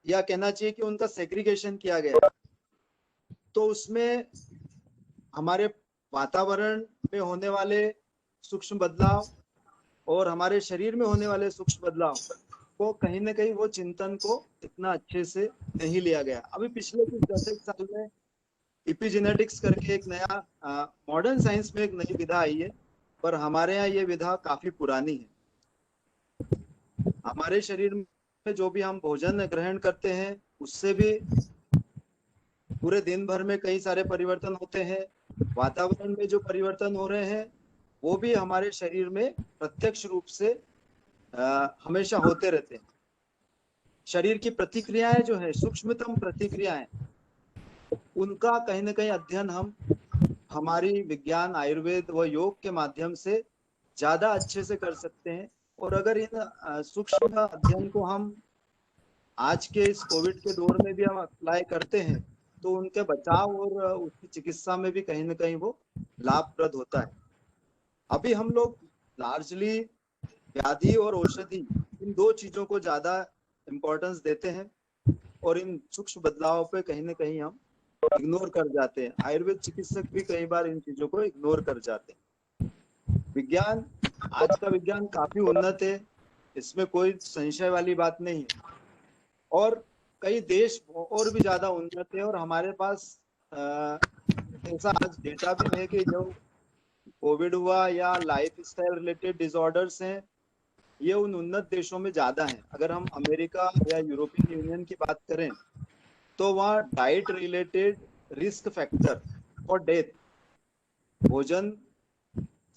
या कहना चाहिए कि उनका सेग्रीगेशन किया गया। तो उसमें हमारे वातावरण में होने वाले सूक्ष्म बदलाव और हमारे शरीर में होने वाले सूक्ष्म बदलाव को कहीं ना कहीं वो चिंतन को इतना अच्छे से नहीं लिया गया। अभी पिछले कुछ 10 साल में इपिजेनेटिक्स करके एक नया मॉडर्न साइंस में एक नई विधा आई है, पर हमारे यहाँ ये विधा काफी पुरानी है। हमारे शरीर में जो भी हम भोजन ग्रहण करते हैं उससे भी पूरे दिन भर में कई सारे परिवर्तन होते हैं। वातावरण में जो परिवर्तन हो रहे हैं वो भी हमारे शरीर में प्रत्यक्ष रूप से हमेशा होते रहते हैं। शरीर की प्रतिक्रियाएं जो है, सूक्ष्मतम प्रतिक्रियाएं, उनका कहीं ना कहीं अध्ययन हम हमारी विज्ञान, आयुर्वेद व योग के माध्यम से ज्यादा अच्छे से कर सकते हैं। और अगर इन सूक्ष्म अध्ययन को हम आज के इस कोविड के दौर में भी हम अप्लाई करते हैं तो उनके बचाव और उसकी चिकित्सा में भी कहीं ना कहीं वो लाभप्रद होता है। अभी हम लोग लार्जली व्याधि और औषधि, इन दो चीजों को ज्यादा इम्पोर्टेंस देते हैं और इन सूक्ष्म बदलावों पे कहीं ना कहीं हम इग्नोर कर जाते हैं। आयुर्वेद चिकित्सक भी कई बार इन चीजों को इग्नोर कर जाते हैं। विज्ञान, आज का विज्ञान काफी उन्नत है, इसमें कोई संशय वाली बात नहीं है। और कई देश और भी ज्यादा उन्नत है और हमारे पास ऐसा आज डेटा भी है कि जो कोविड हुआ या लाइफ स्टाइल रिलेटेड डिसऑर्डर्स हैं, ये उन उन्नत देशों में ज्यादा हैं। अगर हम अमेरिका या यूरोपियन यूनियन की बात करें तो वहाँ diet related risk factor for death, भोजन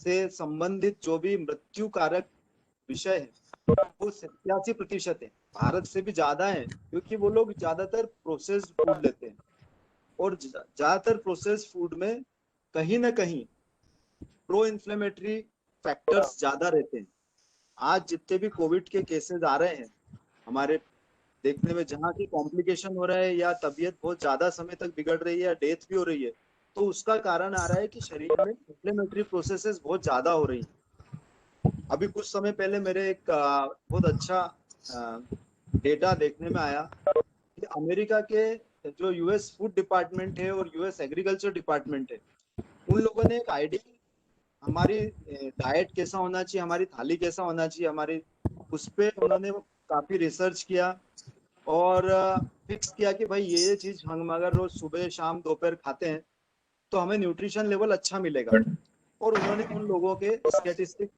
से संबंधित जो भी मृत्यु कारक विषय है वो 87% है। भारत से भी ज्यादा है क्योंकि वो लोग ज्यादातर प्रोसेस्ड फूड लेते हैं और ज्यादातर प्रोसेस्ड फूड में कहीं ना कहीं प्रो इन्फ्लेमेटरी फैक्टर्स ज्यादा रहते हैं। आज जितने भी कोविड के केसेस आ रहे हैं हमारे देखने में, जहाँ की कॉम्प्लिकेशन हो रहा है या तबीयत बहुत ज्यादा समय तक बिगड़ रही है या डेथ भी हो रही है, तो उसका कारण आ रहा है कि शरीर में इन्फ्लेमेटरी प्रोसेसेस बहुत ज्यादा हो रही है। अभी कुछ समय पहले मेरे एक बहुत अच्छा डेटा देखने में आया कि अमेरिका के जो यूएस फूड डिपार्टमेंट है और यूएस एग्रीकल्चर डिपार्टमेंट है, उन लोगों ने एक आइडिया, हमारी डाइट कैसा होना चाहिए, हमारी थाली कैसा होना चाहिए हमारी, उस पर उन्होंने काफी रिसर्च किया और फिक्स किया कि भाई ये चीज हम अगर रोज सुबह शाम दोपहर खाते हैं तो हमें न्यूट्रिशन लेवल अच्छा मिलेगा। और उन्होंने उन लोगों के स्टैटिस्टिक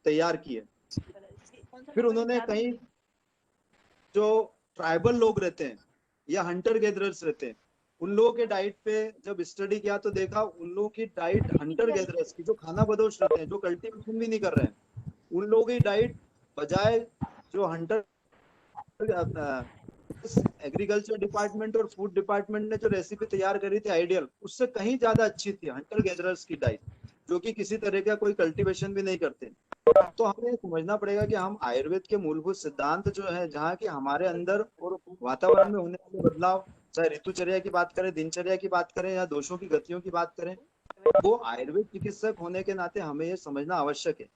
तैयार किए। फिर उन्होंने कहीं जो ट्राइबल लोग रहते हैं या हंटर गैदरर्स रहते हैं, उन लोगों के डाइट पे जब स्टडी किया तो देखा उन लोगों की डाइट, हंटर गैदरर्स की जो खाना बदोश रहते हैं, जो कल्टीवेशन भी नहीं कर रहे हैं, उन लोगों की डाइट बजाय जो हंटर एग्रीकल्चर डिपार्टमेंट और फूड डिपार्टमेंट ने जो रेसिपी तैयार करी थी आइडियल, उससे कहीं ज्यादा अच्छी थी हंटर गैदरर्स की डाइट, जो कि किसी तरह का कोई कल्टीवेशन भी नहीं करते। तो हमें समझना पड़ेगा कि हम आयुर्वेद के मूलभूत सिद्धांत जो है, जहाँ की हमारे अंदर और वातावरण में होने वाले बदलाव, चाहे ऋतुचर्या की बात करें, दिनचर्या की बात करें या दोषों की गतियों की बात करें, वो आयुर्वेद चिकित्सक होने के नाते हमें ये समझना आवश्यक है।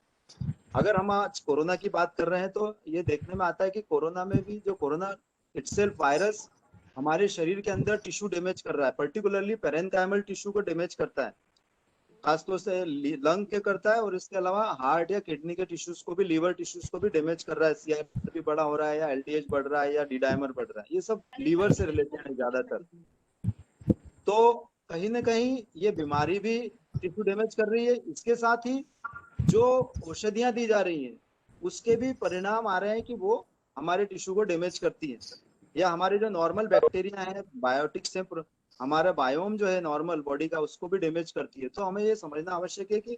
अगर हम आज कोरोना की बात कर रहे हैं तो ये देखने में आता है कि कोरोना में भी जो कोरोना इटसेल्फ वायरस हमारे शरीर के अंदर टिश्यू डैमेज कर रहा है, पर्टिकुलरली पेरेन्काइमल टिश्यू को डैमेज करता है, खासतौर से लंग के करता है, और इसके अलावा हार्ट या किडनी के टिश्यूज को भी, लीवर टिश्यूज को भी डैमेज कर रहा है। सीआरपी बढ़ा हो रहा है या एलडीएच बढ़ रहा है या डी डायमर बढ़ रहा है, ये सब लीवर से रिलेटेड है ज्यादातर। तो कहीं ना कहीं ये बीमारी भी टिश्यू डैमेज कर रही है। इसके साथ ही जो औषधियां दी जा रही हैं उसके भी परिणाम आ रहे हैं कि वो हमारे टिश्यू को डैमेज करती है, या हमारे जो नॉर्मल बैक्टीरिया है, बायोटिक्स है, हमारा बायोम जो है नॉर्मल बॉडी का, उसको भी डैमेज करती है। तो हमें ये समझना आवश्यक है कि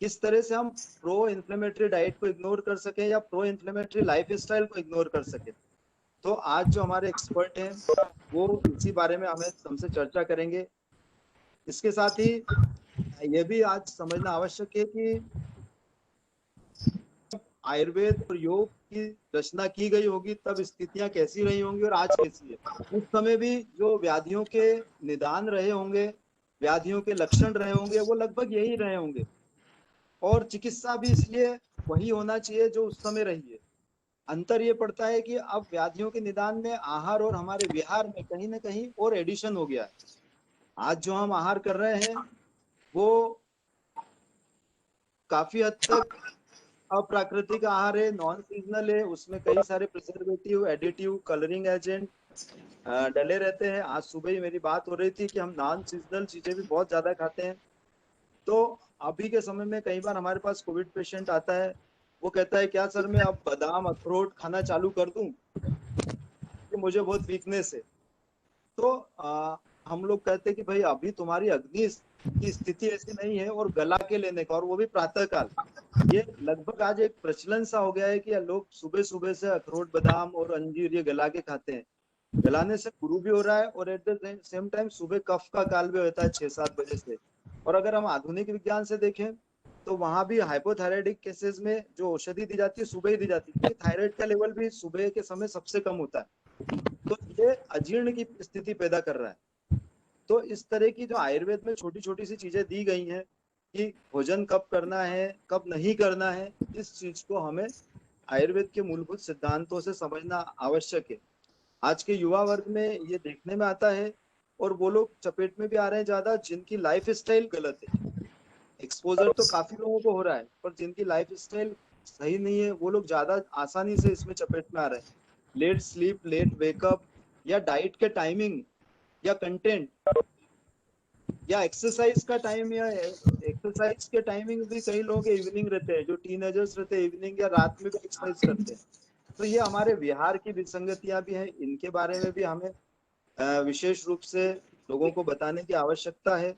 किस तरह से हम प्रो इन्फ्लेमेटरी डाइट को इग्नोर कर सके या प्रो इन्फ्लेमेटरी लाइफ स्टाइल को इग्नोर कर सके। तो आज जो हमारे एक्सपर्ट हैं वो इसी बारे में हमें हमसे चर्चा करेंगे। इसके साथ ही ये भी आज समझना आवश्यक है कि आयुर्वेद और योग की रचना की गई होगी तब स्थितियां कैसी रही होंगी और आज कैसी है। उस समय भी जो व्याधियों के निदान रहे होंगे, व्याधियों के लक्षण रहे होंगे, वो लगभग यही रहे होंगे, और चिकित्सा भी इसलिए वही होना चाहिए जो उस समय रही है। अंतर ये पड़ता है कि अब व्याधियों के निदान में आहार और हमारे विहार में कहीं ना कहीं और एडिशन हो गया है। आज जो हम आहार कर रहे हैं वो काफी हद तक अप्राकृतिक आहार है, नॉन सीजनल है, उसमें कई सारे प्रिजर्वेटिव, एडिटिव, कलरिंग एजेंट डले रहते हैं। आज सुबह ही मेरी बात हो रही थी कि हम नॉन सीजनल चीजें भी बहुत ज्यादा खाते हैं। तो अभी के समय में कई बार हमारे पास कोविड पेशेंट आता है, वो कहता है क्या सर मैं अब बादाम अखरोट खाना चालू कर दूं कि मुझे बहुत वीकनेस है। तो हम लोग कहते हैं कि भाई अभी तुम्हारी अग्नि की स्थिति ऐसी नहीं है और गला के लेने का, और वो भी प्रातः काल। ये लगभग आज एक प्रचलन सा हो गया है कि लोग सुबह सुबह से अखरोट बादाम और अंजीर ये गला के खाते हैं। गलाने से गुरु भी हो रहा है और एट द सेम टाइम सुबह कफ का काल भी होता है 6-7 बजे से। और अगर हम आधुनिक विज्ञान से देखें तो वहां भी हाइपोथायराइडिक केसेस में जो औषधि दी जाती है सुबह ही दी जाती है, क्योंकि थायराइड का लेवल भी सुबह के समय सबसे कम होता है। तो ये अजीर्ण की स्थिति पैदा कर रहा है। तो इस तरह की जो आयुर्वेद में छोटी छोटी सी चीजें दी गई हैं कि भोजन कब करना है कब नहीं करना है, इस चीज को हमें आयुर्वेद के मूलभूत सिद्धांतों से समझना आवश्यक है। आज के युवा वर्ग में ये देखने में आता है और वो लोग चपेट में भी आ रहे हैं ज्यादा जिनकी लाइफ स्टाइल गलत है। एक्सपोजर तो काफी लोगों को हो रहा है, पर जिनकी लाइफ स्टाइल सही नहीं है वो लोग ज्यादा आसानी से इसमें चपेट में आ रहे हैं। लेट स्लीप, लेट वेकअप, या डाइट के टाइमिंग या कंटेंट, या एक्सरसाइज का टाइम, या एक्सरसाइज के टाइमिंग भी कई लोग इवनिंग रहते हैं, जो टीनेजर्स रहते हैं इवनिंग या रात में भी एक्सरसाइज करते हैं। तो ये हमारे बिहार की विसंगतियां भी हैं, इनके बारे में भी हमें विशेष रूप से लोगों को बताने की आवश्यकता है।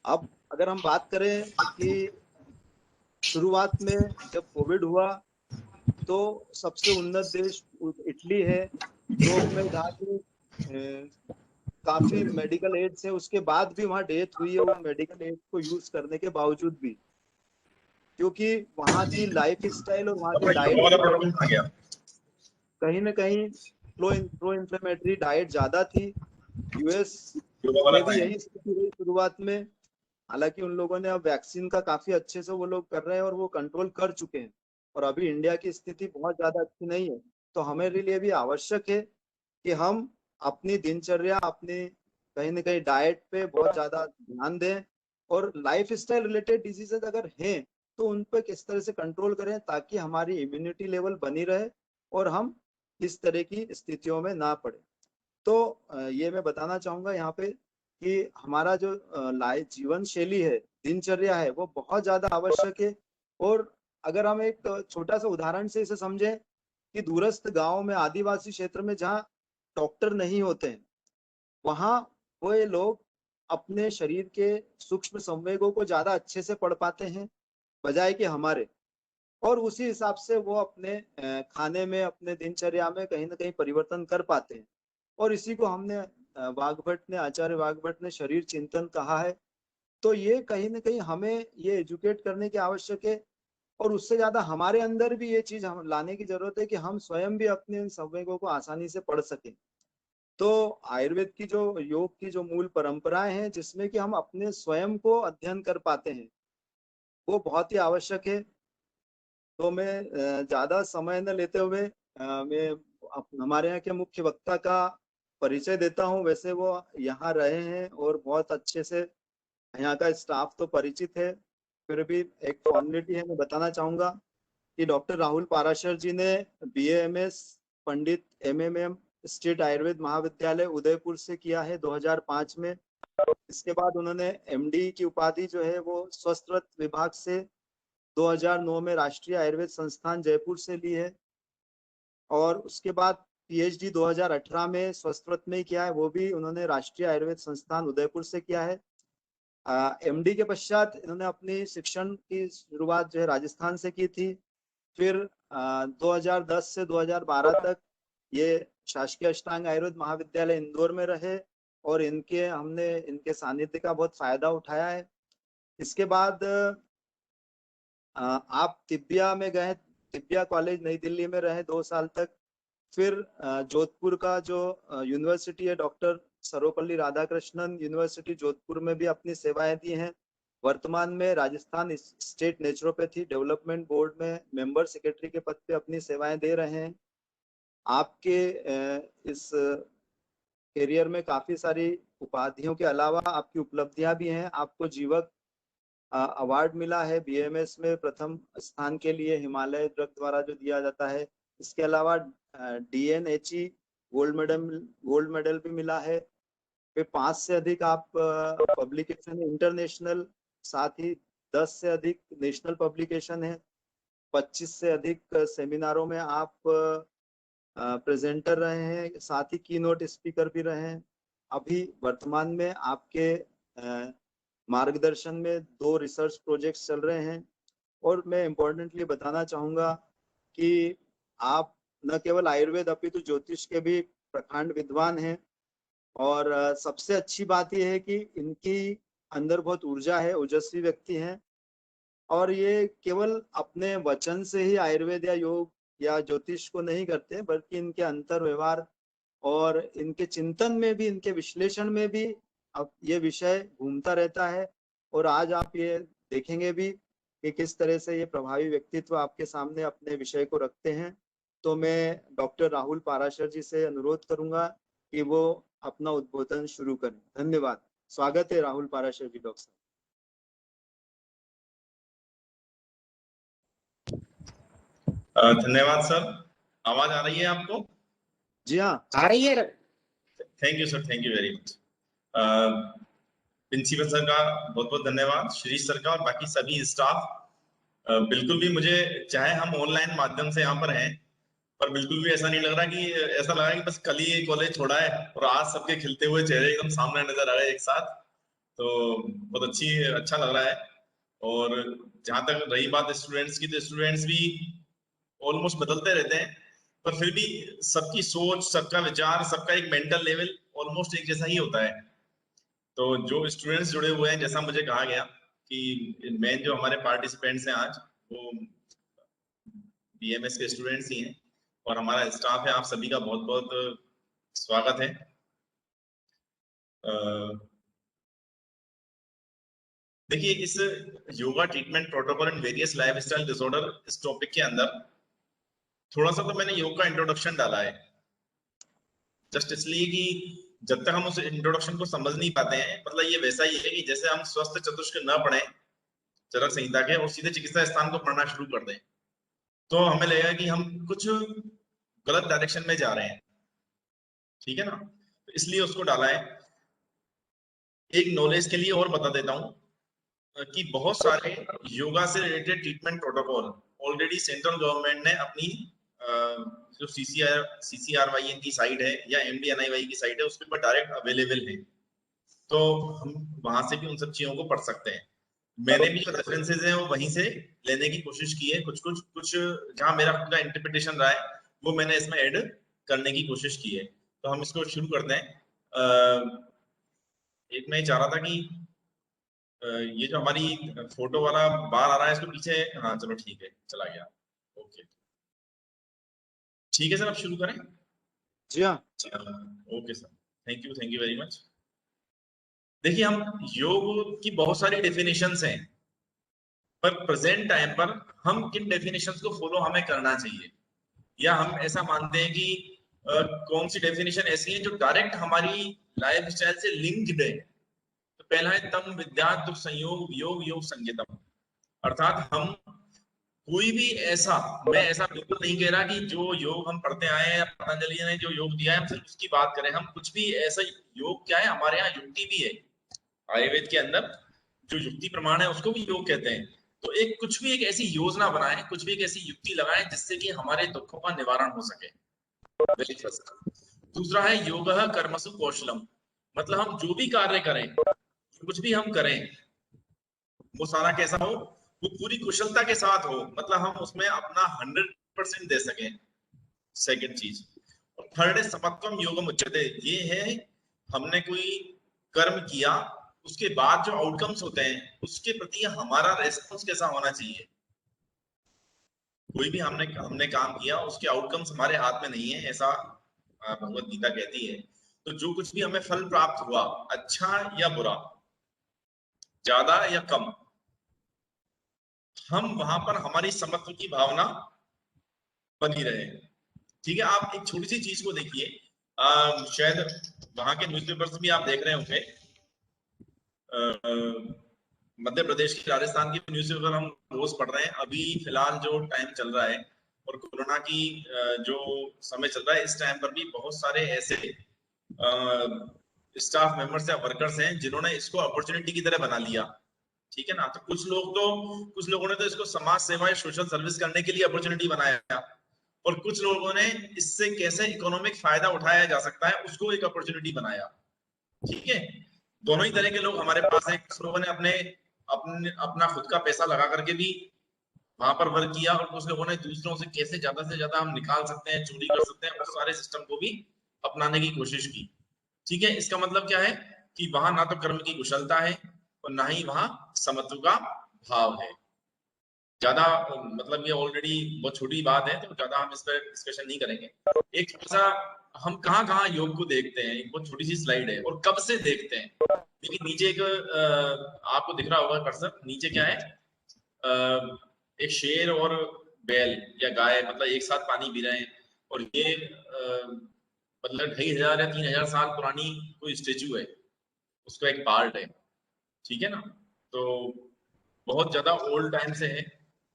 अब अगर हम बात करें कि शुरुआत में जब कोविड हुआ तो सबसे उन्नत देश इटली है, यूरोप में जहाँ की काफी मेडिकल एड्स है, उसके बाद भी वहाँ डेथ हुई है वो मेडिकल एड्स को यूज करने के बावजूद भी, क्योंकि वहाँ की लाइफ स्टाइल और वहाँ की डाइट कहीं ना कहीं प्रो इन्फ्लेमेटरी डाइट ज्यादा थी। यूएस में भी यही स्थिति रही शुरुआत में, हालांकि उन लोगों ने अब वैक्सीन का काफी अच्छे से वो लोग कर रहे हैं और वो कंट्रोल कर चुके हैं। और अभी इंडिया की स्थिति बहुत ज्यादा अच्छी नहीं है। तो हमारे लिए भी आवश्यक है कि हम अपनी दिनचर्या, अपनी कहीं ना कहीं डाइट पे बहुत ज्यादा ध्यान दें, और लाइफ स्टाइल रिलेटेड डिजीजेज अगर हैं तो उन पे किस तरह से कंट्रोल करें ताकि हमारी इम्यूनिटी लेवल बनी रहे और हम इस तरह की स्थितियों में ना पड़े। तो ये मैं बताना चाहूंगा यहाँ पे कि हमारा जो लाइफ जीवन शैली है, दिनचर्या है, वो बहुत ज्यादा आवश्यक है। और अगर हम एक छोटा सा उदाहरण से इसे समझें कि दूरस्थ गांव में, आदिवासी क्षेत्र में जहाँ डॉक्टर नहीं होते हैं, वहाँ वो ये लोग अपने शरीर के सूक्ष्म संवेगों को ज्यादा अच्छे से पढ़ पाते हैं बजाय कि हमारे। और उसी हिसाब से वो अपने खाने में, अपने दिनचर्या में कहीं ना कहीं परिवर्तन कर पाते हैं। और इसी को हमने वाघभट्ट ने, आचार्य वाघभट्ट ने शरीर चिंतन कहा है। तो ये कहीं ना कहीं हमें ये एजुकेट करने की आवश्यक है, और उससे ज्यादा हमारे अंदर भी ये चीज हम लाने की जरूरत है कि हम स्वयं भी अपने इन संवेगों को आसानी से पढ़ सकें। तो आयुर्वेद की जो, योग की जो मूल परंपराएं हैं जिसमें कि हम अपने स्वयं को अध्ययन कर पाते हैं, वो बहुत ही आवश्यक है। तो मैं ज्यादा समय न लेते हुए मैं हमारे यहाँ के मुख्य वक्ता का परिचय देता हूँ। वैसे वो यहाँ रहे हैं और बहुत अच्छे से यहाँ का स्टाफ तो परिचित है, फिर भी एक फॉर्मेलिटी है, मैं बताना चाहूंगा कि डॉक्टर राहुल पाराशर जी ने BA MS पंडित MMM स्टेट आयुर्वेद महाविद्यालय उदयपुर से किया है 2005 में। इसके बाद उन्होंने MD की उपाधि जो है वो स्वस्थ विभाग से 2009 में राष्ट्रीय आयुर्वेद संस्थान जयपुर से ली है। और उसके बाद PhD 2018 में स्वस्थ में ही किया है, वो भी उन्होंने राष्ट्रीय आयुर्वेद संस्थान उदयपुर से किया है। MD के पश्चात इन्होंने अपनी शिक्षण की शुरुआत जो है राजस्थान से की थी। फिर 2010 से 2012 तक ये शासकीय अष्टांग आयुर्वेद महाविद्यालय इंदौर में रहे और हमने इनके सानिध्य का बहुत फायदा उठाया है। इसके बाद आप तिब्बिया में गए, तिब्बिया कॉलेज नई दिल्ली में रहे 2 साल तक। फिर जोधपुर का जो यूनिवर्सिटी है, डॉक्टर सर्वपल्ली राधाकृष्णन यूनिवर्सिटी जोधपुर में भी अपनी सेवाएं दी हैं। वर्तमान में Rajasthan state naturopathy development board में मेंबर सेक्रेटरी के पद पे अपनी सेवाएं दे रहे हैं। आपके इस करियर में काफी सारी उपाधियों के अलावा आपकी उपलब्धियां भी हैं। आपको जीवक अवार्ड मिला है बीएमएस में प्रथम स्थान के लिए, हिमालय ड्रग द्वारा जो दिया जाता है। इसके अलावा डीएनएचई गोल्ड मेडल भी मिला है। फिर 5 से अधिक आप पब्लिकेशन इंटरनेशनल, साथ ही 10 से अधिक नेशनल पब्लिकेशन है। 25 से अधिक सेमिनारों में आप प्रेजेंटर रहे हैं, साथ ही कीनोट स्पीकर भी रहे हैं। अभी वर्तमान में आपके मार्गदर्शन में 2 रिसर्च प्रोजेक्ट्स चल रहे हैं। और मैं इम्पोर्टेंटली बताना चाहूंगा कि आप न केवल आयुर्वेद अपितु ज्योतिष के भी प्रकांड विद्वान हैं। और सबसे अच्छी बात यह है कि इनकी अंदर बहुत ऊर्जा है, ओजस्वी व्यक्ति हैं। और ये केवल अपने वचन से ही आयुर्वेद या योग या ज्योतिष को नहीं करते, बल्कि इनके अंतर व्यवहार और इनके चिंतन में भी, इनके विश्लेषण में भी अब ये विषय घूमता रहता है। और आज आप ये देखेंगे भी कि किस तरह से ये प्रभावी व्यक्तित्व आपके सामने अपने विषय को रखते हैं। तो मैं डॉक्टर राहुल पाराशर जी से अनुरोध करूंगा कि वो अपना उद्बोधन शुरू करें। धन्यवाद। स्वागत है राहुल पाराशर जी डॉक्टर साहब। धन्यवाद सर। आवाज आ रही है आपको? जी हाँ, आ रही है। Thank you sir, thank you very much. Principal sir का बहुत बहुत धन्यवाद, श्री सर का और बाकी सभी स्टाफ। बिल्कुल भी मुझे, चाहे हम ऑनलाइन माध्यम से यहाँ पर हैं, पर बिल्कुल भी ऐसा नहीं लग रहा कि ऐसा लग रहा है कि बस कल ही ये कॉलेज छोड़ा है और आज सबके खिलते हुए चेहरे एकदम सामने नजर आ रहे हैं एक साथ। तो बहुत अच्छा लग रहा है। और जहां तक रही बात स्टूडेंट्स की, तो स्टूडेंट्स भी ऑलमोस्ट बदलते रहते हैं, पर फिर भी सबकी सोच, सबका विचार, सबका एक मेंटल लेवल ऑलमोस्ट एक जैसा ही होता है। तो जो स्टूडेंट्स जुड़े हुए हैं, जैसा मुझे कहा गया कि मेन जो हमारे पार्टिसिपेंट्स हैं आज, वो बीएमएस के स्टूडेंट्स ही हैं और हमारा स्टाफ है। आप सभी का बहुत बहुत स्वागत है। देखिए, इस yoga treatment protocol and various lifestyle disorder, इस टॉपिक के अंदर थोड़ा सा तो मैंने योग का इंट्रोडक्शन डाला है, जस्ट इसलिए कि जब तक हम उस इंट्रोडक्शन को समझ नहीं पाते हैं, मतलब ये वैसा ही है कि जैसे हम स्वस्थ चतुष्क न पढ़ें चरक संहिता के और सीधे चिकित्सा स्थान को पढ़ना शुरू कर दें, तो हमें लगेगा कि हम कुछ गलत डायरेक्शन में जा रहे हैं। ठीक है ना? तो इसलिए उसको डाला है। एक नॉलेज के लिए और बता देता हूं कि बहुत सारे योगा से related treatment protocol already central government ने अपनी जो CCRYN की साइट है या MDNIY की साइट है, उसके ऊपर डायरेक्ट अवेलेबल है। तो हम वहां से भी उन सब चीजों को पढ़ सकते हैं। मैंने भी जो रेफरेंसेस हैं वो वहीं से लेने की कोशिश की है। कुछ जहां मेरा खुद का इंटरप्रिटेशन रहा है, वो मैंने इसमें ऐड करने की कोशिश की है। तो हम इसको शुरू करते हैं। एक मैं चाह रहा था कि ये जो हमारी फोटो वाला बार आ रहा है, इसको पीछे, हाँ चलो ठीक है, चला गया। ओके, ठीक है सर, अब शुरू करें। जी हाँ, okay sir, thank you very much. देखिए, हम योग की बहुत सारी डेफिनेशंस हैं, पर प्रेजेंट टाइम पर हम किन डेफिनेशंस को फॉलो हमें करना चाहिए, या हम ऐसा मानते हैं कि कौन सी डेफिनेशन ऐसी है जो डायरेक्ट हमारी लाइफ स्टाइल से लिंक्ड है। तो पहला है तम विद्यात् दुख संयोग योग योग संज्ञितम, अर्थात हम कोई भी ऐसा, मैं ऐसा बिल्कुल नहीं कह रहा कि जो योग हम पढ़ते आए हैं या पतंजलि ने जो योग दिया है हम सिर्फ उसकी बात करें। हम कुछ भी ऐसा, योग क्या है, हमारे यहाँ युक्ति भी है। आयुर्वेद के अंदर जो युक्ति प्रमाण है उसको भी योग कहते हैं। तो कुछ भी एक ऐसी योजना बनाए, कुछ भी एक ऐसी युक्ति लगाए जिससे कि हमारे दुखों का निवारण हो सके। दूसरा है योग कर्मसु कौशलम, मतलब हम जो भी कार्य करें, कुछ भी हम करें, वो सारा कैसा हो, वो पूरी कुशलता के साथ हो, मतलब हम उसमें अपना 100% दे सकें। सेकंड चीज। और थर्ड है समत्वम योगम उच्यते, ये है हमने कोई कर्म किया, उसके बाद जो आउटकम्स होते हैं उसके प्रति हमारा रेस्पॉन्स कैसा होना चाहिए। कोई भी हमने काम किया, उसके आउटकम्स हमारे हाथ में नहीं है, ऐसा भगवत गीता कहती है। तो जो कुछ भी हमें फल प्राप्त हुआ, अच्छा या बुरा, ज्यादा या कम, हम वहां पर हमारी समत्व की भावना बनी रहे। ठीक है, आप एक छोटी सी चीज को देखिए, शायद वहां के न्यूज़पेपर्स भी आप देख रहे होंगे, मध्य प्रदेश की, राजस्थान की न्यूज़पेपर हम रोज पढ़ रहे हैं। अभी फिलहाल जो टाइम चल रहा है और कोरोना की जो समय चल रहा है, इस टाइम पर भी बहुत सारे ऐसे स्टाफ मेंबर्स या वर्कर्स हैं जिन्होंने इसको अपॉर्चुनिटी की तरह बना लिया। ठीक है ना, तो कुछ लोगों ने तो इसको समाज सेवा या सोशल सर्विस करने के लिए अपॉर्चुनिटी बनाया, और कुछ लोगों ने इससे कैसे इकोनॉमिक फायदा उठाया जा सकता है उसको एक अपॉर्चुनिटी बनाया। ठीक है, दोनों ही तरह के लोग हमारे पास हैं। कुछ लोगों ने अपना खुद का पैसा लगा करके भी वहां पर वर्क किया, और कुछ लोगों ने दूसरों से कैसे ज्यादा से ज्यादा हम निकाल सकते हैं, चोरी कर सकते हैं, उस सारे सिस्टम को भी अपनाने की कोशिश की। ठीक है, इसका मतलब क्या है कि वहां ना तो कर्म की कुशलता है और ना ही वहां समत्व का भाव है। ज्यादा मतलब ये ऑलरेडी बहुत छोटी बात है, तो ज्यादा हम इस पर डिस्कशन नहीं करेंगे। एक थोड़ा सा हम कहाँ योग को देखते हैं, एक बहुत छोटी सी स्लाइड है, और कब से देखते हैं। देखिए नीचे एक आपको दिख रहा होगा कर्सर, नीचे क्या है, एक शेर और बैल या गाय मतलब एक साथ पानी पी रहे हैं, और ये मतलब 2500 या 3000 साल पुरानी कोई स्टेचू है, उसका एक पार्ट है। ठीक है ना, तो बहुत ज्यादा ओल्ड टाइम से है।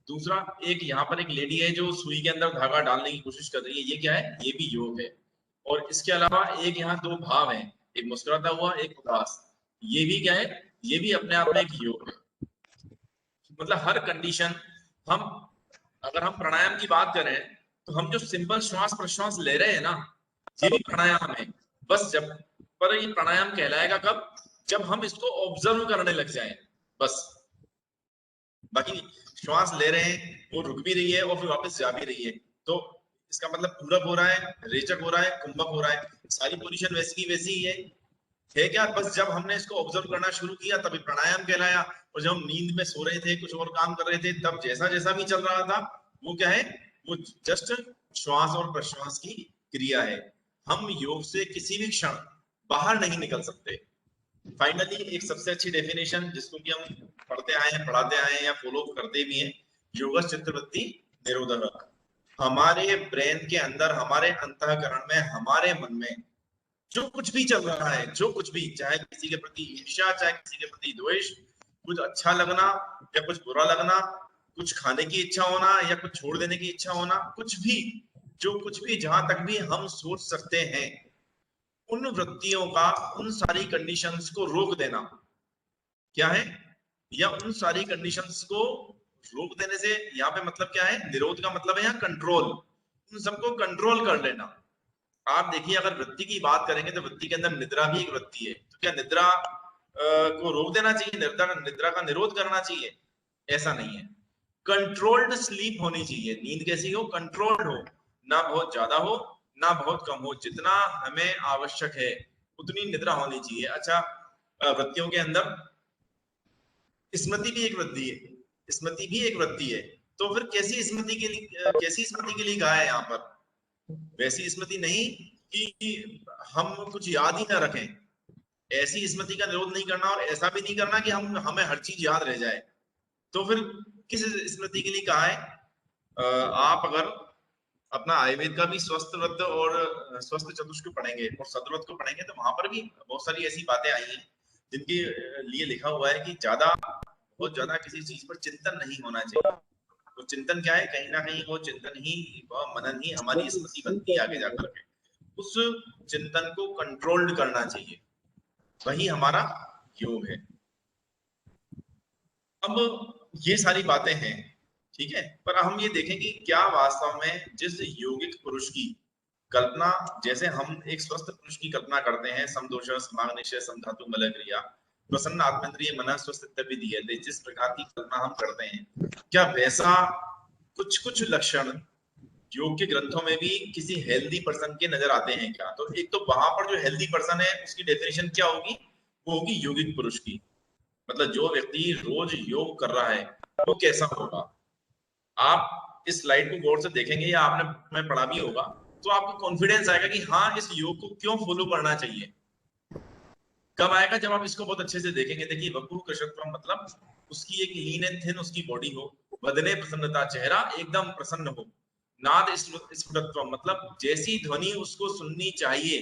दूसरा, एक यहाँ पर एक लेडी है जो सुई के अंदर धागा डालने की कोशिश कर रही है, ये क्या है, ये भी योग है। और इसके अलावा एक यहाँ दो भाव हैं, एक मुस्कुराता हुआ, एक उदास, ये भी क्या है, ये भी अपने आप में एक योग है। मतलब हर कंडीशन, हम अगर हम प्राणायाम की बात करें तो हम जो सिंपल श्वास प्रश्वास ले रहे हैं ना, ये भी प्राणायाम है। बस जब पर ये प्राणायाम कहलाएगा कब, जब हम इसको ऑब्जर्व करने लग जाएं बस। बाकी श्वास ले रहे हैं, वो रुक भी रही है और फिर वापस जा भी रही है, तो इसका मतलब पूरक हो रहा है, रेचक हो रहा है, कुंभक हो रहा है, सारी पोजीशन वैसी की वैसी ही है क्या। बस जब हमने इसको ऑब्जर्व करना शुरू किया तभी प्राणायाम कहलाया, और जब हम नींद में सो रहे थे, कुछ और काम कर रहे थे, तब जैसा जैसा भी चल रहा था वो क्या है, वो जस्ट श्वास और प्रश्वास की क्रिया है। हम योग से किसी भी क्षण बाहर नहीं निकल सकते। फाइनली एक सबसे अच्छी डेफिनेशन जिसको कि हम पढ़ते आए हैं, पढ़ाते आए हैं या फॉलो करते भी हैं, योग चित्तवृत्ति निरोधः। हमारे ब्रेन के अंदर, हमारे अंतःकरण में, हमारे मन में जो कुछ भी चल रहा है, जो कुछ भी, चाहे किसी के प्रति ईर्ष्या, चाहे किसी के प्रति द्वेष, कुछ अच्छा लगना या कुछ बुरा लगना, कुछ खाने की इच्छा होना या कुछ छोड़ देने की इच्छा होना, कुछ भी, जो कुछ भी, जहां तक भी हम सोच सकते हैं, उन वृत्तियों का, उन सारी कंडीशंस को रोक देना क्या है, या उन सारी कंडीशंस को रोक देने से यहाँ पे मतलब क्या है, निरोध का मतलब है यहाँ कंट्रोल, उन सबको कंट्रोल कर लेना। आप देखिए, अगर वृत्ति की बात करेंगे तो वृत्ति के अंदर निद्रा भी एक वृत्ति है, तो क्या निद्रा को रोक देना चाहिए, निद्रा का निरोध करना चाहिए? ऐसा नहीं है। कंट्रोल्ड स्लीप होनी चाहिए, नींद कैसी हो, कंट्रोल्ड हो, ना बहुत ज्यादा हो ना बहुत कम हो, जितना हमें आवश्यक है उतनी निद्रा होनी चाहिए। अच्छा, वृत्तियों के अंदर स्मृति भी एक वृत्ति है, स्मृति भी एक वृत्ति है, तो फिर कैसी स्मृति के लिए कहा है यहाँ पर? वैसी स्मृति नहीं कि हम कुछ याद ही ना रखें, ऐसी स्मृति का निरोध नहीं करना, और ऐसा भी नहीं करना कि हमें हर चीज याद रह जाए। तो फिर किस स्मृति के लिए कहा है? आप अगर अपना आयुर्वेद का भी स्वस्थ व्रत और स्वस्थ चतुष्क पढ़ेंगे और सदव्रत को पढ़ेंगे, तो वहां पर भी बहुत सारी ऐसी बातें आई हैं जिनके लिए लिखा हुआ है कि बहुत ज्यादा किसी चीज पर चिंतन नहीं होना चाहिए। तो चिंतन क्या है, कहीं ना कहीं वो चिंतन ही, वह मनन ही हमारी स्मृति बनती है आगे जाकर के। उस चिंतन को कंट्रोल्ड करना चाहिए, वही हमारा योग है। अब ये सारी बातें हैं, ठीक है, पर हम ये देखें कि क्या वास्तव में जिस योगिक पुरुष की कल्पना, जैसे हम एक स्वस्थ पुरुष की कल्पना करते हैं, समदोष समाग्निशय समधातु मल क्रिया प्रसन्न आत्मेंद्रिय मन स्वस्थ विधीयते, जिस प्रकार की कल्पना हम करते हैं, क्या वैसा कुछ कुछ लक्षण योग के ग्रंथों में भी किसी हेल्दी पर्सन के नजर आते हैं क्या? तो एक तो वहां पर जो हेल्दी पर्सन है उसकी डेफिनेशन क्या होगी, वो होगी योगिक पुरुष की, मतलब जो व्यक्ति रोज योग कर रहा है वो कैसा होगा। आप इस स्लाइड को गौर से देखेंगे या आपने मैं पढ़ा भी होगा, तो आपको कॉन्फिडेंस आएगा कि हाँ, इस योग को क्यों फॉलो करना चाहिए। कब आएगा? जब आप इसको बहुत अच्छे से देखेंगे। देखिए वपु कृशत्वम मतलब उसकी एक लीन एंड थिन उसकी बॉडी हो, बदने प्रसन्नता, चेहरा एकदम प्रसन्न हो। नाद स्फुटत्वम मतलब जैसी ध्वनि उसको सुननी चाहिए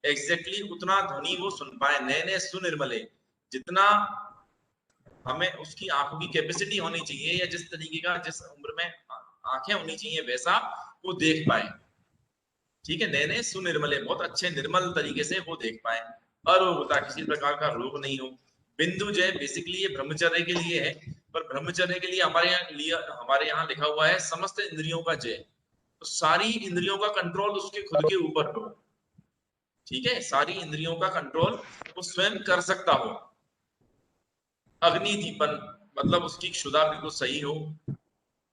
एग्जैक्टली उतना ध्वनि वो सुन पाए। नए सुनिर्मले, जितना हमें उसकी आंखों की कैपेसिटी होनी चाहिए या जिस तरीके का जिस उम्र में आंखें होनी चाहिए वैसा वो देख पाए। ठीक है, नए सुनिर्मले, बहुत अच्छे निर्मल तरीके से वो देख पाए। अरोगता, किसी प्रकार का रोग नहीं हो। बिंदु जय बेसिकली ये ब्रह्मचर्य के लिए है, पर ब्रह्मचर्य के लिए हमारे यहाँ लिखा हुआ है समस्त इंद्रियों का जय। तो सारी इंद्रियों का कंट्रोल उसके खुद के ऊपर हो। ठीक है, सारी इंद्रियों का कंट्रोल वो स्वयं कर सकता हो। अग्नि दीपन मतलब उसकी क्षुधा बिल्कुल सही हो।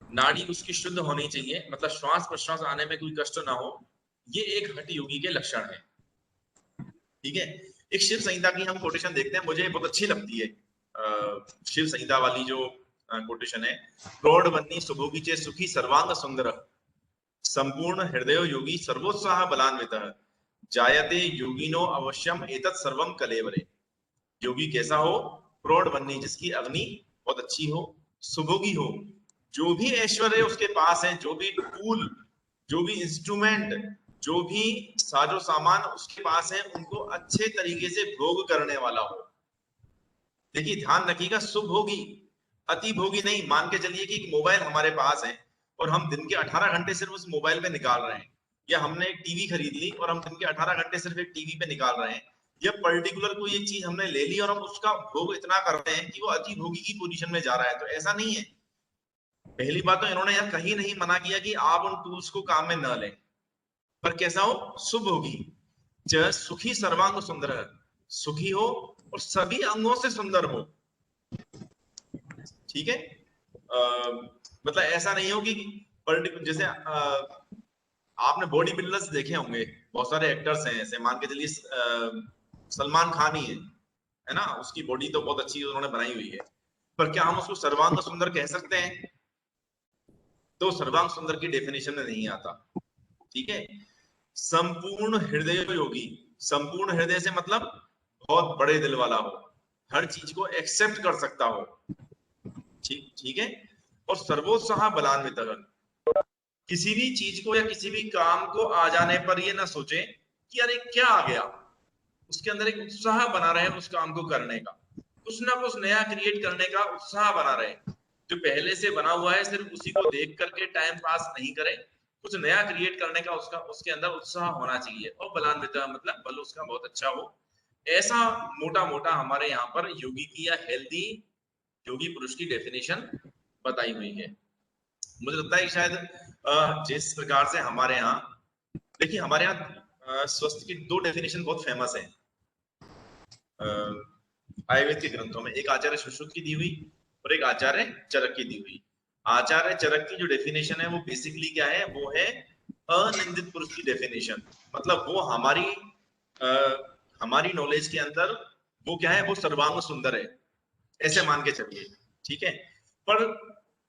नाड़ी उसकी शुद्ध होनी चाहिए, मतलब श्वास प्रश्वास आने में कोई कष्ट ना हो। ये एक हठ योगी के लक्षण है। ठीक है, एक शिव संहिता की हम कोटेशन देखते हैं, मुझे बहुत अच्छी लगती है शिव संहिता वाली जो कोटेशन है। प्रौढ़ वन्नी सुभोगी चे सुखी सर्वांग सुंदर, संपूर्ण हृदय योगी सर्वोत्साह बलान्वितः, जायते योगिनो अवश्यम एतत् सर्वम कलेवरे। योगी कैसा हो? प्रौढ़ वन्नी, जिसकी अग्नि बहुत अच्छी हो, सुभोगी हो, जो भी ऐश्वर्य उसके पास है, जो भी टूल, जो भी इंस्ट्रूमेंट, जो भी साजो सामान उसके पास है, उनको अच्छे तरीके से भोग करने वाला हो। देखिए ध्यान रखिएगा, सुभोगी, अति भोगी नहीं। मान के चलिए कि मोबाइल हमारे पास है और हम दिन के 18 घंटे सिर्फ उस मोबाइल पे निकाल रहे हैं, या हमने एक टीवी खरीद ली और हम दिन के 18 घंटे सिर्फ एक टीवी पे निकाल रहे हैं, या पर्टिकुलर कोई एक चीज हमने ले ली और हम उसका भोग इतना करते हैं कि वो अति भोगी की पोजीशन में जा रहा है। तो ऐसा नहीं है। पहली बात तो इन्होंने यार कहीं नहीं मना किया कि आप उन टूल्स को काम में न लें, पर कैसा हो? शुभ होगी। च सुखी सर्वांग सुंदर, सुखी हो और सभी अंगों से सुंदर हो। ठीक है, मतलब ऐसा नहीं हो कि जैसे आपने बॉडी बिल्डर्स देखे होंगे, बहुत सारे एक्टर्स हैं ऐसे, मान के चलिए सलमान खान ही है ना, उसकी बॉडी तो बहुत अच्छी उन्होंने बनाई हुई है, पर क्या हम उसको सर्वांग सुंदर कह सकते हैं? तो सर्वांग सुंदर की डेफिनेशन में नहीं आता। ठीक है, संपूर्ण हृदय योगी, संपूर्ण हृदय से मतलब बहुत बड़े दिल वाला हो, हर चीज को एक्सेप्ट कर सकता हो। ठीक है, और सर्वोत्साह बलान्वित, किसी भी चीज को या किसी भी काम को आ जाने पर ये ना सोचे कि अरे क्या आ गया, उसके अंदर एक उत्साह बना रहे उस काम को करने का, कुछ ना कुछ नया क्रिएट करने का उत्साह बना रहे। जो पहले से बना हुआ है सिर्फ उसी को देख करके टाइम पास नहीं करे, कुछ नया क्रिएट करने का उसका उसके अंदर उत्साह होना चाहिए। और बलान्वित मतलब बल उसका बहुत अच्छा हो। ऐसा मोटा मोटा हमारे यहाँ पर योगी की या हेल्दी योगी पुरुष की डेफिनेशन बताई हुई है। मुझे लगता है कि शायद जिस प्रकार से हमारे यहाँ, देखिए हमारे यहाँ स्वस्थ की दो डेफिनेशन बहुत फेमस है आयुर्वेद के ग्रंथों में, एक आचार्य सुश्रुत की दी हुई और एक आचार्य चरक की दी हुई। आचार्य चरक की जो डेफिनेशन है वो बेसिकली क्या है? वो है अनिंदित पुरुष की डेफिनेशन। मतलब वो हमारी नॉलेज के अंदर वो क्या है? वो सर्वांग सुंदर है, ऐसे मान के चलिए। ठीक है, पर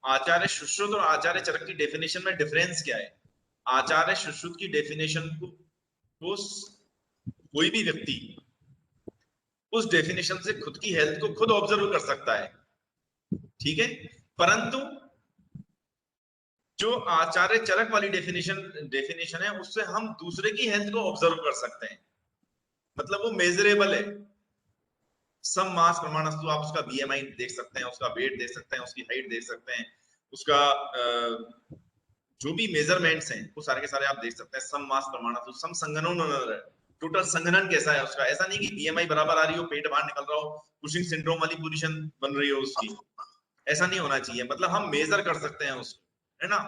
आचार्य सुश्रुत और आचार्य चरक की डेफिनेशन में डिफरेंस क्या है? आचार्य सुश्रुत की डेफिनेशन को कोई भी व्यक्ति उस डेफिनेशन से खुद की हेल्थ को खुद ऑब्जर्व कर सकता है। ठीक है, परंतु जो आचार्य चरक वाली डेफिनेशन है उससे हम दूसरे की हेल्थ को ऑब्जर्व कर सकते हैं। मतलब वो मेजरेबल है। सम मास प्रमाणस्तु, आप उसका बीएमआई देख सकते हैं, उसका वेट देख सकते हैं, उसकी हाइट देख सकते हैं, उसका जो भी मेजरमेंट्स हैं वो सारे के सारे आप देख सकते हैं। सम मास प्रमाणस्तु, सम संगणन, टोटल संगणन कैसा है उसका। ऐसा नहीं कि बीएमआई बराबर आ रही हो, पेट बाहर निकल रहा हो, कुशिंग सिंड्रोम वाली पोजीशन बन रही हो उसकी, ऐसा नहीं होना चाहिए। मतलब हम मेजर कर सकते हैं उसको, है ना।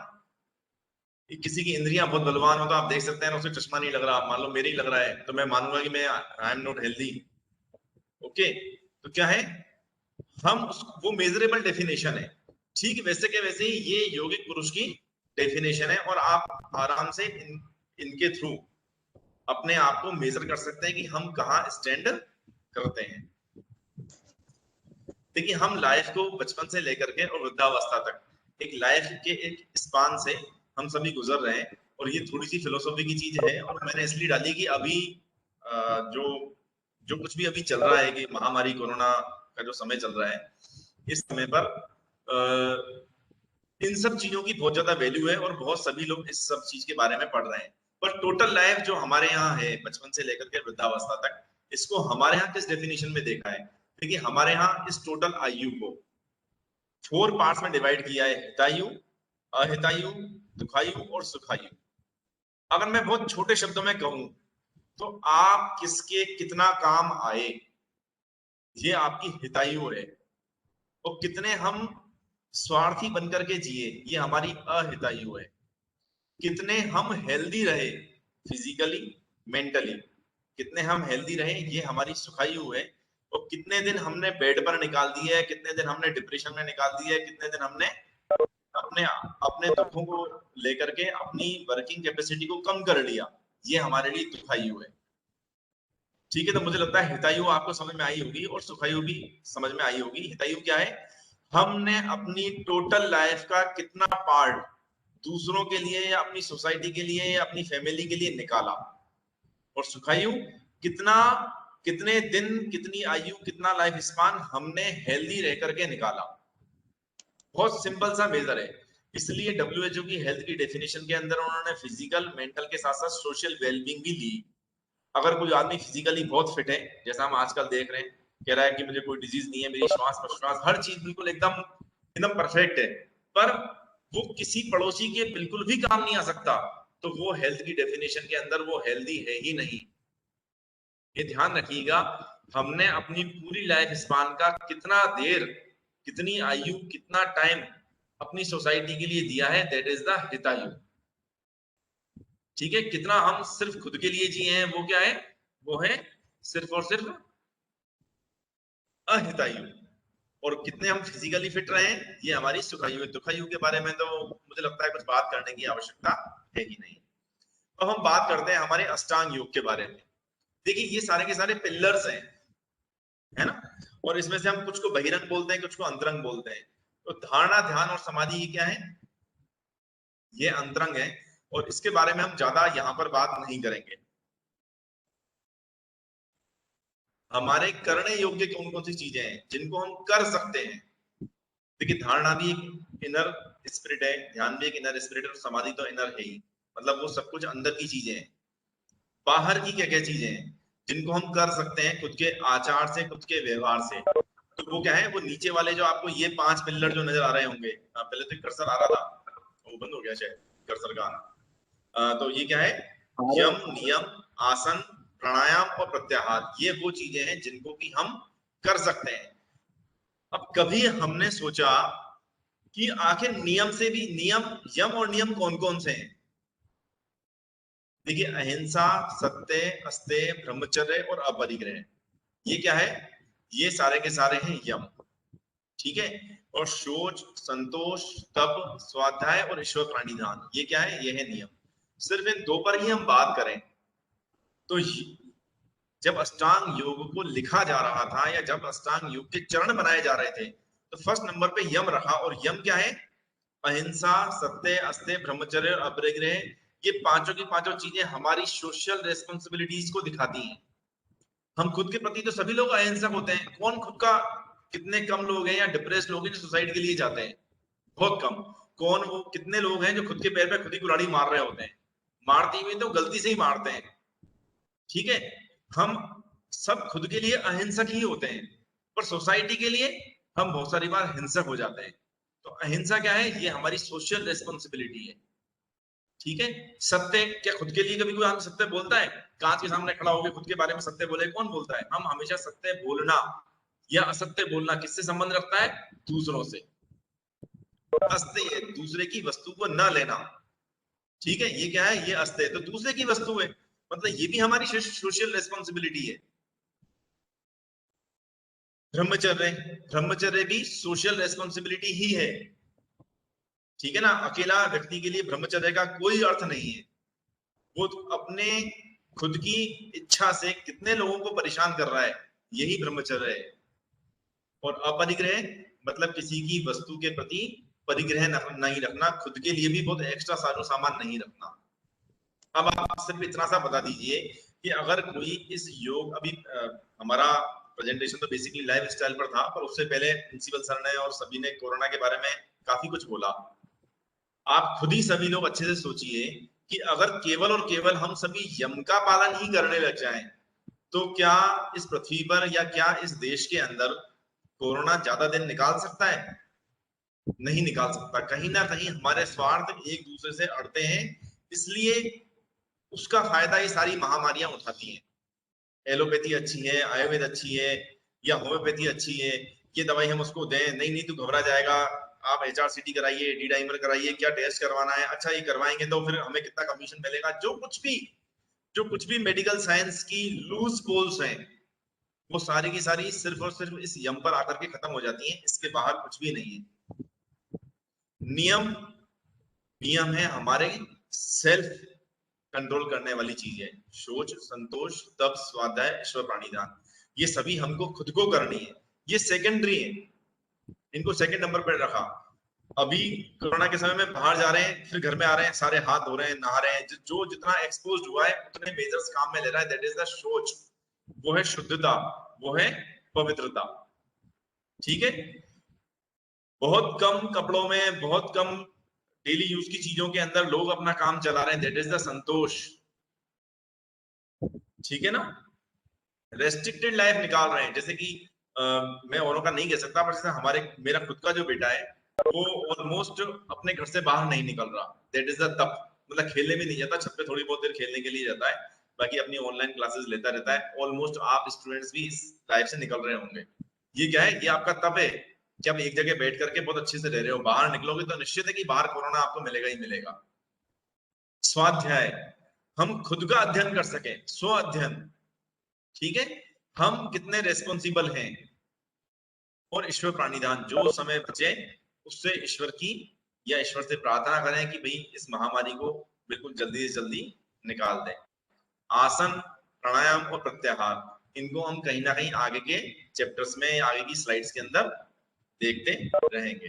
किसी की इंद्रियां बहुत बलवान हो तो आप देख सकते हैं उसे चश्मा नहीं लग रहा, मान लो मेरे ही लग रहा है, तो मैं मानूंगा कि मैं I am not healthy. Okay, तो क्या है, हम वो मेजरेबल डेफिनेशन है। ठीक वैसे के वैसे ही ये यौगिक पुरुष की डेफिनेशन है, और आप आराम से इनके थ्रू अपने आप को मेजर कर सकते हैं कि हम कहाँ स्टैंड करते हैं। देखिए हम लाइफ को बचपन से लेकर के और वृद्धावस्था तक एक लाइफ के एक स्पान से हम सभी गुजर रहे हैं, और ये थोड़ी सी फिलोसॉफी की चीज है, और मैंने इसलिए डाली कि अभी जो जो कुछ भी अभी चल रहा है कि महामारी कोरोना का जो समय चल रहा है, इस समय पर इन सब चीजों की बहुत ज्यादा वैल्यू है और बहुत सभी लोग इस सब चीज के बारे में पढ़ रहे हैं। पर टोटल लाइफ जो हमारे यहाँ है बचपन से लेकर के वृद्धावस्था तक, इसको हमारे यहाँ किस डेफिनेशन में देखा है? देखिए हमारे यहाँ इस टोटल आयु को 4 पार्ट्स में डिवाइड किया है, हितायु, अहितायु, दुखायु और सुखायु। अगर मैं बहुत छोटे शब्दों में कहूं तो आप किसके कितना काम आए, ये आपकी हितायु है। और कितने हम स्वार्थी बनकर के जिए, ये हमारी अहितायु है। कितने हम हेल्दी रहे फिजिकली मेंटली, कितने हम हेल्दी रहे, ये हमारी सुखायु है। और कितने दिन हमने बेड पर निकाल दिए है, कितने दिन हमने डिप्रेशन में निकाल दिए है, कितने दिन हमने अपने अपने दुखों को लेकर के अपनी वर्किंग कैपेसिटी को कम कर लिया, ये हमारे लिए दुखायु है। ठीक है, तो मुझे लगता है हितायु आपको समझ में आई होगी और सुखायु भी समझ में आई होगी। हितायु क्या है? हमने अपनी टोटल लाइफ का कितना पार्ट दूसरों के लिए या अपनी सोसाइटी के लिए या अपनी फैमिली के लिए निकाला। और सुखायु कितना, कितने दिन, कितनी आयु, कितना लाइफ स्पान हमने हेल्दी रह करके निकाला। बहुत सिंपल सा मेजर है। इसलिए WHO की हेल्थ की डेफिनेशन के अंदर उन्होंने फिजिकल मेंटल के साथ साथ सोशल वेलबींग भी ली। अगर कोई आदमी फिजिकली बहुत फिट है, जैसा हम आजकल देख रहे हैं, कह रहा है कि मुझे कोई डिजीज नहीं है, मेरी श्वास प्रश्वास हर चीज बिल्कुल एकदम एकदम परफेक्ट है, पर वो किसी पड़ोसी के बिल्कुल भी काम नहीं आ सकता, तो वो हेल्थ की डेफिनेशन के अंदर वो हेल्दी है ही नहीं। ये ध्यान रखिएगा, हमने अपनी पूरी लाइफ स्पान का कितना देर, कितनी आयु, कितना टाइम अपनी सोसाइटी के लिए दिया है, दैट इज द हितायु। ठीक है, कितना हम सिर्फ खुद के लिए जिए हैं, वो क्या है? वो है सिर्फ और सिर्फ अहितायु। और कितने हम फिजिकली फिट रहे हैं, ये हमारी सुखायु है। दुखायु के बारे में तो मुझे लगता है कुछ बात करने की आवश्यकता है ही नहीं। अब हम बात करते हैं हमारे अष्टांग योग के बारे में। देखिए ये सारे के सारे पिलर्स हैं, है ना, और इसमें से हम कुछ को बहिरंग बोलते हैं, कुछ को अंतरंग बोलते हैं। तो धारणा, ध्यान और समाधि ये क्या है? ये अंतरंग है, और इसके बारे में हम ज्यादा यहाँ पर बात नहीं करेंगे। हमारे करने योग्य कौन कौन सी चीजें हैं जिनको हम कर सकते हैं? देखिए धारणा भी एक इनर स्पिरिट है, ध्यान भी एक इनर स्पिरिट है, और समाधि तो इनर है ही, मतलब वो सब कुछ अंदर की चीजें हैं। बाहर की क्या क्या चीजें हैं जिनको हम कर सकते हैं खुद के आचार से, खुद के व्यवहार से? तो वो क्या है? वो नीचे वाले जो आपको ये 5 पिलर जो नजर आ रहे होंगे, पहले तो कर्सर आ रहा था, वो बंद हो गया शायद कर्सर का आना। तो ये क्या है? यम, नियम, आसन, प्राणायाम और प्रत्याहार, ये वो चीजें हैं जिनको कि हम कर सकते हैं। अब कभी हमने सोचा कि आखिर नियम से भी, नियम, यम और नियम कौन कौन से हैं? देखिए अहिंसा, सत्य, अस्तेय, ब्रह्मचर्य और अपरिग्रह, ये क्या है? ये सारे के सारे हैं यम। ठीक है, और शौच, संतोष, तप, स्वाध्याय और ईश्वर प्रणिधान, ये क्या है? ये है नियम। सिर्फ इन 2 पर ही हम बात करें तो जब अष्टांग योग को लिखा जा रहा था या जब अष्टांग योग के चरण बनाए जा रहे थे, तो फर्स्ट नंबर पे यम रखा। और यम क्या है? अहिंसा, सत्य, अस्तेय, ब्रह्मचर्य और अपरिग्रह, ये पांचों की पांचों चीजें हमारी सोशल रेस्पॉन्सिबिलिटीज को दिखाती हैं। हम खुद के प्रति तो सभी लोग अहिंसक होते हैं, कौन खुद का, कितने कम लोग हैं या डिप्रेस्ड लोग हैं जो सुसाइड के लिए जाते हैं? बहुत कम। कौन वो कितने लोग हैं जो खुद के पैर पे खुद ही कुल्हाड़ी मार रहे होते हैं? मारती हुई तो गलती से ही मारते हैं। ठीक है, हम सब खुद के लिए अहिंसक ही होते हैं, पर सोसाइटी के लिए हम बहुत सारी बार हिंसक हो जाते हैं। तो अहिंसा क्या है? ये हमारी सोशल रेस्पॉन्सिबिलिटी है। ठीक है, सत्य, क्या खुद के लिए कभी कोई आदमी सत्य बोलता है? कांच के सामने खड़ा होकर खुद के बारे में सत्य बोले, कौन बोलता है? हम हमेशा सत्य बोलना या असत्य बोलना किससे संबंध रखता है? दूसरों से। अस्तेय, दूसरे की वस्तु को न लेना। ठीक है, ये क्या है? ये अस्तेय, तो दूसरे की वस्तु है, मतलब ये भी हमारी सोशल रेस्पॉन्सिबिलिटी है। ब्रह्मचर्य, ब्रह्मचर्य भी सोशल रेस्पॉन्सिबिलिटी ही है। ठीक है ना, अकेला व्यक्ति के लिए ब्रह्मचर्य का कोई अर्थ नहीं है। वो अपने खुद की इच्छा से कितने लोगों को परेशान कर रहा है, यही ब्रह्मचर्य है। और अपरिग्रह मतलब किसी की वस्तु के प्रति परिग्रह नहीं रखना, खुद के लिए भी बहुत एक्स्ट्रा सामान नहीं रखना। अब आप सिर्फ इतना सा बता दीजिए कि अगर कोई इस योग अभी हमारा प्रेजेंटेशन तो बेसिकली लाइफ स्टाइल पर था, पर उससे पहले प्रिंसिपल सर ने और सभी ने कोरोना के बारे में काफी कुछ बोला। आप खुद ही सभी लोग अच्छे से सोचिए कि अगर केवल और केवल हम सभी यम का पालन ही करने लग जाएं, तो क्या इस पृथ्वी पर या क्या इस देश के अंदर कोरोना ज्यादा दिन निकाल सकता है? नहीं निकाल सकता। कहीं ना कहीं हमारे स्वार्थ एक दूसरे से अड़ते हैं, इसलिए उसका फायदा ये सारी महामारियां उठाती हैं। एलोपैथी अच्छी है, आयुर्वेद अच्छी है, या होम्योपैथी अच्छी है, ये दवाई हम उसको दें, नहीं नहीं तू घबरा जाएगा, आप HRCT कराइए, डी डाइमर कराइए, क्या टेस्ट करवाना है, अच्छा ये करवाएंगे तो फिर हमें कितना कमीशन मिलेगा। जो कुछ भी मेडिकल साइंस की लूज पोल्स हैं, वो सारी की सारी सिर्फ और सिर्फ इस यम पर आकर के खत्म हो जाती हैं। इसके बाहर कुछ भी नहीं है। नियम है हमारे सेल्फ कंट्रोल करने वाली चीज है। शोच, संतोष, तप, स्वाध्याय, ईश्वर प्राणिधान, ये सभी हमको खुद को करनी है। ये सेकेंडरी है, इनको सेकंड नंबर पर रखा। अभी कोरोना के समय में बाहर जा रहे हैं, फिर घर में आ रहे हैं, सारे हाथ धो रहे हैं, नहा रहे हैं। जो जितना एक्सपोज हुआ है उतने मेजर्स काम में ले रहा है। दैट इज द शोच, वो है शुद्धता, वो है पवित्रता। ठीक है, बहुत कम कपड़ों में, बहुत कम डेली यूज की चीजों के अंदर लोग अपना काम चला रहे हैं। दैट इज द संतोष। ठीक है ना, रेस्ट्रिक्टेड लाइफ निकाल रहे हैं। जैसे कि मैं औरों का नहीं कह सकता, पर जैसे मेरा खुद का जो बेटा है, वो ऑलमोस्ट अपने घर से बाहर नहीं निकल रहा। दैट इज द तप। मतलब खेलने भी नहीं जाता, छत पे थोड़ी बहुत देर खेलने के लिए जाता है, बाकी अपनी ऑनलाइन क्लासेस लेता रहता है। ऑलमोस्ट आप स्टूडेंट्स भी इस लाइफ से निकल रहे होंगे। ये क्या है? ये आपका तप है कि आप एक जगह बैठ करके बहुत अच्छे से रह रहे हो। बाहर निकलोगे तो निश्चित है कि बाहर कोरोना आपको मिलेगा ही मिलेगा। स्वाध्याय, हम खुद का अध्ययन कर सके, स्व अध्ययन। ठीक है, हम कितने रेस्पॉन्सिबल हैं। और ईश्वर प्राणिधान, जो समय बचे उससे ईश्वर की या ईश्वर से प्रार्थना करें कि भाई इस महामारी को बिल्कुल जल्दी से जल्दी निकाल दें। आसन, प्राणायाम और प्रत्याहार, इनको हम कहीं ना कहीं आगे के चैप्टर्स में, आगे की स्लाइड्स के अंदर देखते रहेंगे।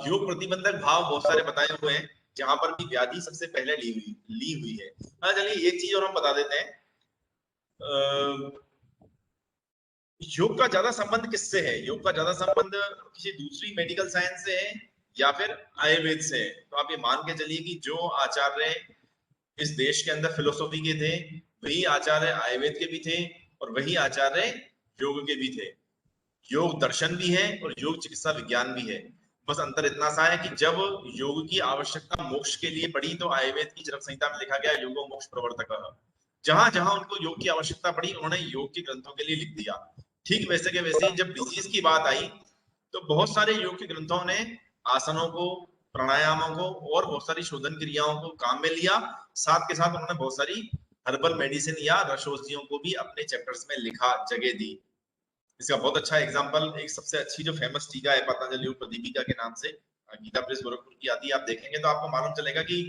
योग प्रतिबंधक भाव बहुत सारे बताए हुए हैं, जहां पर भी व्याधि सबसे पहले ली हुई है। चलिए एक चीज और हम बता देते हैं, योग का ज्यादा संबंध किससे है? योग का ज्यादा संबंध किसी दूसरी मेडिकल साइंस से है या फिर आयुर्वेद से है? तो आप ये मान के चलिए कि जो आचार्य इस देश के अंदर फिलोसॉफी के थे, वही आचार्य आयुर्वेद के भी थे, और वही आचार्य योग के भी थे। योग दर्शन भी है और योग चिकित्सा विज्ञान भी है। बस अंतर इतना सा है कि जब योग की आवश्यकता मोक्ष के लिए पड़ी, तो आयुर्वेद की चरक संहिता में लिखा गया योगो मोक्ष प्रवर्तक। जहां जहां उनको योग की आवश्यकता पड़ी, उन्होंने योग के ग्रंथों के लिए लिख दिया। ठीक वैसे के वैसे ही जब डिजीज की बात आई, तो बहुत सारे योग के ग्रंथों ने आसनों को, प्राणायामों को और बहुत सारी शोधन क्रियाओं को काम में लिया। साथ के साथ उन्होंने बहुत सारी हर्बल मेडिसिन या रसौषधियों को भी अपने चैप्टर्स में लिखा, जगह दी। इसका बहुत अच्छा एग्जांपल, एक सबसे अच्छी जो फेमस टीका है पतंजलि योग प्रदीपिका के नाम से, गीता प्रेस गोरखपुर की आती है। आप देखेंगे तो आपको मालूम चलेगा कि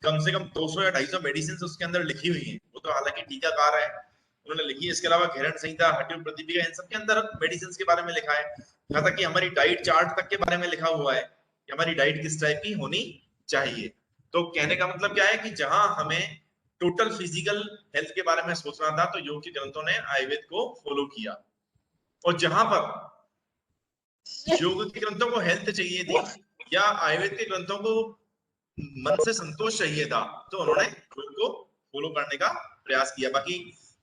कम से कम 200 या 250 मेडिसिन उसके अंदर लिखी हुई हैं। वो तो हालांकि टीकाकार है, उन्होंने लिखी है। इसके अलावा घेरण संहिता, हठयोग प्रदीपिका, इन सब के अंदर मेडिसिन के बारे में लिखा है। यहाँ तक कि हमारी डाइट चार्ट तक के बारे में लिखा हुआ है कि हमारी डाइट किस टाइप की होनी चाहिए। तो कहने का मतलब क्या है कि जहां हमें टोटल फिजिकल हेल्थ के बारे में सोचना था, तो योग के ग्रंथों ने आयुर्वेद को फॉलो किया। और जहां पर योग के ग्रंथों को हेल्थ चाहिए थी या आयुर्वेद के ग्रंथों को मन से संतोष चाहिए था, तो उन्होंने योग को फॉलो करने का प्रयास किया। बाकी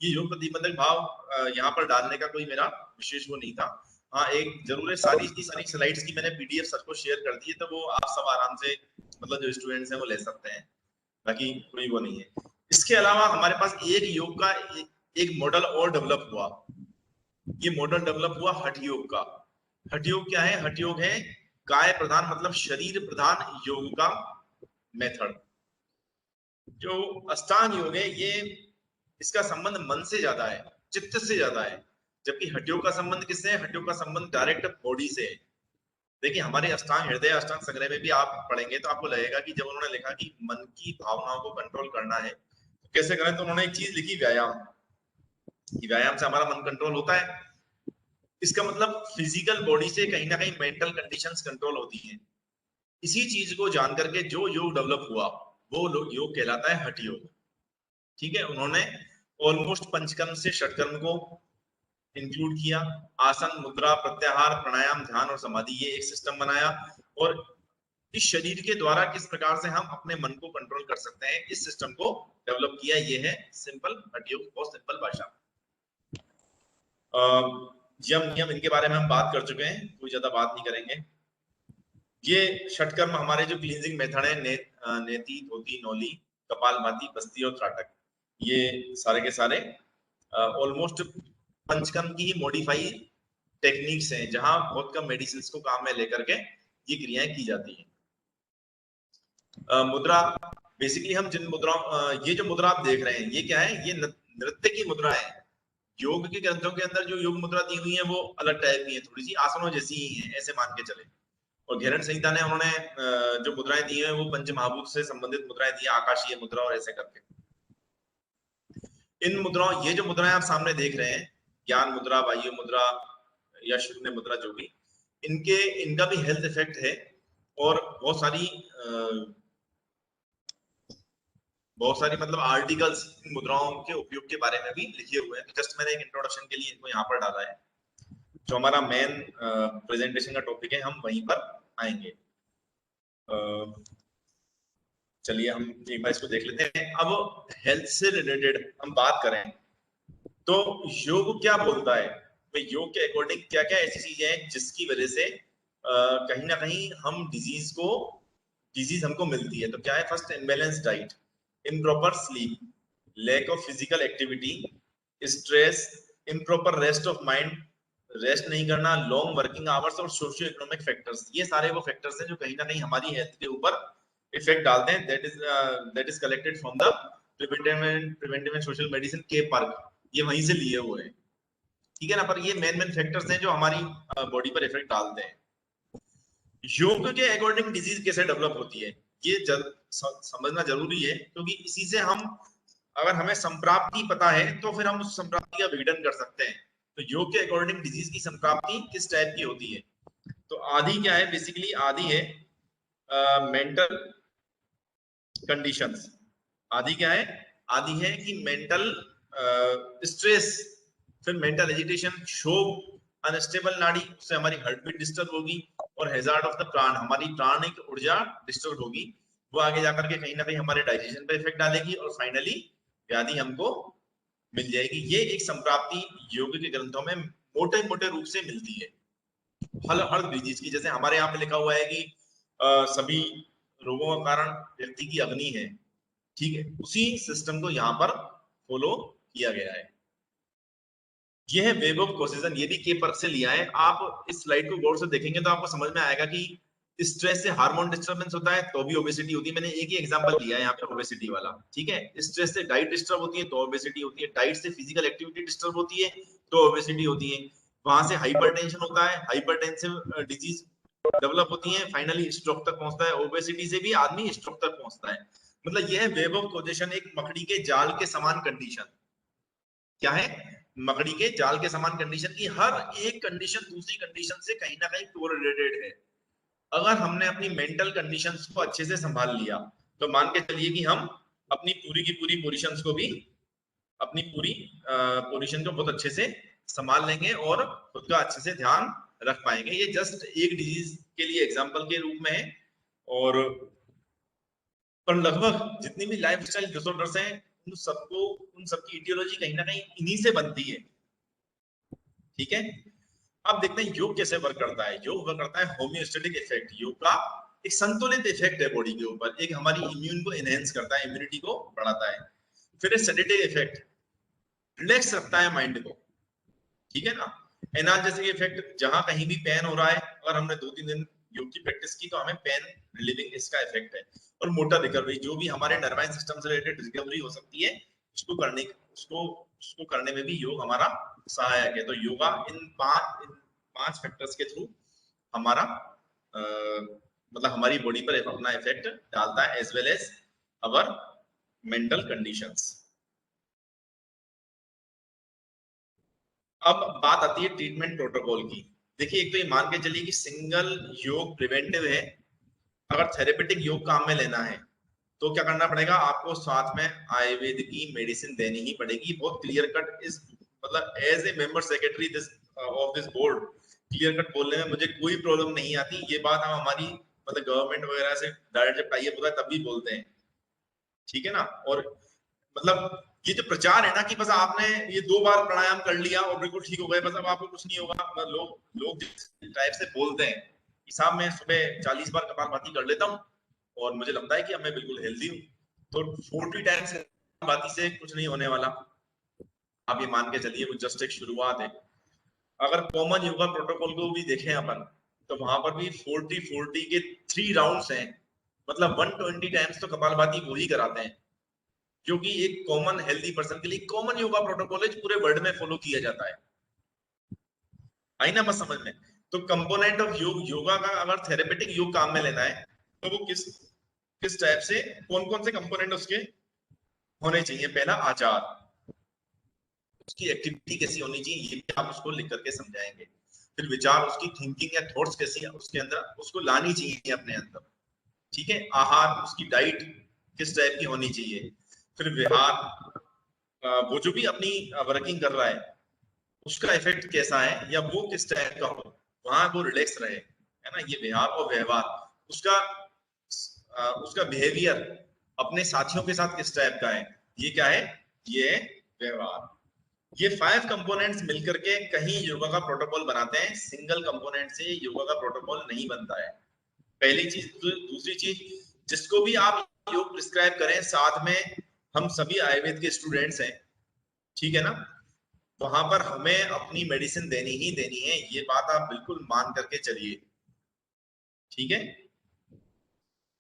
ये योग प्रतिबंधक भाव यहाँ पर डालने का कोई मेरा विशेष वो नहीं था। हाँ, एक जरूर है, सारी की सारी स्लाइड्स की मैंने PDF सबको शेयर कर दी है, तो वो आप सब आराम से, मतलब जो स्टूडेंट्स हैं वो ले सकते हैं। बाकी कोई वो नहीं है। इसके अलावा हमारे पास एक योग का एक मॉडल और डेवलप हुआ। ये मॉडल डेवलप हुआ हठ योग का। हठ योग क्या है? हठ योग है काय प्रधान, मतलब शरीर प्रधान योग का मेथड। जो अष्टांग योग है, ये इसका संबंध मन से ज्यादा है, चित्त से ज्यादा है। जबकि हठ योग का संबंध किससे है? हठ योग का संबंध डायरेक्ट बॉडी से है। देखिए हमारे अष्टांग हृदय अष्टांग संग्रह में भी आप पढ़ेंगे तो आपको लगेगा कि जब उन्होंने लिखा कि मन की भावनाओं को कंट्रोल करना है तो कैसे करें, तो उन्होंने एक चीज लिखी, व्यायाम। व्यायाम से हमारा मन कंट्रोल होता है। इसका मतलब फिजिकल बॉडी से कहीं ना कहीं मेंटल कंडीशंस कंट्रोल होती हैं। इसी चीज को जान करके जो योग डेवलप हुआ, वो योग कहलाता है हठ योग। ठीक है, उन्होंने ऑलमोस्ट पंचकर्म से षटकर्म को इंक्लूड किया। आसन, मुद्रा, प्रत्याहार, प्राणायाम, ध्यान और समाधि, ये एक सिस्टम बनाया। और इस शरीर के द्वारा किस प्रकार से हम अपने मन को कंट्रोल कर सकते हैं, इस सिस्टम को डेवलप किया। ये है सिंपल हठ योग, बहुत सिंपल भाषा। यम नियम इनके बारे में हम बात कर चुके हैं, कोई ज्यादा बात नहीं करेंगे। ये षटकर्म हमारे जो क्लींजिंग मेथड है, नेति, धोती, नौली, कपालभाति, बस्ती और त्राटक, ये सारे के सारे ऑलमोस्ट पंचकर्म की ही मॉडिफाई टेक्निक्स हैं, जहां बहुत कम मेडिसिन को काम में लेकर के ये क्रियाएं की जाती हैं। मुद्रा, बेसिकली हम जिन मुद्राओं, ये जो मुद्रा आप देख रहे हैं, ये क्या है, ये नृत्य की मुद्रा है। योग के ग्रंथों के अंदर जो योग मुद्रा दी हुई है वो अलग टाइप की है, थोड़ी सी आसनों जैसी ही है, ऐसे मान के चले। और घेरण संहिता ने उन्होंने जो मुद्राएं दी है वो पंच महाभूत से संबंधित मुद्राएं दी, आकाशीय मुद्रा और ऐसे करके। इन मुद्राओं, ये जो मुद्राएं आप सामने देख रहे हैं, ज्ञान मुद्रा, वायु मुद्रा या शून्य मुद्रा, जो भी, इनका भी हेल्थ इफेक्ट है। और बहुत सारी मतलब आर्टिकल्स इन मुद्राओं के उपयोग के बारे में भी लिखे हुए हैं। तो जस्ट मैंने एक इंट्रोडक्शन के लिए इनको यहाँ पर डाला है। जो हमारा मेन प्रेजेंटेशन का टॉपिक है, हम वहीं पर आएंगे। चलिए हम एक बार इसको देख लेते हैं। अब हेल्थ से रिलेटेड हम बात करें तो योग क्या बोलता है, तो योग के अकॉर्डिंग क्या क्या ऐसी चीजें हैं जिसकी वजह से कहीं ना कहीं हम डिजीज हमको मिलती है। तो क्या है, first, imbalance diet, improper sleep, lack of physical activity, stress, improper rest of mind, rest नहीं करना, लॉन्ग वर्किंग आवर्स और सोशियो इकोनॉमिक फैक्टर्स। ये सारे वो फैक्टर्स हैं जो कहीं ना कहीं हमारी हेल्थ के ऊपर इफेक्ट डालते हैं। That is collected from the preventive and social medicine के पार्क, ये वहीं से लिए हुए हैं, ठीक है ना। पर ये मेन फैक्टर्स हैं जो हमारी बॉडी पर इफेक्ट डालते हैं। योग के अकॉर्डिंग डिजीज कैसे डेवलप होती है, ये समझना जरूरी है, क्योंकि इसी से हम, अगर हमें संप्राप्ति पता है तो फिर हम उस संप्राप्ति का विघटन कर सकते हैं। तो योग के अकॉर्डिंग डिजीज की संप्राप्ति किस टाइप की होती है, तो आदि क्या है, बेसिकली आदि है मेंटल कंडीशंस। आदि क्या है, आदि है कि मेंटल स्ट्रेस, फिर मेंटल एजिटेशन, क्षोभ, अनस्टेबल नाड़ी, उससे हमारी हार्ट बीट डिस्टर्ब होगी, और हैजार्ड ऑफ द प्राण, हमारी प्राणिक ऊर्जा डिस्टर्ब होगी। वो आगे जाकर के कहीं ना कहीं हमारे डाइजेशन पे इफेक्ट डालेगी, और फाइनली व्याधि हमको मिल जाएगी। ये एक संप्राप्ति योग के ग्रंथों में मोटे मोटे रूप से मिलती है हर डिजीज की। जैसे हमारे यहाँ पे लिखा हुआ है कि सभी रोगों का कारण व्यक्ति की अग्नि है, ठीक है, उसी सिस्टम को यहाँ पर फॉलो किया गया है। यह है वेब ऑफ कॉजेशन, ये भी के पर्क से लिया है। आप इस स्लाइड को गौर से देखेंगे तो आपको समझ में आएगा कि स्ट्रेस से हार्मोन डिस्टर्बेंस होता है तो भी ओबेसिटी होती है। मैंने एक ही एग्जांपल लिया है यहाँ पे ओबेसिटी वाला, ठीक है। स्ट्रेस से डाइट डिस्टर्ब होती है तो ओबेसिटी होती है, डाइट से फिजिकल एक्टिविटी डिस्टर्ब होती है तो ओबेसिटी होती है, वहां से हाइपरटेंशन होता है, हाइपरटेंसिव डिजीज डेवलप होती है, फाइनली स्ट्रोक तक पहुंचता है। ओबेसिटी से भी आदमी स्ट्रोक तक पहुंचता है। मतलब यह है वेब ऑफ कॉजेशन, एक मकड़ी के जाल के समान कंडीशन। क्या है, मकड़ी के जाल के समान कंडीशन की हर एक कंडीशन दूसरी कंडीशन से कहीं ना कहीं कोरिलेटेड है। अगर हमने अपनी मेंटल कंडीशंस को अच्छे से संभाल लिया तो मान के चलिए कि हम अपनी पूरी की पूरी पोजीशंस को भी, अपनी पूरी पोजीशन को बहुत अच्छे से संभाल लेंगे और खुद का अच्छे से ध्यान रख पाएंगे। ये जस्ट एक डिजीज के लिए एग्जांपल के रूप में है। और पर लगभग जितनी भी लाइफस्टाइल डिसऑर्डर्स हैं उन सबकी इटियोलॉजी कहीं ना कहीं इन्हीं से बनती है, ठीक है। अब देखते हैं योग कैसे वर्क करता है। योग वर्क करता है होम्योस्टेटिक इफेक्ट। योग का एक संतुलित इफेक्ट है बॉडी के ऊपर, एक हमारी इम्यून को एनहेंस करता है, इम्यूनिटी को बढ़ाता है। फिर सेडेटिव इफेक्ट, रिलैक्स रखता है माइंड को, ठीक है ना। एनाल्जेसिक इफेक्ट, जहां कहीं भी पेन हो रहा है, अगर हमने 2-3 दिन योग की प्रैक्टिस की तो हमें पेन रिलीविंग इसका इफेक्ट है। और मोटर रिकवरी, जो भी हमारे नर्वाइन सिस्टम से रिलेटेड रिकवरी हो सकती है उसको करने में भी योग हमारा सहायक है। तो योगा इन पांच फैक्टर्स के थ्रू हमारा मतलब हमारी बॉडी पर अपना इफेक्ट डालता है, as well as our mental conditions. अब बात आती है ट्रीटमेंट प्रोटोकॉल की। देखिए, एक तो ये मान के चलिए कि सिंगल योग प्रिवेंटिव है। अगर थेरेपेटिक योग काम में लेना है तो क्या करना पड़ेगा आपको, साथ में आयुर्वेद की मेडिसिन देनी ही पड़ेगी। बहुत क्लियर कट इस मतलब as a member secretary this of this board clear cut बोलने में मुझे कोई प्रॉब्लम नहीं आती। ये बात हम हमारी मतलब गवर्नमेंट वगैरह से डायरेक्ट जब टाई अप होता है तब भी बोलते हैं, ठीक है ना। और मतलब ये जो प्रचार है ना कि बस आपने ये 2 बार प्राणायाम कर लिया और बिल्कुल ठीक हो गए, बस अब आपको कुछ नहीं होगा, मतलब लोग जिस टाइप से बोलते हैं कि साहब मैं सुबह 40 बार कपालभाति कर लेता हूँ और मुझे लगता है कि अब मैं बिल्कुल हेल्दी हूँ, तो 40 टाइम्स कपालभाति से कुछ नहीं होने वाला। आप ये मान के चलिए वो जस्ट एक शुरुआत है। अगर कॉमन योगा प्रोटोकॉल को भी देखें अपन, तो वहां पर भी 40-40 के 3 राउंड्स हैं, मतलब 120 टाइम्स तो कपालभाति वो ही कराते हैं, जो कि एक कॉमन हेल्दी पर्सन के लिए कॉमन योगा प्रोटोकॉल है, पूरे वर्ल्ड में फॉलो किया जाता है। आई ना मत समझ में। तो कंपोनेंट ऑफ योगा का अगर थेरेपेटिक योग काम में लेना है तो वो किस टाइप से, कौन कौन से कंपोनेंट उसके होने चाहिए। पहला आचार, उसकी एक्टिविटी कैसी होनी चाहिए ये भी आप उसको लिख करके समझाएंगे। फिर विचार, उसकी थिंकिंग या थॉट्स कैसी उसके अंदर उसको लानी चाहिए अपने अंदर, ठीक है। आहार, उसकी डाइट किस टाइप की होनी चाहिए। फिर व्यवहार, वो जो भी अपनी वर्किंग कर रहा है उसका इफेक्ट कैसा है, या वो किस टाइप का हो, वहां वो रिलैक्स रहे, है ना। ये व्यवहार और व्यवहार, उसका बिहेवियर अपने साथियों के साथ किस टाइप का है, ये क्या है, ये व्यवहार। ये 5 कंपोनेंट्स मिलकर के कहीं योगा का प्रोटोकॉल बनाते हैं। सिंगल कंपोनेंट से योगा का प्रोटोकॉल नहीं बनता है, पहली चीज। दूसरी चीज, जिसको भी आप योग प्रिस्क्राइब करें, साथ में हम सभी आयुर्वेद के स्टूडेंट्स हैं, ठीक है ना, वहां पर हमें अपनी मेडिसिन देनी ही देनी है, ये बात आप बिल्कुल मान करके चलिए, ठीक है।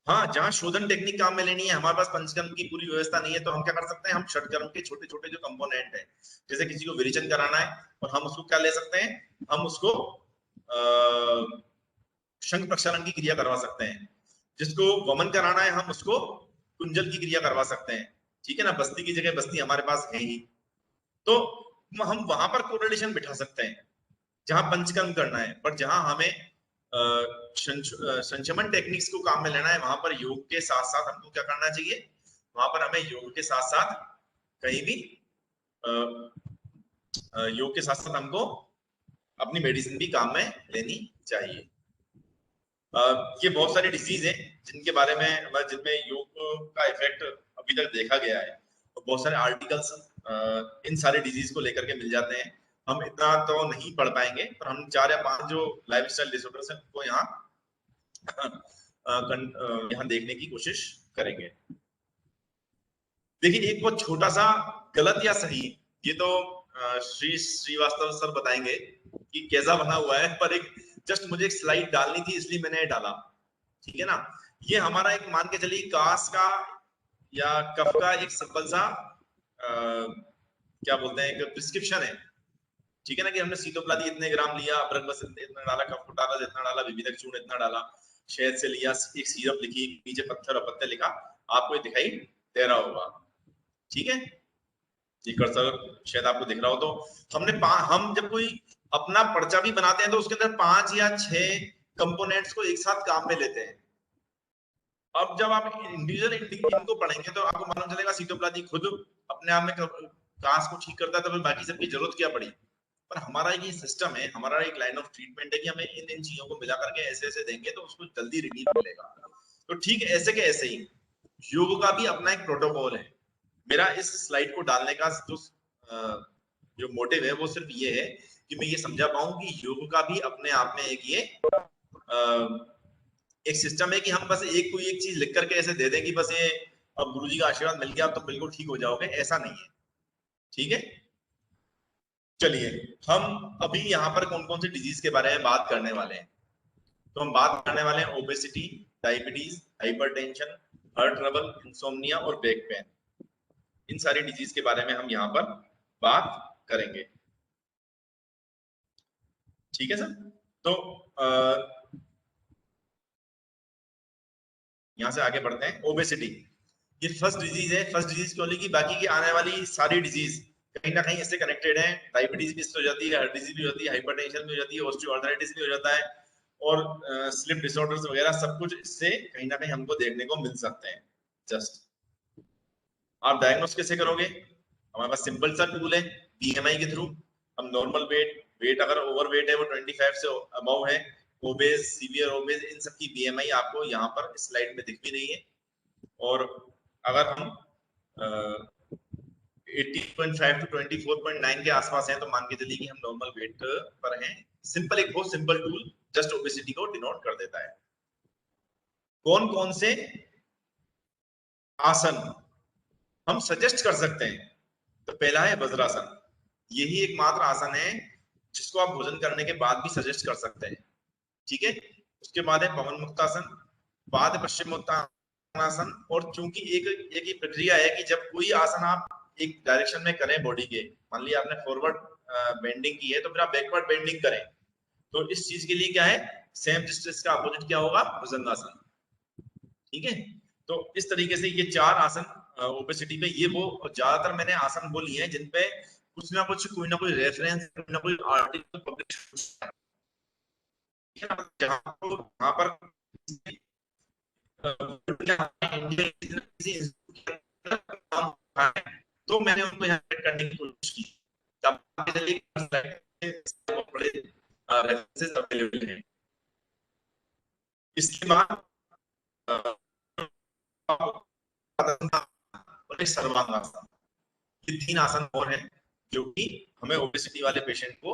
हाँ, जहां शोधन टेक्निक काम में लेनी है, हमारे पास पंचकर्म की पूरी व्यवस्था नहीं है, तो हम क्या कर सकते हैं, हम षटकर्म के छोटे छोटे जो कंपोनेंट है, जैसे किसी को विरेचन कराना है और हम उसको क्या ले सकते हैं, हम उसको शंख प्रक्षालन की क्रिया करवा सकते हैं। जिसको वमन कराना है हम उसको कुंजल की क्रिया करवा सकते हैं, ठीक है ना। बस्ती की जगह बस्ती हमारे पास है ही, तो हम वहां पर कोरिलेशन बिठा सकते हैं जहां पंचकर्म करना है। पर जहां हमें संशमन टेक्निक्स को काम में लेना है, वहां पर योग के साथ साथ हमको क्या करना चाहिए, वहां पर हमें योग के साथ साथ कहीं भी योग के साथ साथ हमको अपनी मेडिसिन भी काम में लेनी चाहिए। ये बहुत सारी डिजीज है जिनके बारे में जिनमें योग का इफेक्ट अभी तक देखा गया है, और बहुत सारे आर्टिकल्स इन सारे डिजीज को लेकर के मिल जाते हैं। हम इतना तो नहीं पढ़ पाएंगे, पर हम 4 या 5 जो लाइफस्टाइल डिसऑर्डर्स हैं उनको यहाँ देखने की कोशिश करेंगे। देखिए, एक बहुत छोटा सा गलत या सही, ये तो श्रीवास्तव सर बताएंगे कि कैसा बना हुआ है, पर एक जस्ट मुझे एक स्लाइड डालनी थी इसलिए मैंने डाला, ठीक है ना। ये हमारा एक मान के चलिए कास का या कफ का एक सिंपल सा क्या बोलते हैं, एक प्रिस्क्रिप्शन है, ठीक है ना, कि हमने सीतोप्लादी इतने ग्राम लिया, अदरक बस इतना डाला, कफ कुटारा इतना डाला, विविधक चूर्ण इतना डाला, शहद से लिया, एक सिरप लिखी, नीचे पत्थर और पत्ते लिखा, आपको ये दिखाई दे रहा होगा, ठीक है। ये कर्सर शायद आपको दिख रहा हो। तो हम जब कोई अपना पर्चा भी बनाते हैं तो उसके अंदर 5 या 6 कंपोनेंट्स को एक साथ काम में लेते हैं। अब जब आप इंडिविजुअल इनको पढ़ेंगे तो आपको मालूम चलेगा सीतोप्लादी खुद अपने आप में कांस को ठीक करता है, तो फिर बाकी सबकी जरूरत क्या पड़ी। पर हमारा ये सिस्टम है, हमारा एक लाइन ऑफ ट्रीटमेंट है कि हमें इन चीजों को मिला करके ऐसे ऐसे देंगे तो उसको जल्दी रिलीफ मिलेगा। तो ठीक ऐसे के ऐसे ही योग का भी अपना एक प्रोटोकॉल है। मेरा इस स्लाइड को डालने का जो मोटिव है वो सिर्फ ये है कि मैं ये समझा पाऊं कि योग का भी अपने आप में एक ये एक सिस्टम है कि हम बस कोई एक चीज लिख करके ऐसे दे दें कि बस ये अब गुरुजी का आशीर्वाद मिल गया तो बिल्कुल ठीक हो जाओगे, ऐसा नहीं है, ठीक है। चलिए, हम अभी यहाँ पर कौन कौन से डिजीज के बारे में बात करने वाले हैं। तो हम बात करने वाले हैं obesity, diabetes, hypertension, heart trouble, insomnia और बैक पेन। इन सारी डिजीज के बारे में हम यहाँ पर बात करेंगे, ठीक है सर। तो यहाँ से आगे बढ़ते हैं। ओबेसिटी ये फर्स्ट डिजीज है। फर्स्ट डिजीज क्यों लिखी, बाकी की आने वाली सारी डिजीज कहीं ना कहीं इससे कनेक्टेड है। डायबिटीज भी इससे हो जाती है, हार्ट डिजीज भी होती है, हाइपरटेंशन भी हो जाती है, ऑस्टियोआर्थराइटिस भी हो जाता है, और स्लिप डिसऑर्डर्स वगैरह सब कुछ इससे कहीं ना कहीं हमको देखने को मिल सकते हैं, जस्ट आप डायग्नोस कैसे करोगे? हमारे पास सिंपल सा टूल है बीएमआई के थ्रू। हम नॉर्मल वेट अगर ओवर वेट है वो 25 से अबव है, ओबेज, सीवियर ओबेज, इन सब की बीएमआई आपको यहाँ पर स्लाइड में दिख भी रही है। और अगर हम 18.5 टू 24.9 के आसपास हैं तो मान के चलिए कि हम नॉर्मल वेट पर हैं। सिंपल, एक बहुत सिंपल टूल जस्ट ओबेसिटी को डिनोट कर देता है। कौन कौन से आसन हम सजेस्ट कर सकते हैं? तो पहला है वज्रासन। यही एकमात्र आसन है जिसको आप भोजन करने के बाद भी सजेस्ट कर सकते हैं, ठीक है। उसके बाद है पवन मुक्तासन, बाद पश्चिम उत्तानासन। और चूंकि एक ही प्रक्रिया है कि जब कोई आसन आप एक डायरेक्शन में करें बॉडी के, मान लिया आपने फॉरवर्ड बेंडिंग की है तो फिर आप बैकवर्ड बेंडिंग करें, तो इस चीज के लिए क्या है, सेम डिस्टेंस का अपोजिट क्या होगा, भुजंगासन, ठीक है। तो इस तरीके से ये चार आसन ओबेसिटी पे, ये वो ज्यादातर मैंने आसन वो लिए हैं जिनपे कुछ ना कुछ, कोई ना कोई रेफरेंस, कोई ना कोई आर्टिकल पब्लिश जहां पर तो मैंने उनको यहाँ करने की कोशिश की। तब बड़े रेफरेंसेस अवेलेबल हैं। इसके बाद सर्वांगासन, ये तीन आसन और हैं जो कि हमें ओबेसिटी वाले पेशेंट को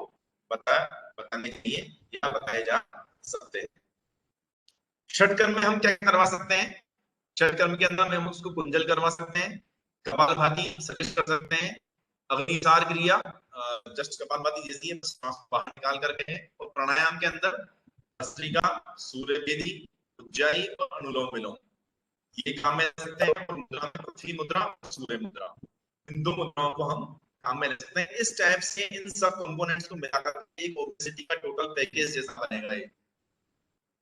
बताने के लिए या बताए जा सकते हैं। षटकर्म में हम क्या करवा सकते हैं? षटकर्म के अंदर हम उसको कुंजल करवा सकते हैं, कपालभाति सजेस्ट कर सकते हैं, अग्निसार क्रिया जस्ट कपालभाति जैसी है, सांस बाहर निकाल करके है। और प्राणायाम के अंदर भस्त्रिका, सूर्यवेदी, उज्जाई और अनुलोम विलोम ये काम में ले सकते हैं। मुद्रा में पृथ्वी मुद्रा, सूर्य मुद्रा, इन दो मुद्राओं को हम काम में ले सकते हैं। इस टाइप से इन सब कंपोनेंट्स को मिलाकर एक ओबेसिटी का टोटल पैकेज जैसा बनेगा ये।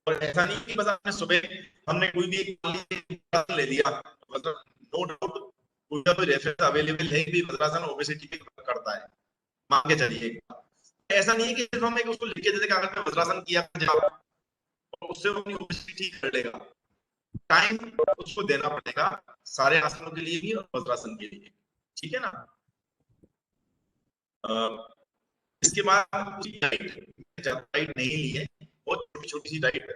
और ऐसा नहीं कि बस आपने सुबह हमने कोई भी एक ले लिया, मतलब नो डाउट उसका कोई रेफरेंस अवेलेबल है भी वज्रासन ओबेसिटी पे करता है, मान के चलिए। ऐसा नहीं है कि सिर्फ हम एक उसको लिख के देते कागज पे वज्रासन किया जाओ और उससे वो अपनी ओबेसिटी ठीक कर लेगा। टाइम उसको देना पड़ेगा सारे आसनों के लिए भी और वज्रासन के लिए, ठीक है ना। इसके बाद डाइट नहीं ली है, बहुत छोटी छोटी सी डाइट,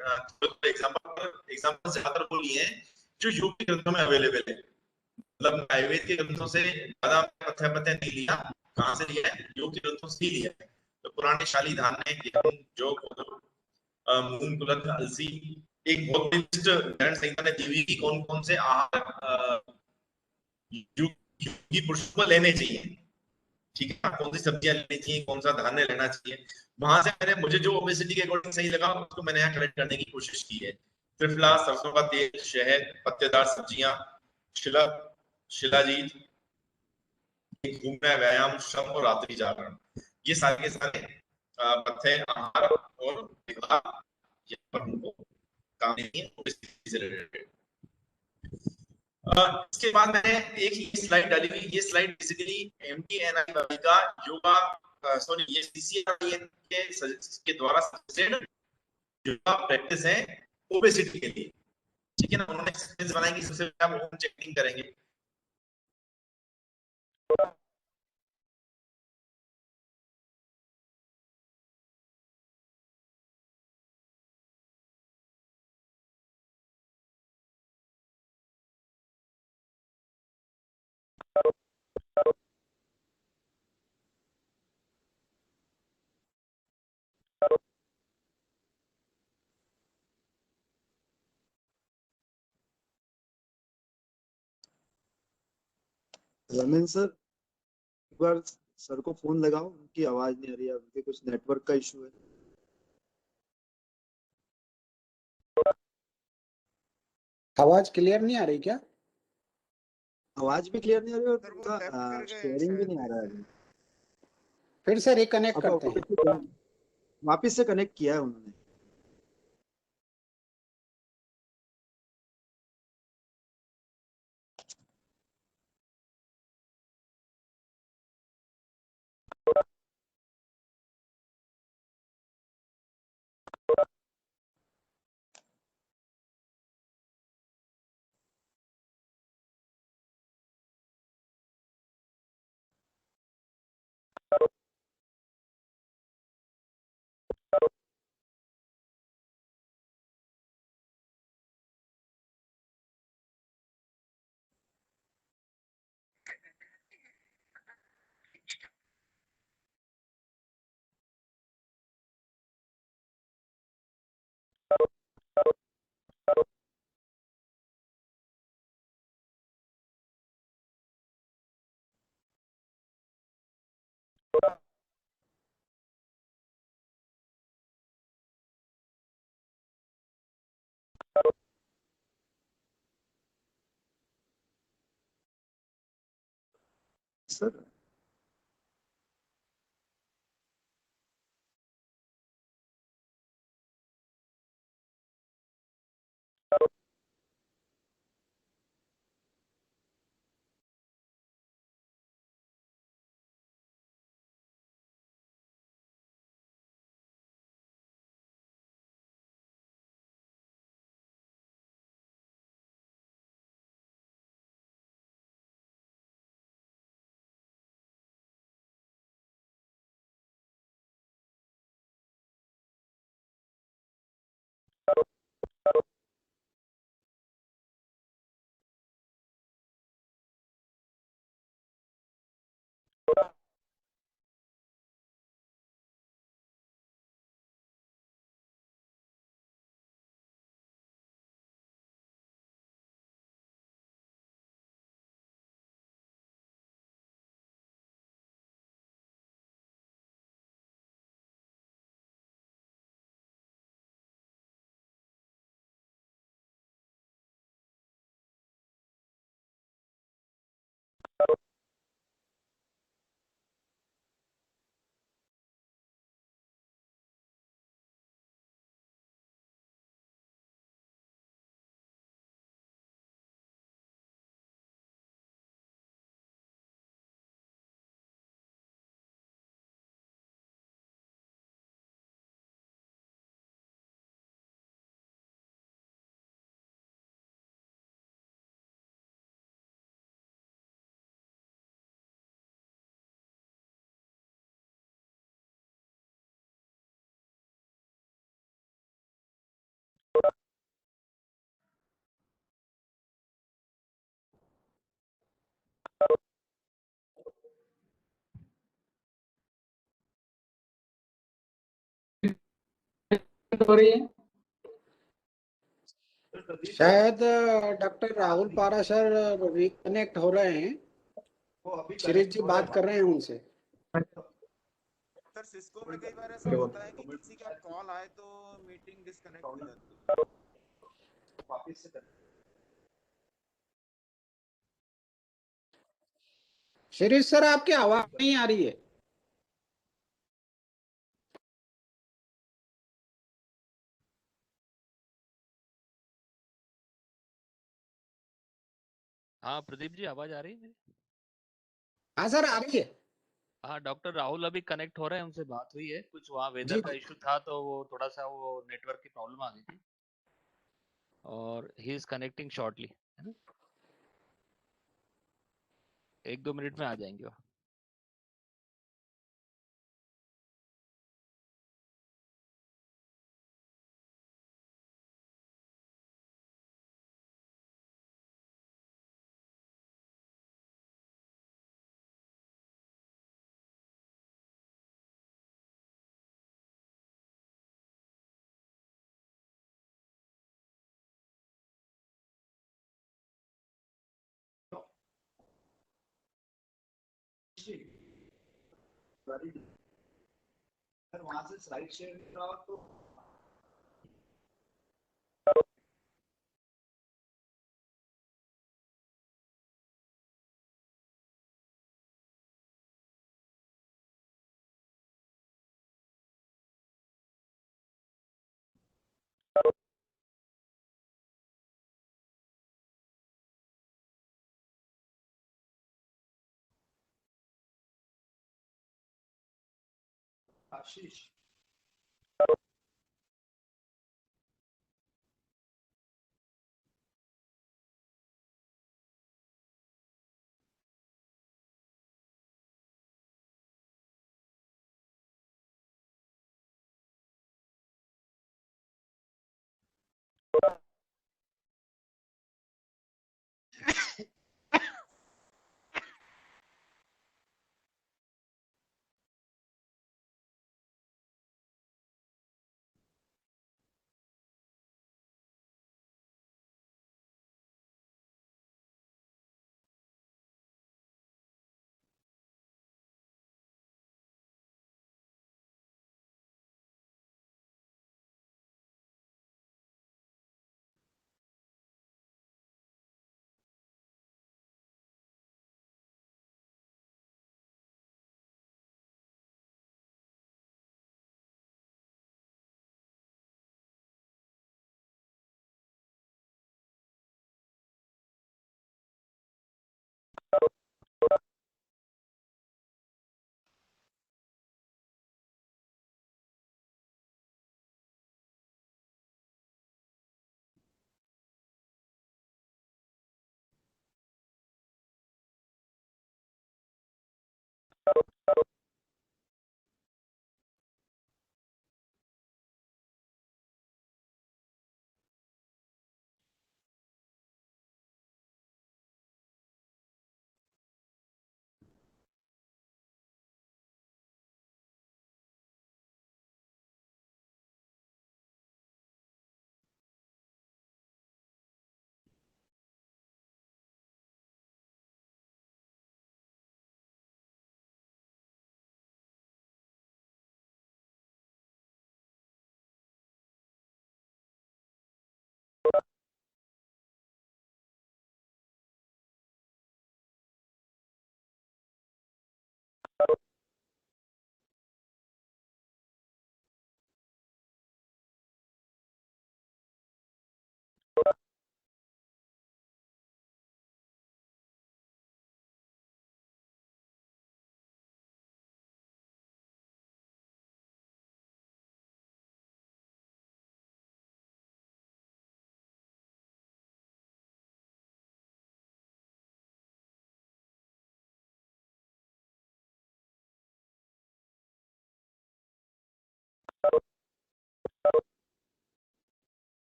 एग्जांपल ज्यादातर वो लिए हैं जो योग के ग्रंथों में अवेलेबल है। मतलब आयुर्वेद के ग्रंथों से ज्यादा पथ्य नहीं लिया, कहाँ से लिया है, योग के ग्रंथों से ही लिया है। तो पुराने शाली धान्य, गेहूं, जौ, मूंग, कुलथ, अलसी, एक बहुत लिस्ट ग्रंथ संहिता ने दी हुई कि कौन कौन से आहार योगी पुरुष को लेने चाहिए, ठीक है, कौन सी सब्जियां लेनी चाहिए, कौन सा धान्य लेना चाहिए। वहां से मैंने, मुझे जो ओबेसिटी के अकॉर्डिंग सही लगा उसको मैंने यहाँ कलेक्ट करने की कोशिश की है। त्रिफला, सरसों का तेल, शहद, पत्तेदार सब्जियां, शिलाजीत, घूमना, व्यायाम, श्रम और रात्रि जागरण, ये सारे के सारे पथ्य, आहार और यहाँ पर हमको काम नहीं है ओबेसिटी से रिलेटेड। इसके बाद मैंने एक ही स्लाइड डाली हुई, ये स्लाइड बेसिकली एमटीएनआई का योगा, सॉरी ये सीसीआईएन के द्वारा सजेस्टेड योगा प्रैक्टिस है ओबेसिटी के लिए, ठीक है ना। उन्होंने एक्सपीरियंस बनाया कि सबसे पहले हम होम चेकिंग करेंगे। रमेन सर, एक बार सर को फोन लगाओ, उनकी आवाज नहीं आ रही है, उनके कुछ नेटवर्क का इशू है। आवाज क्लियर नहीं आ रही क्या? आवाज भी क्लियर नहीं आ रही और उनका शेयरिंग भी नहीं आ रहा है। फिर से रिकनेक्ट अब करते हैं। वापिस से कनेक्ट किया है उन्होंने। सर हो रही है। शायद डॉक्टर राहुल पारा सर रिकनेक्ट हो रहे हैं। वो अभी शिरीष जी बात कर रहे हैं उनसे। सर सिस्को में कई बार ऐसा होता है कि किसी का कॉल आए तो मीटिंग डिस्कनेक्ट हो जाती है। वापस से शिरीष सर आपकी आवाज नहीं आ रही है। हाँ प्रदीप जी, आवाज आ रही है मेरी? हाँ सर आ रही है। हाँ, डॉक्टर राहुल अभी कनेक्ट हो रहे हैं, उनसे बात हुई है। कुछ वहाँ वेदर जी का इशू था तो वो थोड़ा सा वो नेटवर्क की प्रॉब्लम आ गई थी, और ही इज कनेक्टिंग शॉर्टली, है ना? 1-2 मिनट में आ जाएंगे वो। वहां से स्लाइड शेयर रहा तो आशीष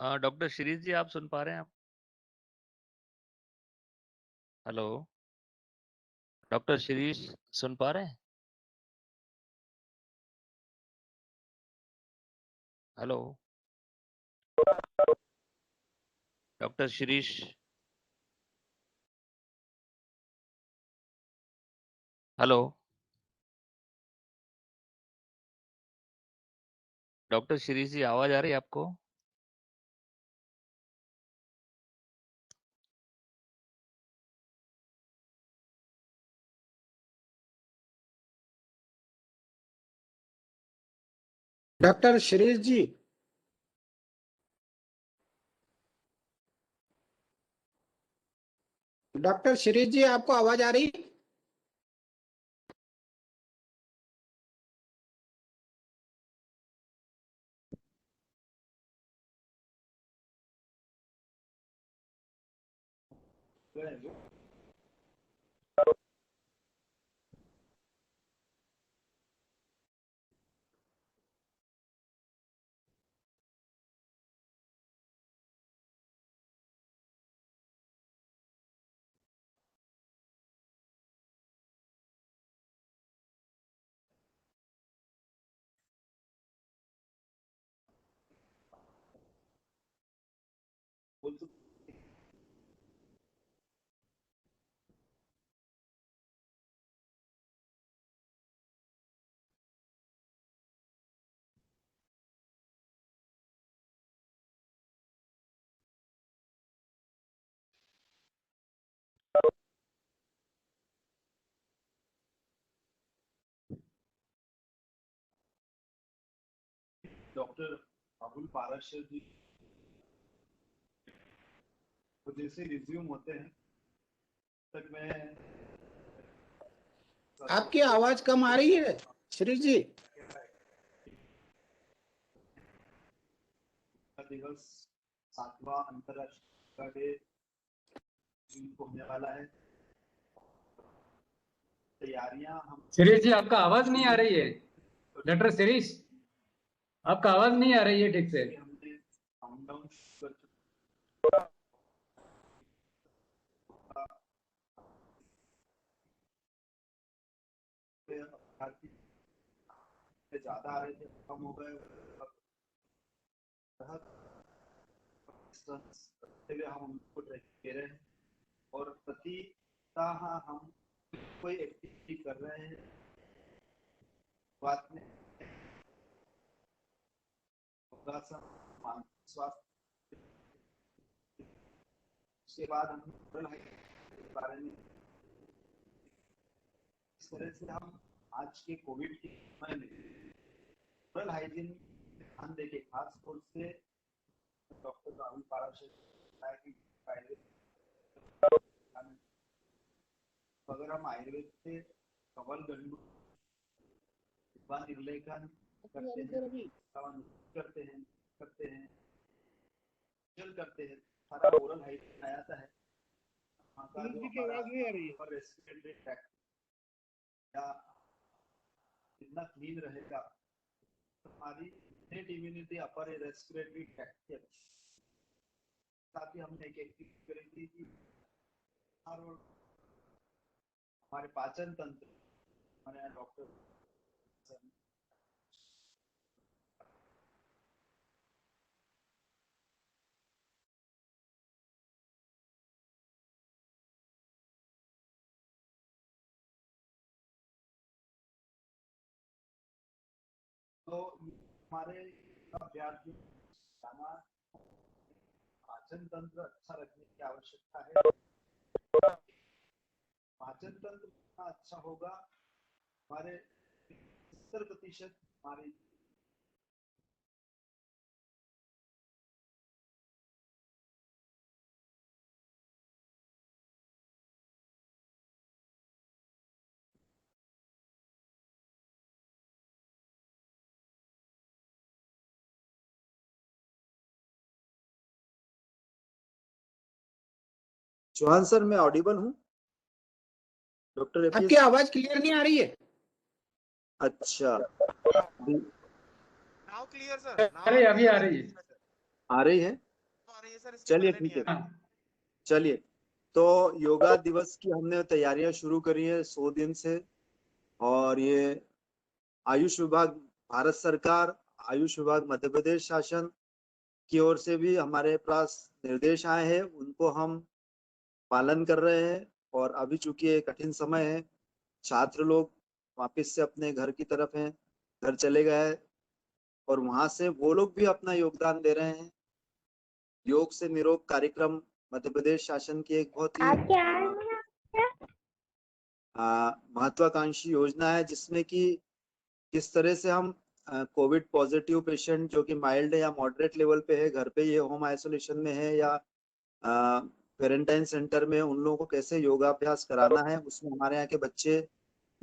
डॉक्टर शिरीष जी, आप सुन पा रहे हैं आप? हेलो, डॉक्टर शिरीष सुन पा रहे हैं? Hello, doctor Shirish. Hello, doctor Shirish ji, आवाज आ रही है आपको? डॉक्टर शिरीष जी, डॉक्टर शिरीष जी, आपको आवाज आ रही? डॉक्टर राहुल पाराशर जी तो जैसे रिज्यूम होते हैं तक मैं आपकी आवाज कम आ रही है श्री जी। दिवस 7वां अंतरराष्ट्रीय डे को होने वाला है। तैयारियां हम शिरीष जी आपका आवाज नहीं आ रही है। डॉक्टर शिरीष आपका आवाज नहीं आ रही है ठीक से। हमने काउंट डाउन कर ज्यादा आ रहे थे, कम हो गए। हम उनको ट्रैक दे रहे हैं और प्रति सप्ताह हम कोई एक्टिविटी कर रहे हैं। बात में मानसिक स्वास्थ्य उसके बाद हम के बारे में इस तरह से हम आज के कोविड के समय में ओरल हाइजीन ध्यान देके खास तौर से डॉक्टर राहुल पाराशर की अगर हम आयुर्वेद से कवल गंडू निर्लेखन करते हैं सारा ओरल हाइजीन आ जाता है। रेस्पिरेटरी ट्रैक्ट या कितना क्लीन रहेगा हमारी innate immunity upper respiratory tract के साथ ही हमने एक एक्टिविटी करी थी कि हमारे पाचन तंत्र हमारे यहाँ डॉक्टर तो हमारे अभ्यास पाचन तंत्र अच्छा रखने की आवश्यकता है। पाचन तंत्र अच्छा होगा हमारे 70% हमारी चौहान सर मैं ऑडिबल हूँ डॉक्टर आपकी आवाज क्लियर नहीं आ रही है। अच्छा नाउ क्लियर सर। अरे अभी आ रही है। आ रही है सर। चलिए ठीक है। चलिए तो योगा दिवस की हमने तैयारियां शुरू करी है 100 दिन से और ये आयुष विभाग भारत सरकार आयुष विभाग मध्य प्रदेश शासन की ओर से भी हमारे पास निर्देश आए हैं उनको हम पालन कर रहे हैं। और अभी चूंकि ये कठिन समय है छात्र लोग वापस से अपने घर की तरफ हैं घर चले गए हैं और वहां से वो लोग भी अपना योगदान दे रहे हैं। योग से निरोग कार्यक्रम मध्य प्रदेश शासन की एक बहुत ही महत्वाकांक्षी योजना है जिसमें कि किस तरह से हम कोविड पॉजिटिव पेशेंट जो कि माइल्ड या मॉडरेट लेवल पे है घर पे ये होम आइसोलेशन में है या क्वारंटाइन सेंटर में उन लोगों को कैसे योगाभ्यास कराना है उसमें हमारे यहाँ के बच्चे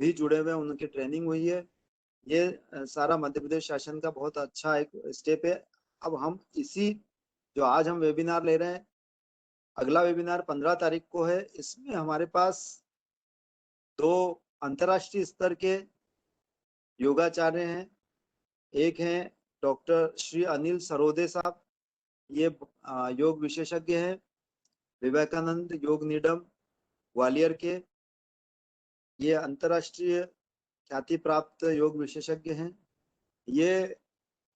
भी जुड़े हुए हैं उनकी ट्रेनिंग हुई है। ये सारा मध्य प्रदेश शासन का बहुत अच्छा एक स्टेप है। अब हम इसी जो आज हम वेबिनार ले रहे हैं अगला वेबिनार 15 तारीख को है। इसमें हमारे पास 2 अंतर्राष्ट्रीय स्तर के योगाचार्य हैं। एक हैं डॉक्टर श्री अनिल सरोदे साहब ये योग विशेषज्ञ हैं विवेकानंद योग निडम ग्वालियर के। ये अंतर्राष्ट्रीय ख्याति प्राप्त योग विशेषज्ञ हैं। ये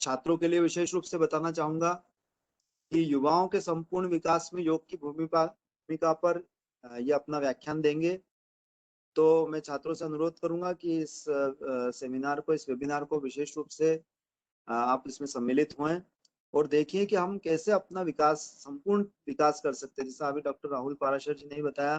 छात्रों के लिए विशेष रूप से बताना चाहूंगा कि युवाओं के संपूर्ण विकास में योग की भूमिका पर ये अपना व्याख्यान देंगे। तो मैं छात्रों से अनुरोध करूंगा कि इस सेमिनार को इस वेबिनार को विशेष रूप से आप इसमें सम्मिलित हुए और देखिए कि हम कैसे अपना विकास संपूर्ण विकास कर सकते हैं। जैसा अभी डॉक्टर राहुल पाराशर जी ने बताया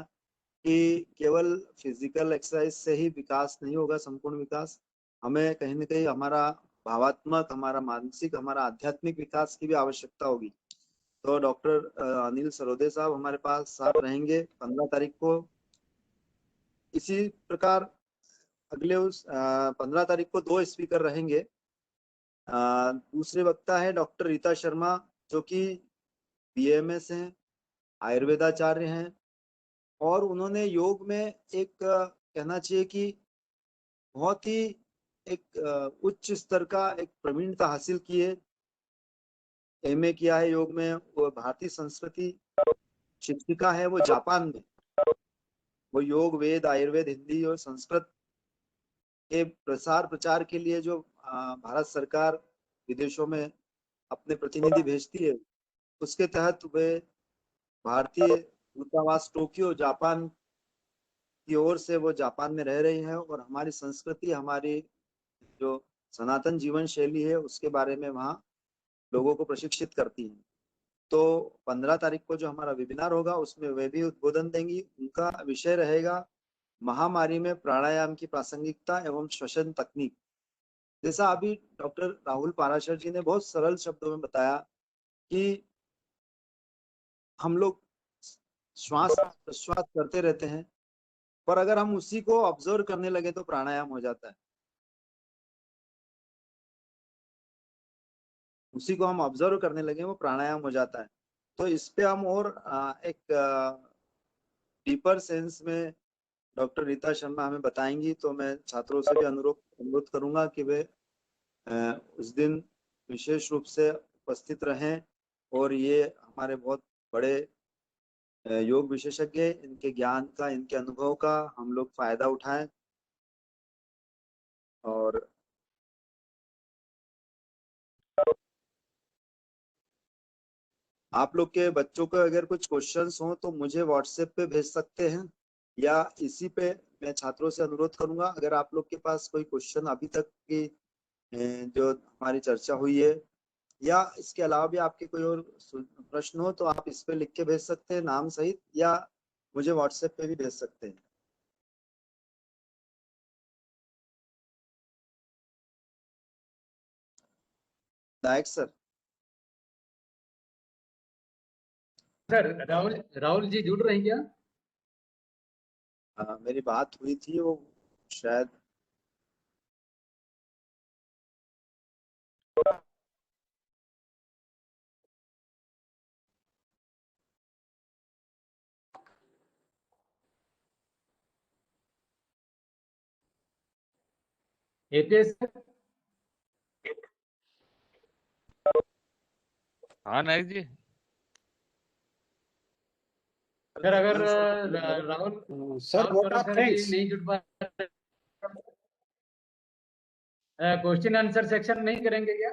कि केवल फिजिकल एक्सरसाइज से ही विकास नहीं होगा संपूर्ण विकास हमें कहीं ना कहीं हमारा भावात्मक, हमारा मानसिक, हमारा आध्यात्मिक विकास की भी आवश्यकता होगी। तो डॉक्टर अनिल सरोदे साहब हमारे पास साथ रहेंगे 15 तारीख को। इसी प्रकार अगले उस 15 तारीख को 2 स्पीकर रहेंगे। दूसरे वक्ता है डॉक्टर रीता शर्मा, जो कि बीएमएस हैं, आयुर्वेदाचार्य हैं, और उन्होंने योग में एक कहना चाहिए कि बहुत ही एक उच्च स्तर का एक प्रवीणता हासिल की है। एमए किया है योग में। वो भारतीय संस्कृति शिक्षिका है, वो जापान में। वो योग, वेद, आयुर्वेद, हिंदी और संस्कृत के प्रसार प्रचार के लिए जो भारत सरकार विदेशों में अपने प्रतिनिधि भेजती है, उसके तहत वे भारतीय दूतावास टोक्यो जापान की ओर से वो जापान में रह रही हैं, और हमारी संस्कृति, हमारी जो सनातन जीवन शैली है, उसके बारे में वहाँ लोगों को प्रशिक्षित करती हैं। तो 15 तारीख को जो हमारा वेबिनार होगा, उसमें वे भी उद्बोधन देंगी। उनका विषय रहेगा महामारी में प्राणायाम की प्रासंगिकता एवं श्वसन तकनीक। जैसा अभी डॉक्टर राहुल पाराशर जी ने बहुत सरल शब्दों में बताया कि हम लोग श्वास प्रश्वास करते रहते हैं, पर अगर हम उसी को ऑब्जर्व करने लगे तो प्राणायाम हो जाता है। उसी को हम ऑब्जर्व करने लगे, वो प्राणायाम हो जाता है। तो इस पे हम और एक डीपर सेंस में डॉक्टर रीता शर्मा हमें बताएंगी। तो मैं छात्रों से भी अनुरोध करूंगा कि वे उस दिन विशेष रूप से उपस्थित रहें, और ये हमारे बहुत बड़े योग विशेषज्ञ, इनके ज्ञान का, इनके अनुभव का हम लोग फायदा उठाएं। और आप लोग के बच्चों को अगर कुछ क्वेश्चंस हो तो मुझे व्हाट्सएप पे भेज सकते हैं, या इसी पे मैं छात्रों से अनुरोध करूंगा, अगर आप लोग के पास कोई क्वेश्चन अभी तक की जो हमारी चर्चा हुई है, या इसके अलावा भी आपके कोई और प्रश्न हो, तो आप इस पे लिख के भेज सकते हैं नाम सहित, या मुझे व्हाट्सएप पे भी भेज सकते हैं। नायक सर। सर राहुल जी जुड़ रहे हैं क्या? मेरी बात हुई थी, वो शायद एपीएस हाँ नायक जी। सर, अगर Rahul sir what are Parashar ji thanks. नहीं जुड़ पा क्वेश्चन आंसर सेक्शन नहीं करेंगे क्या?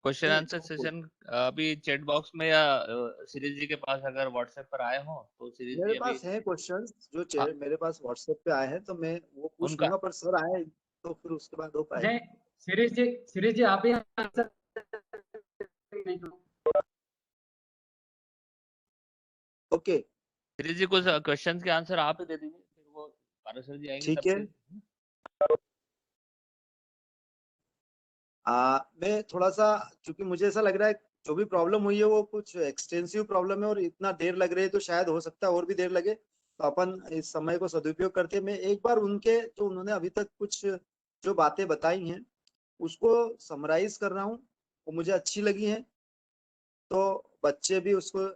क्वेश्चन आंसर सेशन अभी चैट बॉक्स में, या सीरीज जी के पास अगर व्हाट्सएप पर आए हो तो सीरीज मेरे जी अभी। पास है क्वेश्चंस जो हाँ, मेरे पास व्हाट्सएप पे आए हैं, तो मैं वो पूछ उनका लूंगा, पर सर आए तो फिर उसके बाद हो पाएगा। नहीं, सीरीज जी आप ही आंसर नहीं करो। ओके, सीरीज जी कुछ क्वेश्चंस के आंसर आप ही दे दीजिए, फिर वो पाराशर जी आएंगे ठीक तब है। फिर। मैं थोड़ा सा, क्योंकि मुझे ऐसा लग रहा है जो भी प्रॉब्लम हुई है वो कुछ एक्सटेंसिव प्रॉब्लम है, और इतना देर लग रही है, तो शायद हो सकता है और भी देर लगे। तो अपन इस समय को सदुपयोग करते, मैं एक बार उनके जो उन्होंने अभी तक कुछ जो बातें बताई हैं उसको समराइज कर रहा हूँ, वो मुझे अच्छी लगी हैं, तो बच्चे भी उसको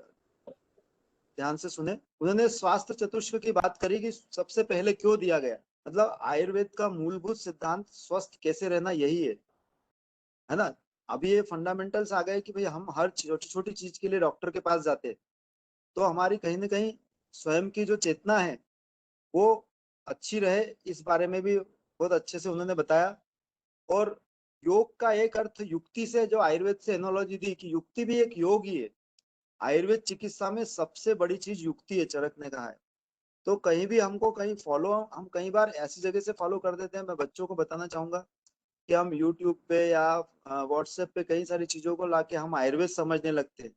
ध्यान से सुने। उन्होंने स्वास्थ्य चतुष्क की बात करी कि सबसे पहले क्यों दिया गया, मतलब आयुर्वेद का मूलभूत सिद्धांत स्वस्थ कैसे रहना यही है ना। अभी ये फंडामेंटल्स आ गए कि भाई हम हर छोटी छोटी चीज के लिए डॉक्टर के पास जाते हैं, तो हमारी कहीं ना कहीं स्वयं की जो चेतना है वो अच्छी रहे, इस बारे में भी बहुत अच्छे से उन्होंने बताया। और योग का एक अर्थ युक्ति से, जो आयुर्वेद से एनोलॉजी दी कि युक्ति भी एक योग ही है। आयुर्वेद चिकित्सा में सबसे बड़ी चीज युक्ति है, चरक ने कहा है। तो कहीं भी हमको कहीं फॉलो, हम कई बार ऐसी जगह से फॉलो कर देते हैं। मैं बच्चों को बताना चाहूंगा कि हम यूट्यूब पे या व्हाट्सएप पे कई सारी चीजों को लाके हम आयुर्वेद समझने लगते हैं।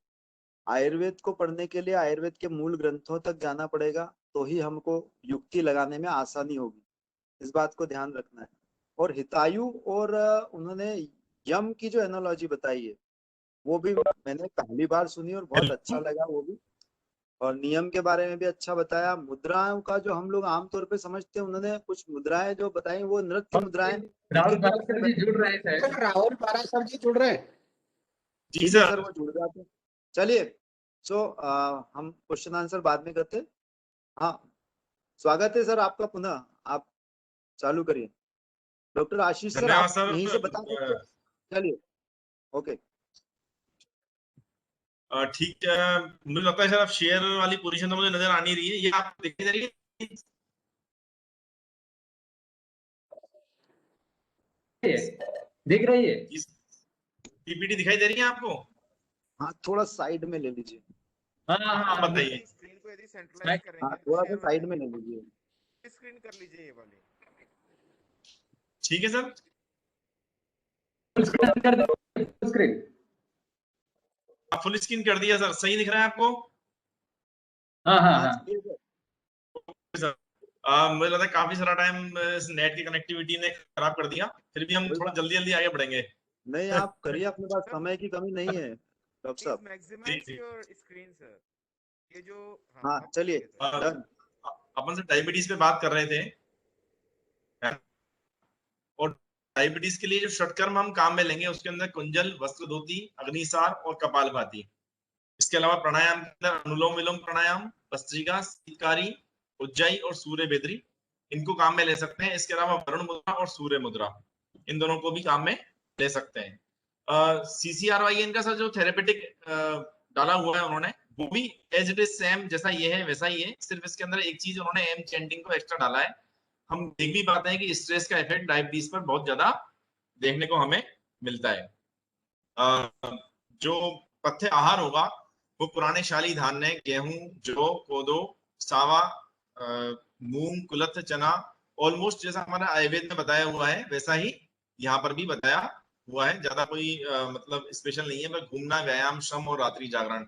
आयुर्वेद को पढ़ने के लिए आयुर्वेद के मूल ग्रंथों तक जाना पड़ेगा, तो ही हमको युक्ति लगाने में आसानी होगी। इस बात को ध्यान रखना है। और हितायु और उन्होंने यम की जो एनालॉजी बताई है वो भी मैंने पहली बार सुनी और बहुत अच्छा लगा वो भी। और नियम के बारे में भी अच्छा बताया। मुद्राओं का जो हम लोग आमतौर पे समझते हैं, उन्होंने कुछ मुद्राएं जो बताई वो नृत्य मुद्राएं। राहुल पाराशर जी जुड़ रहे हैं सर राहुल पाराशर जी जुड़ रहे हैं। जी सर सर। वो जुड़ जाते हैं। चलिए सो हम क्वेश्चन आंसर बाद में करते हैं। हाँ, स्वागत है सर आपका पुनः। आप चालू करिए। डॉक्टर आशीष सर धन्यवाद आप सर। यहीं से बता सकते हैं? चलिए ओके। ठीक है, मुझे लगता है सर आप शेयर वाली पोजीशन तो मुझे नजर आ नहीं रही है, ये आप दिखाई दे रही है? दिख रही है? पीपीटी दिखाई दे रही है आपको? हाँ थोड़ा साइड में ले लीजिए। हाँ हाँ आप हाँ, बताइए। स्क्रीन को यदि सेंट्रलाइज हाँ करेंगे तो थोड़ा सा शेयर हो साइड में जाएगी। ले लीजिए। स्क्रीन कर लीजिए ये वाली। ठीक है सर। स्क्रीन कर दो, स्क्रीन। आप फुल स्क्रीन कर दिया सर, सही दिख रहा है आपको? हाँ हाँ हाँ हाँ। चलिए सर। सर मुझे लगता है काफी सारा टाइम इस नेट की कनेक्टिविटी ने खराब कर दिया, फिर भी हम थोड़ा जल्दी जल्दी आगे बढ़ेंगे। नहीं आप करिए, अपने पास समय की कमी नहीं है डॉक्टर प्लीज साहब। Maximize your screen sir. ये जो हाँ अब चलिए ठीक है सर। डन। अपन से डायबिटीज पे बात कर रहे थे, और डायबिटीज के लिए जो षटकर्म हम काम में लेंगे उसके अंदर कुंजल, वस्त्र धोती, अग्निसार और कपालभाति। इसके अलावा प्राणायाम के अंदर अनुलोम विलोम प्राणायाम, भस्त्रिका, शीतकारी, उज्जाई और सूर्य बेदरी, इनको काम में ले सकते हैं। इसके अलावा वरुण मुद्रा और सूर्य मुद्रा, इन दोनों को भी काम में ले सकते हैं। CCRYN का सर जो थेरेपेटिक डाला हुआ है उन्होंने, वो भी एज इट इज सेम, जैसा ये है वैसा ही है, सिर्फ इसके अंदर एक चीज उन्होंने एम चैंटिंग को एक्स्ट्रा डाला है। हम देख भी पाते हैं कि स्ट्रेस का इफेक्ट डायबिटीज पर बहुत ज्यादा देखने को हमें मिलता है। जो पथ्य आहार होगा वो पुराने शाली धान्य, गेहूं, जौ, कोदो, सावा, मूंग, कुलथ, चना, ऑलमोस्ट जैसा हमारा आयुर्वेद में बताया हुआ है वैसा ही यहाँ पर भी बताया हुआ है। ज्यादा कोई मतलब स्पेशल नहीं है, बस घूमना, व्यायाम, श्रम और रात्रि जागरण,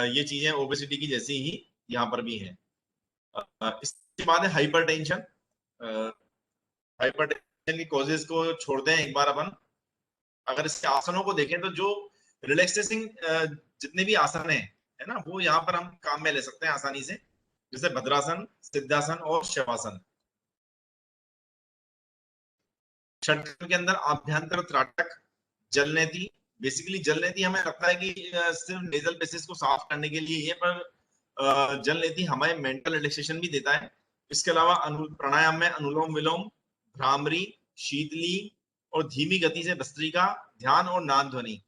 ये चीजें ओबेसिटी की जैसी ही यहाँ पर भी है। इसके बाद है हाइपरटेंशन। हाइपरटेंशन की कॉजेज को छोड़ दें एक बार अपन, अगर इसके आसनों को देखें तो जो रिलैक्सेसिंग जितने भी आसन है ना, वो यहाँ पर हम काम में ले सकते हैं आसानी से, जैसे भद्रासन, सिद्धासन और शवासन। षटकर्म के अंदर आभ्यंतर त्राटक, जलनेति। बेसिकली जलनेति हमें लगता है कि सिर्फ नेजल पेसेस को साफ करने के लिए है, पर जलनेति हमें मेंटल रिलैक्सेशन भी देता है। इसके अलावा प्राणायाम में अनुलोम विलोम, भ्रामरी, शीतली और धीमी गति से भस्त्रिका, ध्यान और नाद ध्वनि।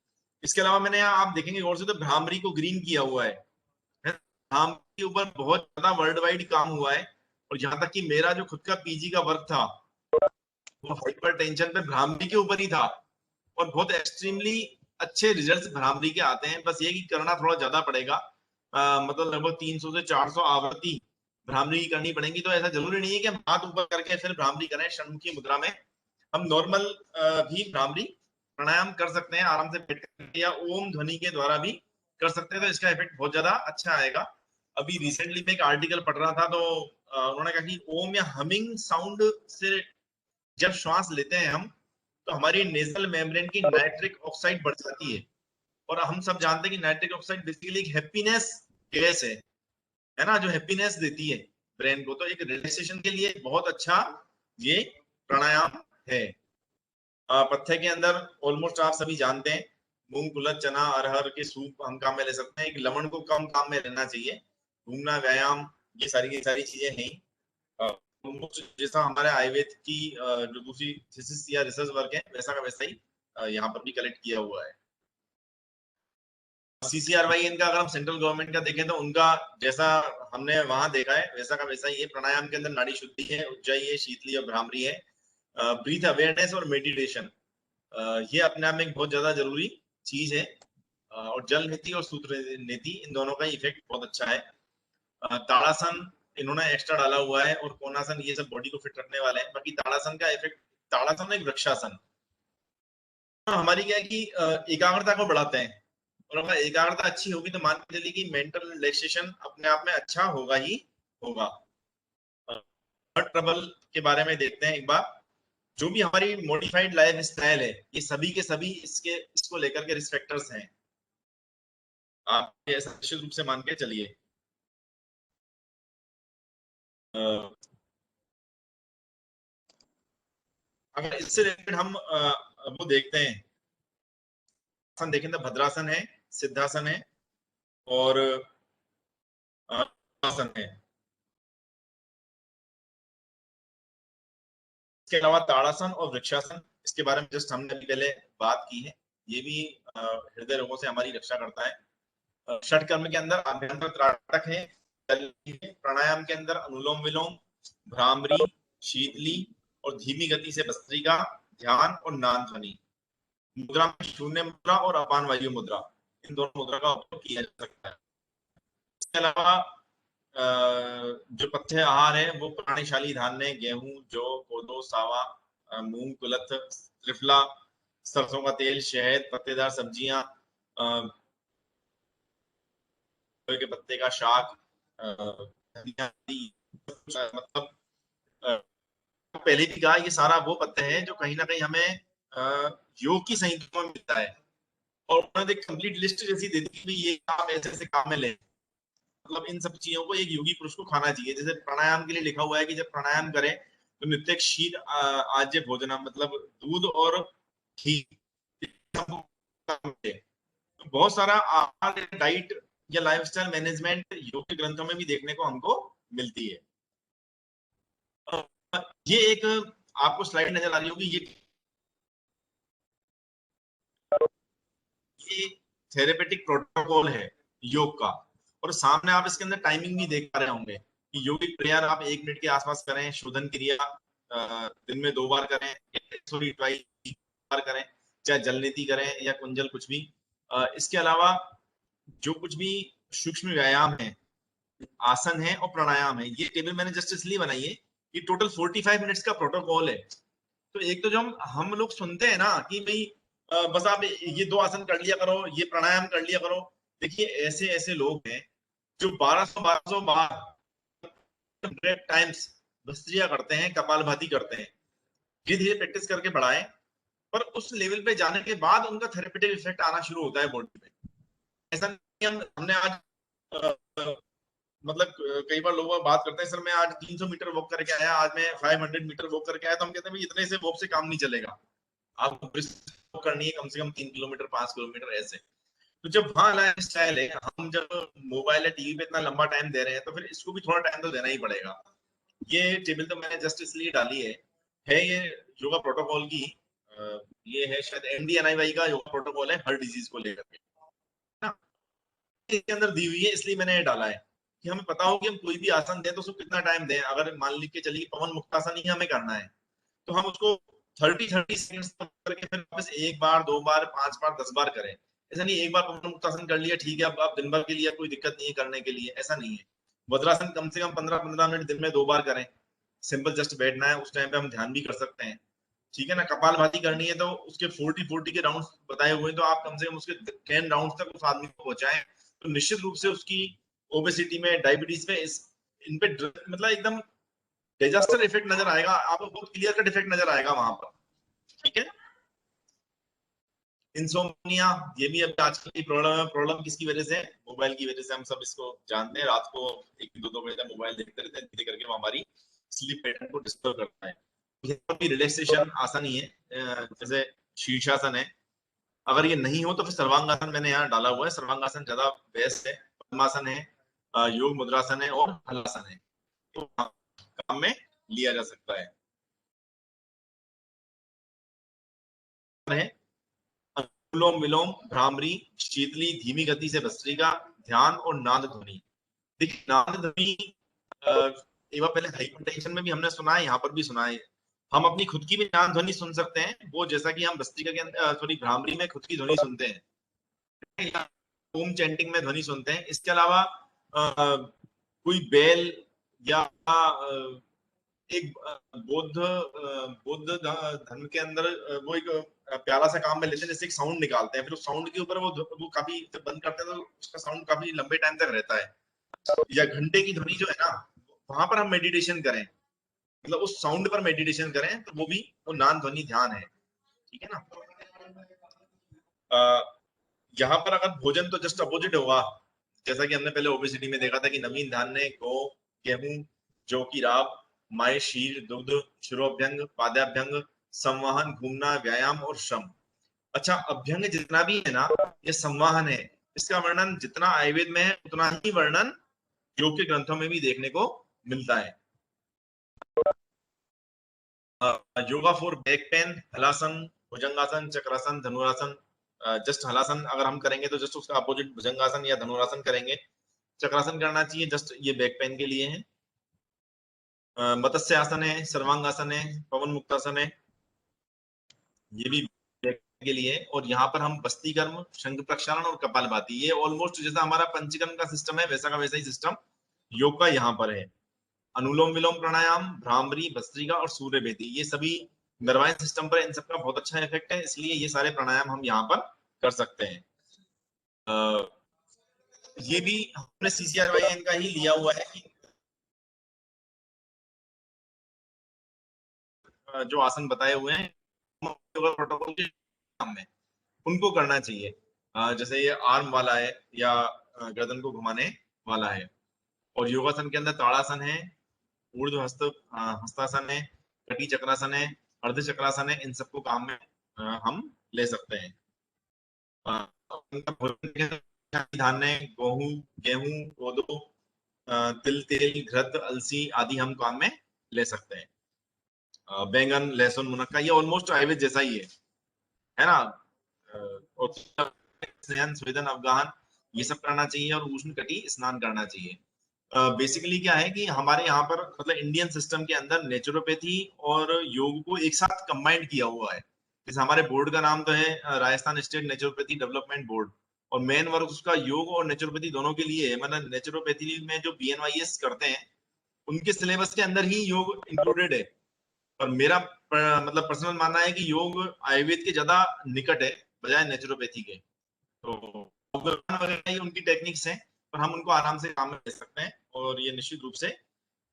इसके अलावा मैंने यहाँ आप देखेंगे गौर से तो भ्रामरी को ग्रीन किया हुआ है। भ्रामरी के ऊपर बहुत ज्यादा वर्ल्ड वाइड काम हुआ है, और जहां तक कि मेरा जो खुद का पीजी का वर्क था वो हाइपरटेंशन पे भ्रामरी के ऊपर ही था, और बहुत एक्सट्रीमली अच्छे रिजल्ट्स भ्रामरी के आते हैं। बस ये कि करना थोड़ा ज्यादा पड़ेगा, मतलब लगभग 300 से 400 आवृत्ति भ्रामरी की करनी पड़ेगी। तो ऐसा जरूरी नहीं है कि हम हाथ ऊपर करके फिर भ्रामरी करें। षण्मुखी मुद्रा में हम नॉर्मल भी भ्रामरी प्राणायाम कर सकते हैं आराम से बैठ करके, या ओम ध्वनि के द्वारा भी कर सकते हैं, तो इसका इफेक्ट बहुत ज्यादा अच्छा आएगा। अभी रिसेंटली मैं एक आर्टिकल पढ़ रहा था, तो उन्होंने कहा कि ओम या हमिंग साउंड से जब श्वास लेते हैं हम, तो हमारी नेजल मेम्ब्रेन की नाइट्रिक ऑक्साइड बढ़ जाती है। और हम सब जानते हैं कि नाइट्रिक ऑक्साइड बेसिकली एक हैप्पीनेस गैस है ना, जो हैप्पीनेस देती है ब्रेन को। तो एक रिलैक्सेशन के लिए बहुत अच्छा ये प्राणायाम है। पथ्य के अंदर ऑलमोस्ट आप सभी जानते हैं, मूंग, कुलथ, चना, अरहर के सूप हम काम में ले सकते हैं। एक लवण को कम काम में लेना चाहिए। घूमना, व्यायाम, ये सारी चीजें हैं। जैसा हमारे आयुर्वेद की जो दूसरी थीसिस या रिसर्च वर्क है वैसा का वैसा ही यहाँ पर भी कलेक्ट किया हुआ है। CCRYN का अगर हम सेंट्रल गवर्नमेंट का देखें तो उनका जैसा हमने वहां देखा है वैसा का वैसा ही है। प्राणायाम के अंदर नाड़ी शुद्धि है, उज्जाई है, शीतली और भ्रामरी है। ब्रीथ अवेयरनेस और मेडिटेशन, ये अपने आप में एक बहुत ज्यादा जरूरी चीज है। और जल नीति और सूत्र नीति, इन दोनों का इफेक्ट बहुत अच्छा है। ताड़ासन इन्होंने एक्स्ट्रा डाला हुआ है, और कोणासन, ये सब बॉडी को फिट रखने वाले हैं। बाकी ताड़ासन का इफेक्ट, ताड़ासन एक वृक्षासन हमारी क्या है कि एकाग्रता को बढ़ाते हैं, और अगर एकाग्रता अच्छी होगी तो मान के चलिए कि मेंटल रिलैक्सेशन अपने आप में अच्छा होगा ही होगा। हार्ट ट्रबल के बारे में देखते हैं एक बार। जो भी हमारी मॉडिफाइड लाइफ स्टाइल है, ये सभी के सभी इसको लेकर के रिस्क फैक्टर्स हैं। आप ऐसा निश्चित रूप से मान के चलिए। अगर इससे रिलेटेड हम वो देखते हैं, आसन देखें तो भद्रासन है, सिद्धासन है और आसन है। इसके अलावा ताड़ासन और वृक्षासन, इसके बारे में जस्ट हमने अभी पहले बात की है। ये भी हृदय रोगों से हमारी रक्षा करता है। षट कर्म के अंदर आभ्यंतर त्राटक है। प्राणायाम के अंदर अनुलोम विलोम, भ्रामरी, शीतली और धीमी गति से भस्त्रिका, ध्यान और नाद ध्वनि। मुद्रा में शून्य मुद्रा और अपान वायु मुद्रा, इन दोनों मुद्रा का उपयोग किया जा सकता है। इसके अलावा जो पथ्य आहार है वो प्राणीशाली धान्य, गेहूं, जौ, कोदो, सावा, मूंग, कुलथ, त्रिफला, सरसों का तेल, शहद, पत्तेदार सब्जियां, के पत्ते का शाक, मतलब पहले भी कहा, ये सारा वो पत्ते हैं जो कहीं ना कहीं हमें योग की संहिता में मिलता है। और उन्होंने एक कंप्लीट लिस्ट जैसी दे दी कि ये काम ऐसे ऐसे काम में लें। मतलब इन सब चीजों को एक योगी पुरुष को खाना चाहिए। जैसे प्राणायाम के लिए लिखा हुआ है कि जब प्राणायाम करें तो नित्य क्षीर आज्य भोजनम, मतलब दूध और घी। बहुत सारा आहार, डाइट या लाइफस्टाइल मैनेजमेंट योग के ग्रंथों में भी देखने को हमको मिलती है। ये एक आपको स्लाइड नजर आ रही होगी, ये थेरेपेटिक प्रोटोकॉल है योग का, और सामने आप इसके अंदर टाइमिंग भी देख पा रहे होंगे कि योगिक प्रयास आप 1 मिनट के आसपास करें, शोधन क्रिया दिन में 2 बार करें, बार करें, चाहे जलनीति करें या कुंजल, कुछ भी। इसके अलावा जो कुछ भी सूक्ष्म व्यायाम है, आसन है और प्राणायाम है, ये टेबल मैंने जस्ट इसलिए बनाई है कि टोटल 45 मिनट्स का प्रोटोकॉल है। तो एक तो जो हम लोग सुनते हैं ना कि भाई बस आप ये 2 आसन कर लिया करो, ये प्राणायाम कर लिया करो। देखिए ऐसे ऐसे लोग हैं जो 1200 बार टाइम्स भस्त्रिया करते हैं, कपालभाति करते हैं, धीरे धीरे प्रैक्टिस करके बढ़ाएं, पर उस लेवल पे जाने के बाद उनका थेरेपेटिक इफेक्ट आना शुरू होता है बॉडी पे। ऐसा नहीं हमने आज मतलब कई बार लोग बात करते हैं, सर मैं आज 300 मीटर वॉक करके आया, आज मैं 500 मीटर वॉक करके आया, तो हम कहते हैं भाई इतने से वॉक से काम नहीं चलेगा, आपको वॉक करनी है कम से कम 3 किलोमीटर 5 किलोमीटर ऐसे। तो जब वहां लाइफ स्टाइल है, हम जब मोबाइल या टीवी पे इतना लंबा टाइम दे रहे हैं, तो फिर इसको भी थोड़ा टाइम तो देना ही पड़ेगा। ये टेबल तो मैंने जस्ट इसलिए डाली है ये योगा प्रोटोकॉल की, ये है शायद MD-NIY का योगा प्रोटोकॉल है हर डिजीज को लेकर के ना, इसके अंदर दी हुई है, इसलिए मैंने ये डाला है कि हमें पता हो कि हम कोई भी आसन दें तो उसको कितना टाइम दें। अगर मान लीजिए चलिए पवन मुक्तासन ही हमें करना है, तो हम उसको 30 सेकंड्स करके फिर वापस 1 बार 2 बार 5 बार 10 बार करें। ऐसा नहीं एक बार पवन मुक्तासन कर लिया ठीक है, अब आप दिन भर के लिए कोई दिक्कत नहीं है करने के लिए, ऐसा नहीं है। वज्रासन कम से कम 15-15 मिनट दिन में 2 बार करें, सिंपल जस्ट बैठना है, उस टाइम पे हम ध्यान भी कर सकते हैं, ठीक है ना। कपालभाति करनी है तो उसके 40 के राउंड्स बताए हुए हैं, तो आप कम से कम उसके 10 राउंड्स तक उस आदमी को पहुंचाएं, तो निश्चित रूप से उसकी ओबेसिटी में, डायबिटीज में, इन पे मतलब एकदम डिजास्टर इफेक्ट नजर आएगा, आपको बहुत क्लियर कट इफेक्ट नजर आएगा वहां पर, ठीक है। इंसोम्निया, ये भी अब आजकल की प्रॉब्लम है। प्रॉब्लम किसकी वजह से? मोबाइल की वजह से। हम सब इसको जानते हैं, रात को 1-2 बजे तक मोबाइल देखते रहते हैं, करके वो हमारी स्लीप पैटर्न को डिस्टर्ब करता है। ये रिलैक्सेशन आसन ही है, जैसे शीर्षासन है। अगर ये नहीं हो तो फिर सर्वांगासन मैंने यहाँ डाला हुआ है, सर्वांगासन ज्यादा बेस्ट है। पद्मासन है, योग मुद्रासन है और हलासन है, तो काम में लिया जा सकता है। अनुलोम विलोम, भ्रामरी, शीतली, धीमी गति से भस्त्रिका, ध्यान और नाद ध्वनि। देखिए नाद ध्वनि एक बार पहले हाइपरटेंशन में भी हमने सुना है, यहाँ पर भी सुना है। हम अपनी खुद की भी नाद ध्वनि सुन सकते हैं, वो जैसा कि हम भस्त्रिका के अंदर सॉरी भ्रामरी में खुद की ध्वनि सुनते हैं, ओम चैंटिंग में ध्वनि सुनते हैं। इसके अलावा कोई बेल या एक बौद्ध धर्म के अंदर वो एक प्यारा सा काम में लेते हैं, जैसे एक साउंड निकालते हैं, फिर उस साउंड के ऊपर वो काफी बंद करते हैं तो उसका साउंड काफी लंबे टाइम तक रहता है। या घंटे की ध्वनि जो है ना, वहां पर हम मेडिटेशन करें, मतलब उस साउंड पर मेडिटेशन करें, तो वो भी वो नाद ध्वनि ध्यान है, ठीक है ना। यहाँ पर अगर भोजन तो जस्ट अपोजिट होगा, जैसा कि हमने पहले ओबेसिटी में देखा था कि नवीन धान्य, गौ, गेहूं, जौ की राब, माय, शीर, दुग्ध, शिरोभ्यंग, पाद्याभ्यंग, संवाहन, घूमना, व्यायाम और श्रम। अच्छा, अभ्यंग जितना भी है ना, ये संवाहन है। इसका वर्णन जितना आयुर्वेद में है उतना ही वर्णन योग के ग्रंथों में भी देखने को मिलता है। Yoga for back pain, halasana, bhujangasana, chakrasana, dhanurasana. Just halasana अगर हम करेंगे तो जस्ट उसका अपोजिट भुजंगासन या धनुरासन करेंगे। चक्रासन करना चाहिए, जस्ट ये बैक पेन के लिए है। मत्स्य आसन है, सर्वांगासन है, पवन मुक्तासन है, ये भी बैक के लिए है। और यहाँ पर हम बस्ती कर्म, शंख प्रक्षालन और कपालभाति, ये ऑलमोस्ट जैसा हमारा पंचकर्म का सिस्टम है वैसा का वैसा ही सिस्टम योग का यहाँ पर है। अनुलोम विलोम प्राणायाम, भ्रामरी, भस्त्रिका और सूर्य भेदी, ये सभी नर्वाइन सिस्टम पर इन सबका बहुत अच्छा इफेक्ट है, इसलिए ये सारे प्राणायाम हम यहाँ पर कर सकते हैं। ये भी हमने CCRYN का ही लिया हुआ है कि जो आसन बताए हुए हैं प्रोटोकॉल के नाम में उनको करना चाहिए। जैसे ये आर्म वाला है या गर्दन को घुमाने वाला है। और योगासन के अंदर ताड़ासन है, ऊर्ध्व हस्त हस्तासन है, कटी चक्रासन है, अर्ध चक्रासन है, इन सबको काम में हम ले सकते हैं। धान्य, गेहूं, कोदो, तिल, तेल, घृत, अलसी आदि हम काम में ले सकते हैं। बैंगन, लहसुन, मुनक्का, ये ऑलमोस्ट आयुर्वेद जैसा ही है ना। और स्वेदन, अवगाहन, ये सब करना चाहिए और उष्ण कटी स्नान करना चाहिए। बेसिकली क्या है कि हमारे यहाँ पर मतलब इंडियन सिस्टम के अंदर नेचुरोपैथी और योग को एक साथ कंबाइंड किया हुआ है। जैसे हमारे बोर्ड का नाम तो है Rajasthan state naturopathy development board, और मेन वर्क उसका योग और नेचुरोपैथी दोनों के लिए है। मतलब नेचुरोपैथी में जो BNYS करते हैं उनके सिलेबस के अंदर ही योग इंक्लूडेड है। और मेरा मतलब पर्सनल मानना है कि योग आयुर्वेद के ज्यादा निकट है बजाय नेचुरोपैथी के। तो वगैरह उनकी टेक्निक्स हैं, पर हम उनको आराम से काम में ले सकते हैं और ये निश्चित रूप से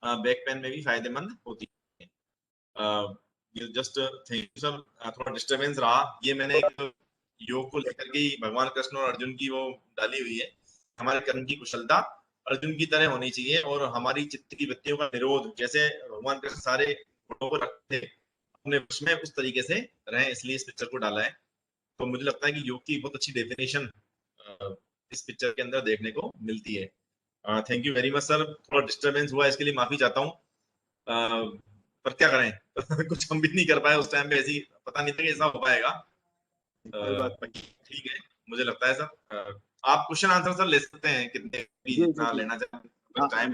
बैक पेन में भी फायदेमंद होती है। जस्ट थैंक यू सर, थोड़ा डिस्टरबेंस रहा। ये मैंने एक योग को लेकर के भगवान कृष्ण और अर्जुन की वो डाली हुई है। हमारे कर्म की कुशलता अर्जुन की तरह होनी चाहिए और हमारी चित्त की वृत्तियों का निरोध, जैसे भगवान कृष्ण सारे गुणों को रखते अपने वश में, उस तरीके से रहे, इसलिए इस पिक्चर को डाला है। तो मुझे लगता है कि योग की बहुत अच्छी डेफिनेशन इस पिक्चर के अंदर देखने को मिलती है। Thank you very much sir, थोड़ा डिस्टरबेंस हुआ इसके लिए माफी चाहता हूँ, पर क्या करें कुछ हम भी नहीं कर पाए उस टाइम पे, ऐसी पता नहीं था कि ऐसा हो पाएगा। ठीक है, मुझे लगता है सर आप क्वेश्चन आंसर सर ले सकते हैं कितने भी जितना लेना चाहें, टाइम है।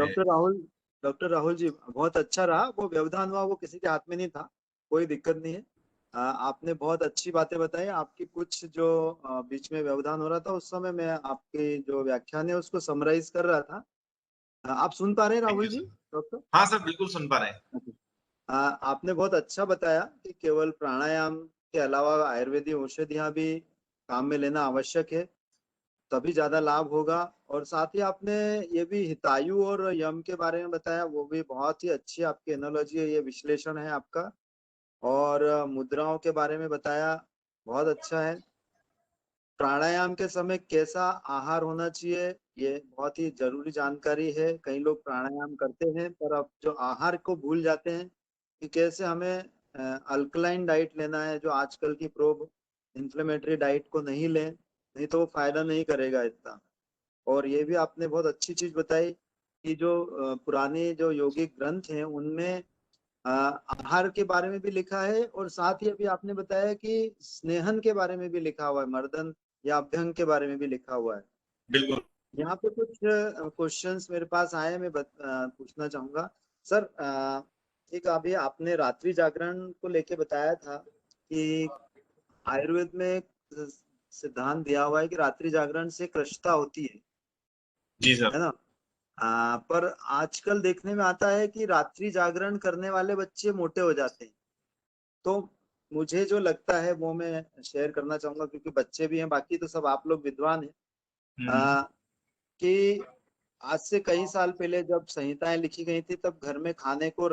डॉक्टर राहुल जी बहुत अच्छा रहा, वो व्यवधान हुआ वो किसी के हाथ में नहीं था, कोई दिक्कत नहीं है। आपने बहुत अच्छी बातें बताई। आपकी कुछ जो बीच में व्यवधान हो रहा था उस समय मैं आपके जो व्याख्यान है उसको समराइज कर रहा था। आप सुन पा रहे हैं राहुल जी? डॉक्टर हाँ सर बिल्कुल सुन पा रहे हैं। आपने बहुत अच्छा बताया कि केवल प्राणायाम के अलावा आयुर्वेदिक औषधियां भी काम में लेना आवश्यक है, तभी ज्यादा लाभ होगा। और साथ ही आपने ये भी हितायु और यम के बारे में बताया, वो भी बहुत ही अच्छी आपकी एनालॉजी है, ये विश्लेषण है आपका। और मुद्राओं के बारे में बताया, बहुत अच्छा है। प्राणायाम के समय कैसा आहार होना चाहिए, ये बहुत ही जरूरी जानकारी है। कई लोग प्राणायाम करते हैं पर अब जो आहार को भूल जाते हैं कि कैसे हमें अल्कलाइन डाइट लेना है, जो आजकल की प्रो इन्फ्लेमेटरी डाइट को नहीं लें, नहीं तो वो फायदा नहीं करेगा इतना। और ये भी आपने बहुत अच्छी चीज बताई कि जो पुराने जो यौगिक ग्रंथ हैं उनमें आहार के बारे में भी लिखा है, और साथ ही अभी आपने बताया कि स्नेहन के बारे में भी लिखा हुआ है, मर्दन या अभ्यंग के बारे में भी लिखा हुआ है। बिल्कुल। यहाँ पे कुछ क्वेश्चंस मेरे पास आए, मैं पूछना चाहूंगा सर। एक अभी आपने रात्रि जागरण को लेके बताया था कि आयुर्वेद में एक सिद्धांत दिया हुआ है कि रात्रि जागरण से कृशता होती है, जी सर, है ना। पर आजकल देखने में आता है कि रात्रि जागरण करने वाले बच्चे मोटे हो जाते हैं। तो मुझे जो लगता है वो मैं शेयर करना चाहूंगा, क्योंकि बच्चे भी हैं, बाकी तो सब आप लोग विद्वान हैं, कि आज से कई साल पहले जब संहिताएं लिखी गई थी तब घर में खाने को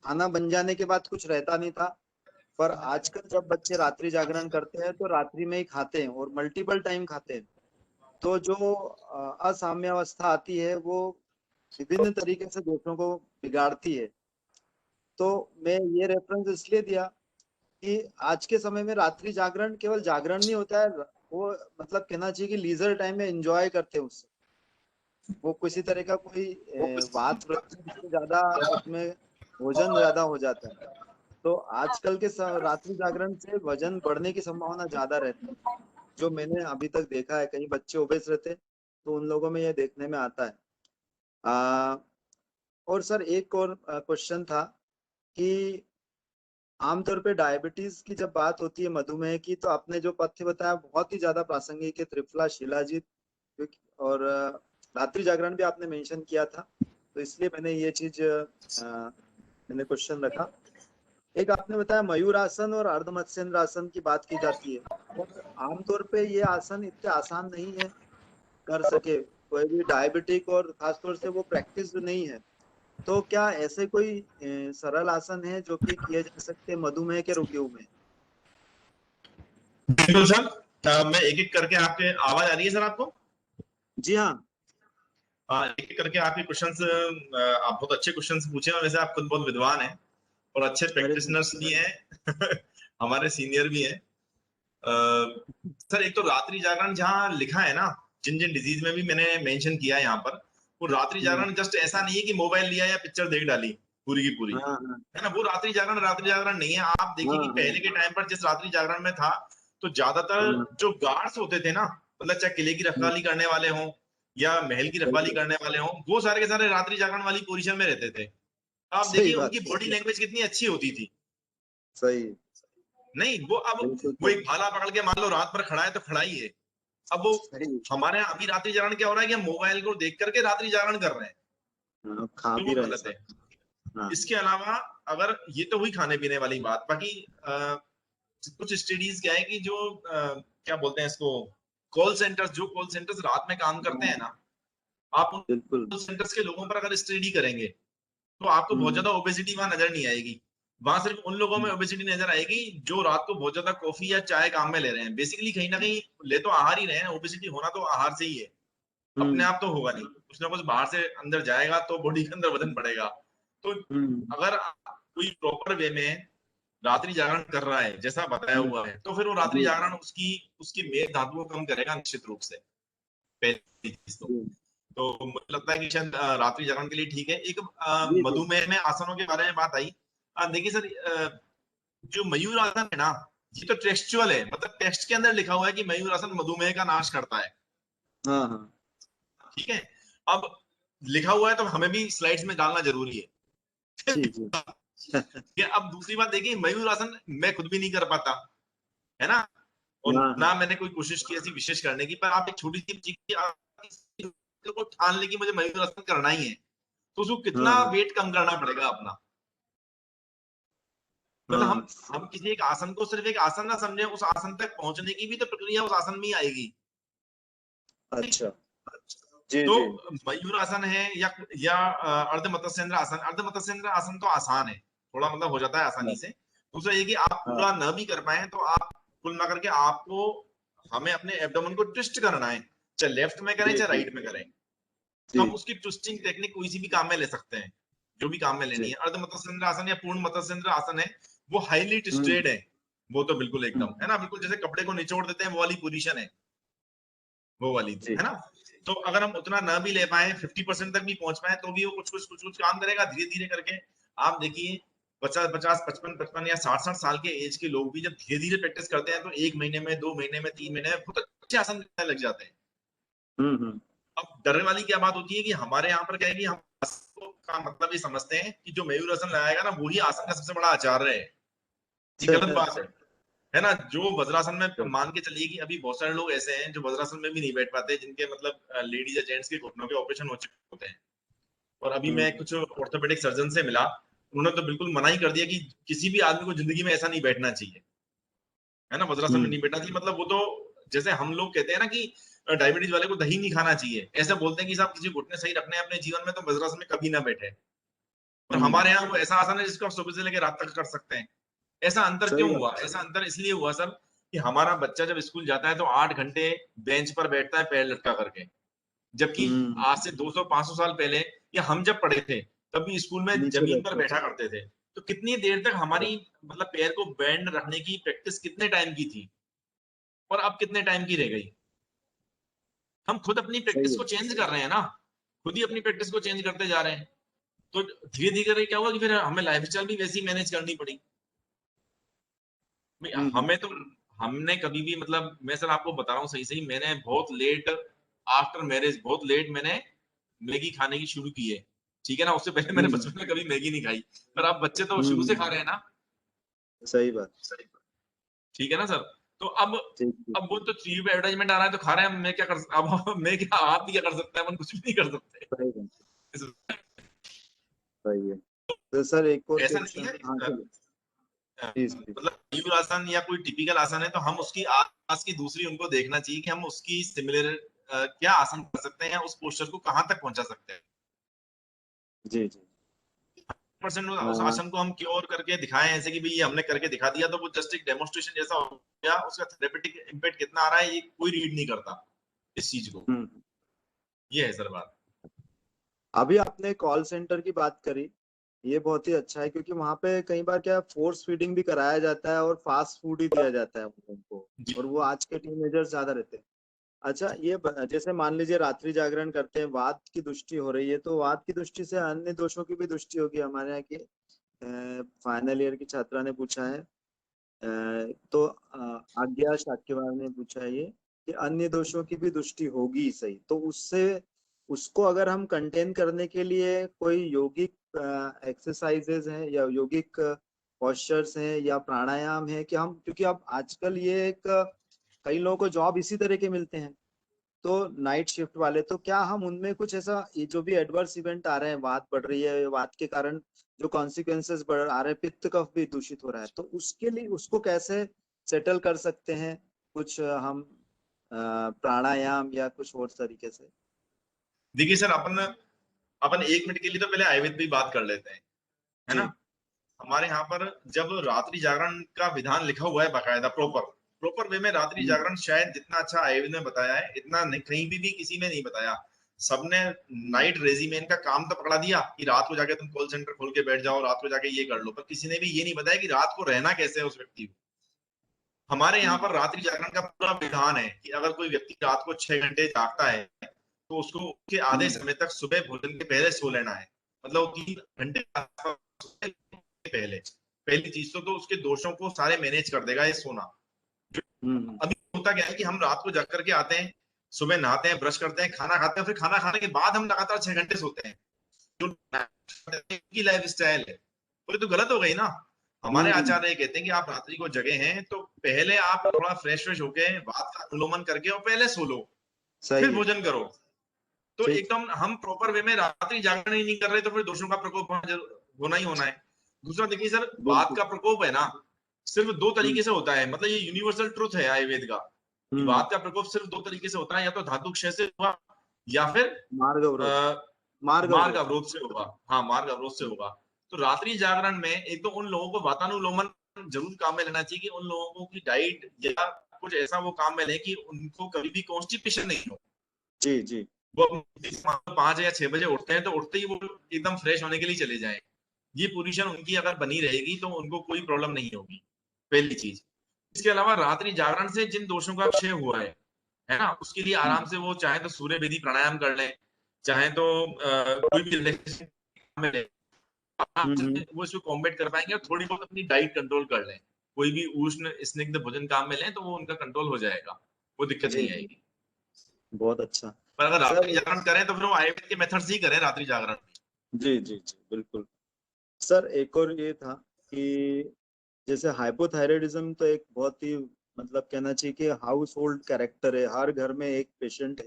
खाना बन जाने के बाद कुछ रहता नहीं था। पर आजकल जब बच्चे रात्रि जागरण करते हैं तो रात्रि में ही खाते हैं और मल्टीपल टाइम खाते हैं। तो जो असाम्यावस्था आती है वो विभिन्न तरीके से दोषों को बिगाड़ती है। तो मैं ये रेफरेंस इसलिए दिया कि आज के समय में रात्रि जागरण केवल जागरण नहीं होता है, वो मतलब कहना चाहिए कि लीजर टाइम में एंजॉय करते हैं उससे। वो किसी तरह का कोई बात व्रत से ज्यादा उसमें भोजन ज्यादा हो जाता है। तो आजकल के रात्रि जागरण से वजन बढ़ने की संभावना ज्यादा रहती है। जो मैंने अभी तक देखा है, कई बच्चे ओबेस रहते तो उन लोगों में ये देखने में आता है। और सर एक और क्वेश्चन था कि आमतौर पे डायबिटीज की जब बात होती है, मधुमेह की, तो आपने जो पथ्य बताया बहुत ही ज्यादा प्रासंगिक है, त्रिफला, शिलाजीत, और रात्रि जागरण भी आपने मेंशन किया था, तो इसलिए मैंने ये चीज मैंने क्वेश्चन रखा। एक आपने बताया मयूर आसन और अर्धमत्स्येंद्र आसन की बात की जाती है, और आमतौर पे ये आसन इतने आसान नहीं है कर सके कोई भी डायबिटिक, और खासतौर से वो प्रैक्टिस नहीं है। तो क्या ऐसे कोई सरल आसन है जो कि किए जा सकते हैं मधुमेह के रोगियों में? बिल्कुल सर, मैं एक एक करके, आपके आवाज आ रही है सर आपको? जी हाँ। एक एक करके आपके क्वेश्चंस, आप बहुत अच्छे क्वेश्चंस पूछे हैं। वैसे आप खुद बहुत विद्वान हैं और अच्छे प्रैक्टिशनर्स भी हैं हमारे सीनियर भी हैं। सर एक तो रात्रि जागरण जहाँ लिखा है ना, जिन जिन डिजीज में भी मैंने मेंशन किया है यहाँ पर, वो रात्रि जागरण जस्ट ऐसा नहीं है कि मोबाइल लिया या पिक्चर देख डाली पूरी की पूरी, हाँ, हाँ, है ना। वो रात्रि जागरण नहीं है। आप देखिए कि पहले के टाइम पर जिस रात्रि जागरण में था, तो ज्यादातर जो गार्ड्स होते थे ना, मतलब चाहे किले की रखवाली करने वाले हों या महल की रखवाली करने वाले हों, वो सारे के सारे रात्रि जागरण वाली पोजीशन में रहते थे। आप सही देखिए बात, उनकी बॉडी लैंग्वेज कितनी अच्छी होती थी। सही, नहीं वो अब बिल्कुल वो एक भाला पकड़ के मान लो रात भर खड़ा है तो खड़ा ही है। अब वो सही। हमारे यहाँ अभी रात्रि जागरण क्या हो रहा है कि हम मोबाइल को देख करके रात्रि जागरण कर रहे हैं, हाँ, खा तो भी वो रहे गलत है। सब। हाँ, इसके अलावा अगर ये तो हुई खाने पीने वाली बात, बाकी कुछ स्टडीज क्या है कि जो क्या बोलते हैं इसको, कॉल सेंटर्स रात में काम करते हैं ना, आप उन बिल्कुल। कॉल सेंटर्स के लोगों पर अगर स्टडी करेंगे तो आपको बहुत ज्यादा ओबेसिटी वहां नजर नहीं आएगी। वहां सिर्फ उन लोगों में ओबेसिटी नजर आएगी जो रात को बहुत ज्यादा कॉफी या चाय काम में ले रहे हैं। बेसिकली कहीं ना कहीं ले तो आहार ही रहे हैं, ओबेसिटी होना तो आहार से ही है, अपने आप तो होगा नहीं, कुछ ना कुछ बाहर से अंदर जाएगा तो बॉडी के अंदर वजन बढ़ेगा। तो अगर कोई प्रॉपर वे में रात्रि जागरण कर रहा है जैसा बताया हुआ है, तो फिर वो रात्रि जागरण उसकी उसकी मेद धातु को कम करेगा निश्चित रूप से, पहली चीज तो मुझे लगता है कि शायद रात्रि जागरण के लिए ठीक है। एक मधुमेह में आसनों के बारे में बात आई। देखिए सर, जो मयूर आसन है ना, ये तो टेक्सचुअल है, मतलब टेक्स्ट के अंदर लिखा हुआ है कि मयूर आसन मधुमेह का नाश करता है। हाँ, हाँ, ठीक है, अब लिखा हुआ है तो हमें भी स्लाइड्स में डालना जरूरी है। जी जी। अब दूसरी बात देखिए, मयूर आसन मैं खुद भी नहीं कर पाता, है ना, और हाँ, ना मैंने कोई कोशिश की ऐसी विशेष करने की। पर आप एक छोटी सी चीज को ठान ले कि मुझे मयूर आसन करना ही है, तो उसको कितना हाँ, वेट कम करना पड़ेगा अपना। मतलब हम किसी एक आसन को सिर्फ एक आसन ना समझे, उस आसन तक पहुंचने की भी तो प्रक्रिया उस आसन में ही आएगी। अच्छा, जी तो जी। मयूर आसन है या अर्ध मत्स्येंद्र आसन। अर्ध मत्स्येंद्र आसन तो आसान है, थोड़ा मतलब हो जाता है आसानी से। दूसरा ये कि आप पूरा न भी कर पाए तो आप कुल मिला करके आपको हमें अपने एब्डोमेन को ट्विस्ट करना है, चाहे लेफ्ट में करें चाहे राइट में करें। हम उसकी ट्विस्टिंग टेक्निक किसी भी काम में ले सकते हैं, जो भी काम में लेनी है। अर्ध मत्स्येंद्र आसन या पूर्ण मत्स्येंद्र आसन है, वो हाईली ट्विस्टेड है, वो तो बिल्कुल एकदम, है ना, बिल्कुल जैसे कपड़े को निचोड़ देते हैं वो वाली पोजीशन है, वो वाली, है ना। तो अगर हम उतना ना भी ले पाए, 50% तक भी पहुंच पाए, तो भी वो कुछ काम करेगा धीरे धीरे करके। आप देखिए 50 55 या 60 साल के एज के लोग भी जब धीरे धीरे प्रैक्टिस करते हैं तो 1 महीने में, 2 महीने में, 3 महीने में बहुत अच्छे आसन करने लग जाते हैं। अब डरने वाली क्या बात होती है कि हमारे यहाँ पर क्या है कि हम का मतलब ये समझते हैं कि जो मयूर आसन लगाएगा ना वही आसन का सबसे बड़ा आचार्य है। ये गलत बात है ना। जो वज्रासन में मान के चलिए कि अभी बहुत सारे लोग ऐसे हैं जो वज्रासन में भी नहीं बैठ पाते, जिनके मतलब लेडीज या जेंट्स के घुटनों के ऑपरेशन हो चुके होते हैं। और अभी मैं कुछ ऑर्थोपेडिक सर्जन से मिला, उन्होंने तो बिल्कुल मना ही कर दिया कि किसी भी आदमी को जिंदगी में ऐसा नहीं बैठना चाहिए, है ना, वज्रासन में नहीं बैठना चाहिए। मतलब वो तो जैसे हम लोग कहते हैं ना कि डायबिटीज वाले को दही नहीं खाना चाहिए, ऐसे बोलते हैं कि साहब किसी घुटने सही रखने अपने जीवन में तो वज्रासन में कभी ना बैठे। और हमारे यहाँ वो ऐसा आसन है जिसको आप सुबह से लेकर रात तक कर सकते हैं। ऐसा अंतर सही क्यों बात। हुआ? ऐसा अंतर इसलिए हुआ सर कि हमारा बच्चा जब स्कूल जाता है तो 8 घंटे बेंच पर बैठता है पैर लटका करके, जबकि आज से 200-500 साल पहले या हम जब पढ़े थे तब भी स्कूल में नीचे जमीन पर बैठते बैठा थे। करते थे। तो कितनी देर तक हमारी मतलब पैर को बेंड रखने की प्रैक्टिस कितने टाइम की थी और अब कितने टाइम की रह गई? हम खुद अपनी सही प्रैक्टिस है। को चेंज कर रहे हैं ना, खुद ही अपनी प्रैक्टिस को चेंज करते जा रहे हैं। तो धीरे-धीरे क्या हुआ कि फिर हमें लाइफस्टाइल भी वैसी मैनेज करनी पड़ी। हमें तो हमने कभी भी मतलब मैं सर आपको बता रहा हूँ सही-सही, मैंने बहुत लेट आफ्टर मैरिज बहुत लेट मैंने मैगी खाने की शुरू की है। ठीक है ना? उससे पहले मैंने बचपन में कभी मैगी नहीं खाई। पर अब बच्चे तो शुरू से खा रहे हैं ना। सही बात। ठीक है ना सर? तो अब ठीक ठीक। अब वो तो टीवी पे एडवर्टाइजमेंट आ रहा है तो खा रहे हैं, मैं क्या कर अब मैं क्या आप भी क्या कर सकते हैं? अपन कुछ भी नहीं कर सकते। सही बात। सही है। तो सर एक और ऐसा नहीं क्वेश्चन। है हाँ चलो। Please please. मतलब मयूर आसन या कोई टिपिकल आसन है तो हम उसकी आस की दूसरी उनको देखना चाहिए कि हम उसकी सिमिलर क्या आसन कर सकते हैं, उस पोस्चर को कहाँ तक पहुंचा सकते हैं। जी जी। परसेंट उस हाँ, आसन को हम क्योर करके दिखाएं ऐसे कि भाई ये हमने करके दिखा दिया तो वो जस्ट एक डेमोन्स्ट्रेशन जैसा हो गया, उसका थेरेपेटिक इम्पैक्ट कितना आ रहा है ये कोई रीड नहीं करता इस चीज को। ये है सर बात। अभी आपने कॉल सेंटर की बात करी, ये बहुत ही अच्छा है क्योंकि वहां पे कई बार क्या फोर्स फीडिंग भी कराया जाता है और फास्ट फूड ही दिया जाता है उनको, जी और वो आज के टीनेजर्स ज्यादा रहते हैं। अच्छा जैसे मान लीजिए रात्रि जागरण करते हैं, वात की दृष्टि हो रही है, तो वात की दृष्टि से अन्य दोषों की भी दृष्टि होगी। हमारे यहाँ की फाइनल ईयर की छात्रा ने पूछा है, तो आज्ञा शाक्यवाल ने पूछा है ये कि अन्य दोषों की भी दृष्टि होगी सही, तो उससे उसको अगर हम कंटेन करने के लिए कोई यौगिक एक्सरसाइजेज हैं या यौगिक पोस्चर्स हैं या प्राणायाम है कि हम, क्योंकि अब आजकल ये एक कई लोगों को जॉब इसी तरह के मिलते हैं, तो नाइट शिफ्ट वाले, तो क्या हम उनमें कुछ ऐसा, ये जो भी एडवर्स इवेंट आ रहे हैं, वात बढ़ रही है, वात के कारण जो कॉन्सिक्वेंसेस बढ़ आ रहे हैं, पित्त कफ भी दूषित हो रहा है, तो उसके लिए उसको कैसे सेटल कर सकते हैं? कुछ हम प्राणायाम या कुछ और तरीके से। देखिए सर अपन अपन 1 मिनट के लिए तो पहले आयुर्वेद पे बात कर लेते हैं, है ना? जी। हमारे यहाँ पर जब रात्रि जागरण का विधान लिखा हुआ है बाकायदा प्रॉपर प्रॉपर वे में रात्रि हम्म, जागरण शायद जितना अच्छा आयुर्वेद ने बताया है इतना नहीं, कहीं भी किसी में नहीं बताया। सबने नाइट रेजिमेन का काम तो पकड़ा दिया कि रात को जाके तुम कॉल सेंटर खोल के बैठ जाओ, रात को जाके ये कर लो, पर किसी ने भी ये नहीं बताया कि रात को रहना कैसे है उस व्यक्ति को। हमारे यहाँ पर रात्रि जागरण का पूरा विधान है कि अगर कोई व्यक्ति रात को 6 घंटे जागता है तो उसको उसके आधे हम्म, समय तक सुबह भोजन के पहले सो लेना है। मतलब 3 घंटे पहले पहली चीज तो उसके दोषों को सारे मैनेज कर देगा ये सोना। हम्म, अभी होता क्या है कि हम रात को जग करके आते हैं, सुबह नहाते हैं, ब्रश करते हैं, खाना खाते हैं, फिर खाना खाने के बाद हम लगातार 6 घंटे सोते हैं। जो लाइफ स्टाइल है वो तो गलत हो गई ना। हमारे हम्म, आचार्य कहते हैं कि आप रात्रि को जगे हैं तो पहले आप थोड़ा फ्रेश फ्रेश होके बात का अनुलोमन करके और पहले सो लो, फिर सही है। भोजन करो। तो ठीक। एकदम हम प्रॉपर वे में रात्रि जागरण ही नहीं कर रहे तो फिर दोषों का प्रकोप होना ही होना है। दूसरा देखिए सर, बात बिल्कुल। का प्रकोप है ना सिर्फ 2 हम्म, तरीके से होता है, मतलब ये यूनिवर्सल ट्रुथ है आयुर्वेद का कि हम्म, बात का प्रकोप सिर्फ 2 तरीके से होता है, या तो धातु क्षय से हुआ या फिर मार्ग अवरोध। मार्ग मार्ग अवरोध। अवरोध से होगा। हाँ, मार्ग अवरोध से होगा। तो रात्रि जागरण में एक तो उन लोगों को वातानुलोमन जरूर काम में लेना चाहिए कि उन लोगों की डाइट या कुछ ऐसा वो काम में लें कि उनको कभी भी कॉन्स्टिपेशन नहीं हो। जी जी। वो 5 या 6 बजे उठते हैं तो उठते ही वो एकदम फ्रेश होने के लिए चले जाएं। ये पोजीशन उनकी अगर बनी रहेगी तो उनको कोई प्रॉब्लम नहीं होगी, पहली चीज। इसके अलावा रात्रि जागरण से जिन दोषों का क्षय हुआ है ना, उसके लिए आराम से वो चाहे तो सूर्य विधि प्राणायाम कर लें, चाहे तो कोई भी रिलैक्सेशन में लें, आराम हम्म, से वो इसको कॉम्बैट कर पाएंगे और थोड़ी बहुत अपनी डाइट कंट्रोल कर लें। कोई भी उष्ण स्निग्ध भोजन काम में लें तो वो उनका कंट्रोल हो जाएगा, वो दिक्कत जी नहीं जी। आएगी। बहुत अच्छा। पर अगर सर। रात्रि जागरण करें तो फिर वो आयुर्वेद के मेथड से ही करें रात्रि जागरण। जी जी जी बिल्कुल। सर एक और ये था कि जैसे हाइपोथायराइडिज्म तो एक बहुत ही, मतलब कहना चाहिए कि हाउस होल्ड कैरेक्टर है, हर घर में एक पेशेंट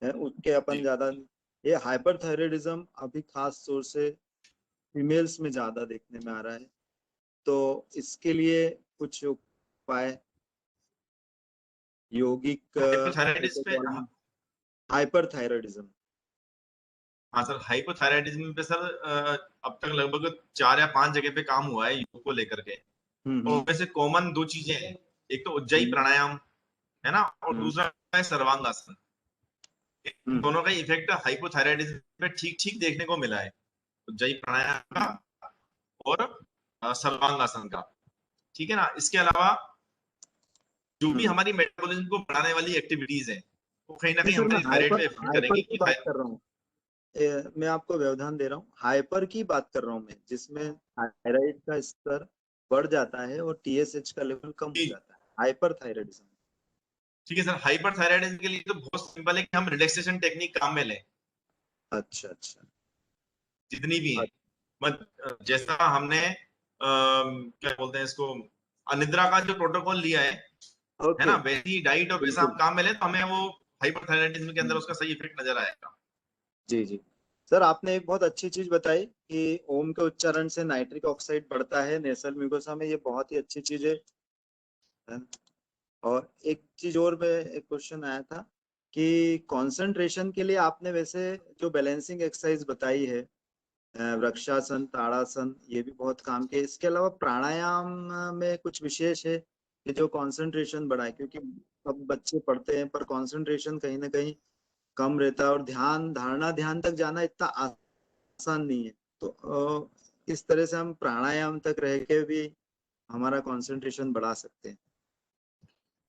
है उसके अपन जी ज्यादा। ये हाइपरथायराइडिज्म अभी खास तौर से फीमेल्स में ज्यादा देखने में आ रहा है, तो इसके लिए कुछ उपाय, यौगिक हाइपोथायराइडिस पे प्रोटोकॉल में। हाइपरथायराइडिज्म। हाँ सर, हाइपोथायराइडिज्म पे सर अब तक लगभग 4 या 5 जगह पे काम हुआ है योग को लेकर के। और वैसे कॉमन 2 चीजें हैं, एक तो उज्जयी प्राणायाम है ना, और दूसरा है सर्वांगासन। दोनों का इफेक्ट हाइपोथायराइडिज्म पे ठीक ठीक देखने को मिला है, उज्जयी प्राणायाम का और सर्वांगासन का। ठीक है ना। इसके अलावा जो भी हमारी मेटाबॉलिज्म को बढ़ाने वाली एक्टिविटीज है वो कहीं ना कहीं हमारी थायराइड पे इफेक्ट करेंगी। की बात कर रहा हूँ, मैं आपको व्यवधान दे रहा हूँ, हाइपर की बात कर रहा हूँ मैं, जिसमें थायराइड का स्तर बढ़ जाता है और TSH का लेवल कम हो जाता है, हाइपर थायराइडिज्म। ठीक है सर, हाइपर थायराइडिज्म के लिए तो बहुत सिंपल है कि हम रिलैक्सेशन टेक्निक काम में लें। अच्छा अच्छा, जितनी भी है, जैसा हमने क्या बोलते हैं इसको, अनिद्रा का जो प्रोटोकॉल लिया है ना, वैसी डाइट और वैसा हम काम में लें तो हमें वो हाइपरथायराइडिज्म के अंदर उसका सही इफेक्ट नजर आएगा। जी जी सर, आपने एक बहुत अच्छी चीज बताई कि ओम के उच्चारण से नाइट्रिक ऑक्साइड बढ़ता है नेसल म्यूकोसा में, ये बहुत ही अच्छी चीज है। और एक चीज और में एक क्वेश्चन आया था कि कंसंट्रेशन के लिए आपने वैसे जो बैलेंसिंग एक्सरसाइज बताई है, वृक्षासन, ताड़ासन, ये भी बहुत काम के। इसके अलावा प्राणायाम में कुछ विशेष है कि जो कंसंट्रेशन बढ़ाए, क्योंकि अब बच्चे पढ़ते हैं पर कंसंट्रेशन कहीं ना कहीं कम रहता है और ध्यान धारणा ध्यान तक जाना इतना आसान नहीं है। तो इस तरह से हम प्राणायाम तक रह के भी हमारा कंसंट्रेशन बढ़ा सकते हैं।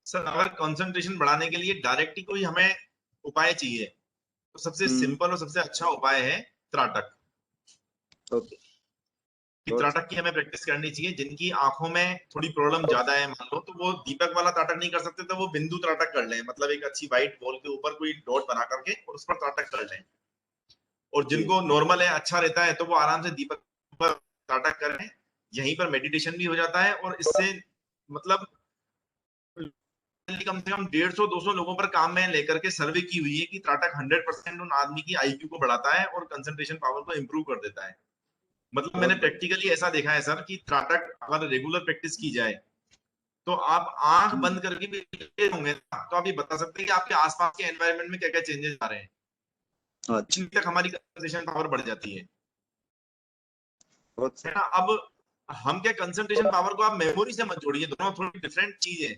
सर अगर कंसंट्रेशन बढ़ाने के लिए डायरेक्ट ही कोई हमें उपाय चाहिए तो सबसे सिंपल और सबसे अच्छा उपाय है त्राटक। ओके, कि त्राटक की हमें प्रैक्टिस करनी चाहिए। जिनकी आंखों में थोड़ी प्रॉब्लम ज्यादा है मान लो, तो वो दीपक वाला त्राटक नहीं कर सकते तो वो बिंदु त्राटक कर लें, मतलब एक अच्छी व्हाइट बॉल के ऊपर कोई डॉट बना करके और उस पर त्राटक कर लें। और जिनको नॉर्मल है, अच्छा रहता है, तो वो आराम से दीपक पर त्राटक करें। यहीं पर मेडिटेशन भी हो जाता है और इससे मतलब कम से कम 150-200 लोगों पर काम में लेकर के सर्वे की हुई है कि त्राटक 100% उन आदमी की IQ को बढ़ाता है और कंसंट्रेशन पावर को इंप्रूव कर देता है। मतलब मैंने प्रैक्टिकली ऐसा देखा है सर कि त्राटक अगर रेगुलर प्रैक्टिस की जाए तो आप आंख बंद करके भी होंगे तो आप ये बता सकते हैं कि आपके आसपास के एनवायरनमेंट में क्या क्या चेंजेस आ रहे हैं। अच्छा, तक हमारी कंसंट्रेशन पावर बढ़ जाती है बहुत है ना। अब हम क्या, कंसंट्रेशन पावर को आप मेमोरी से मत जोड़िए, दोनों थोड़ी डिफरेंट चीज है।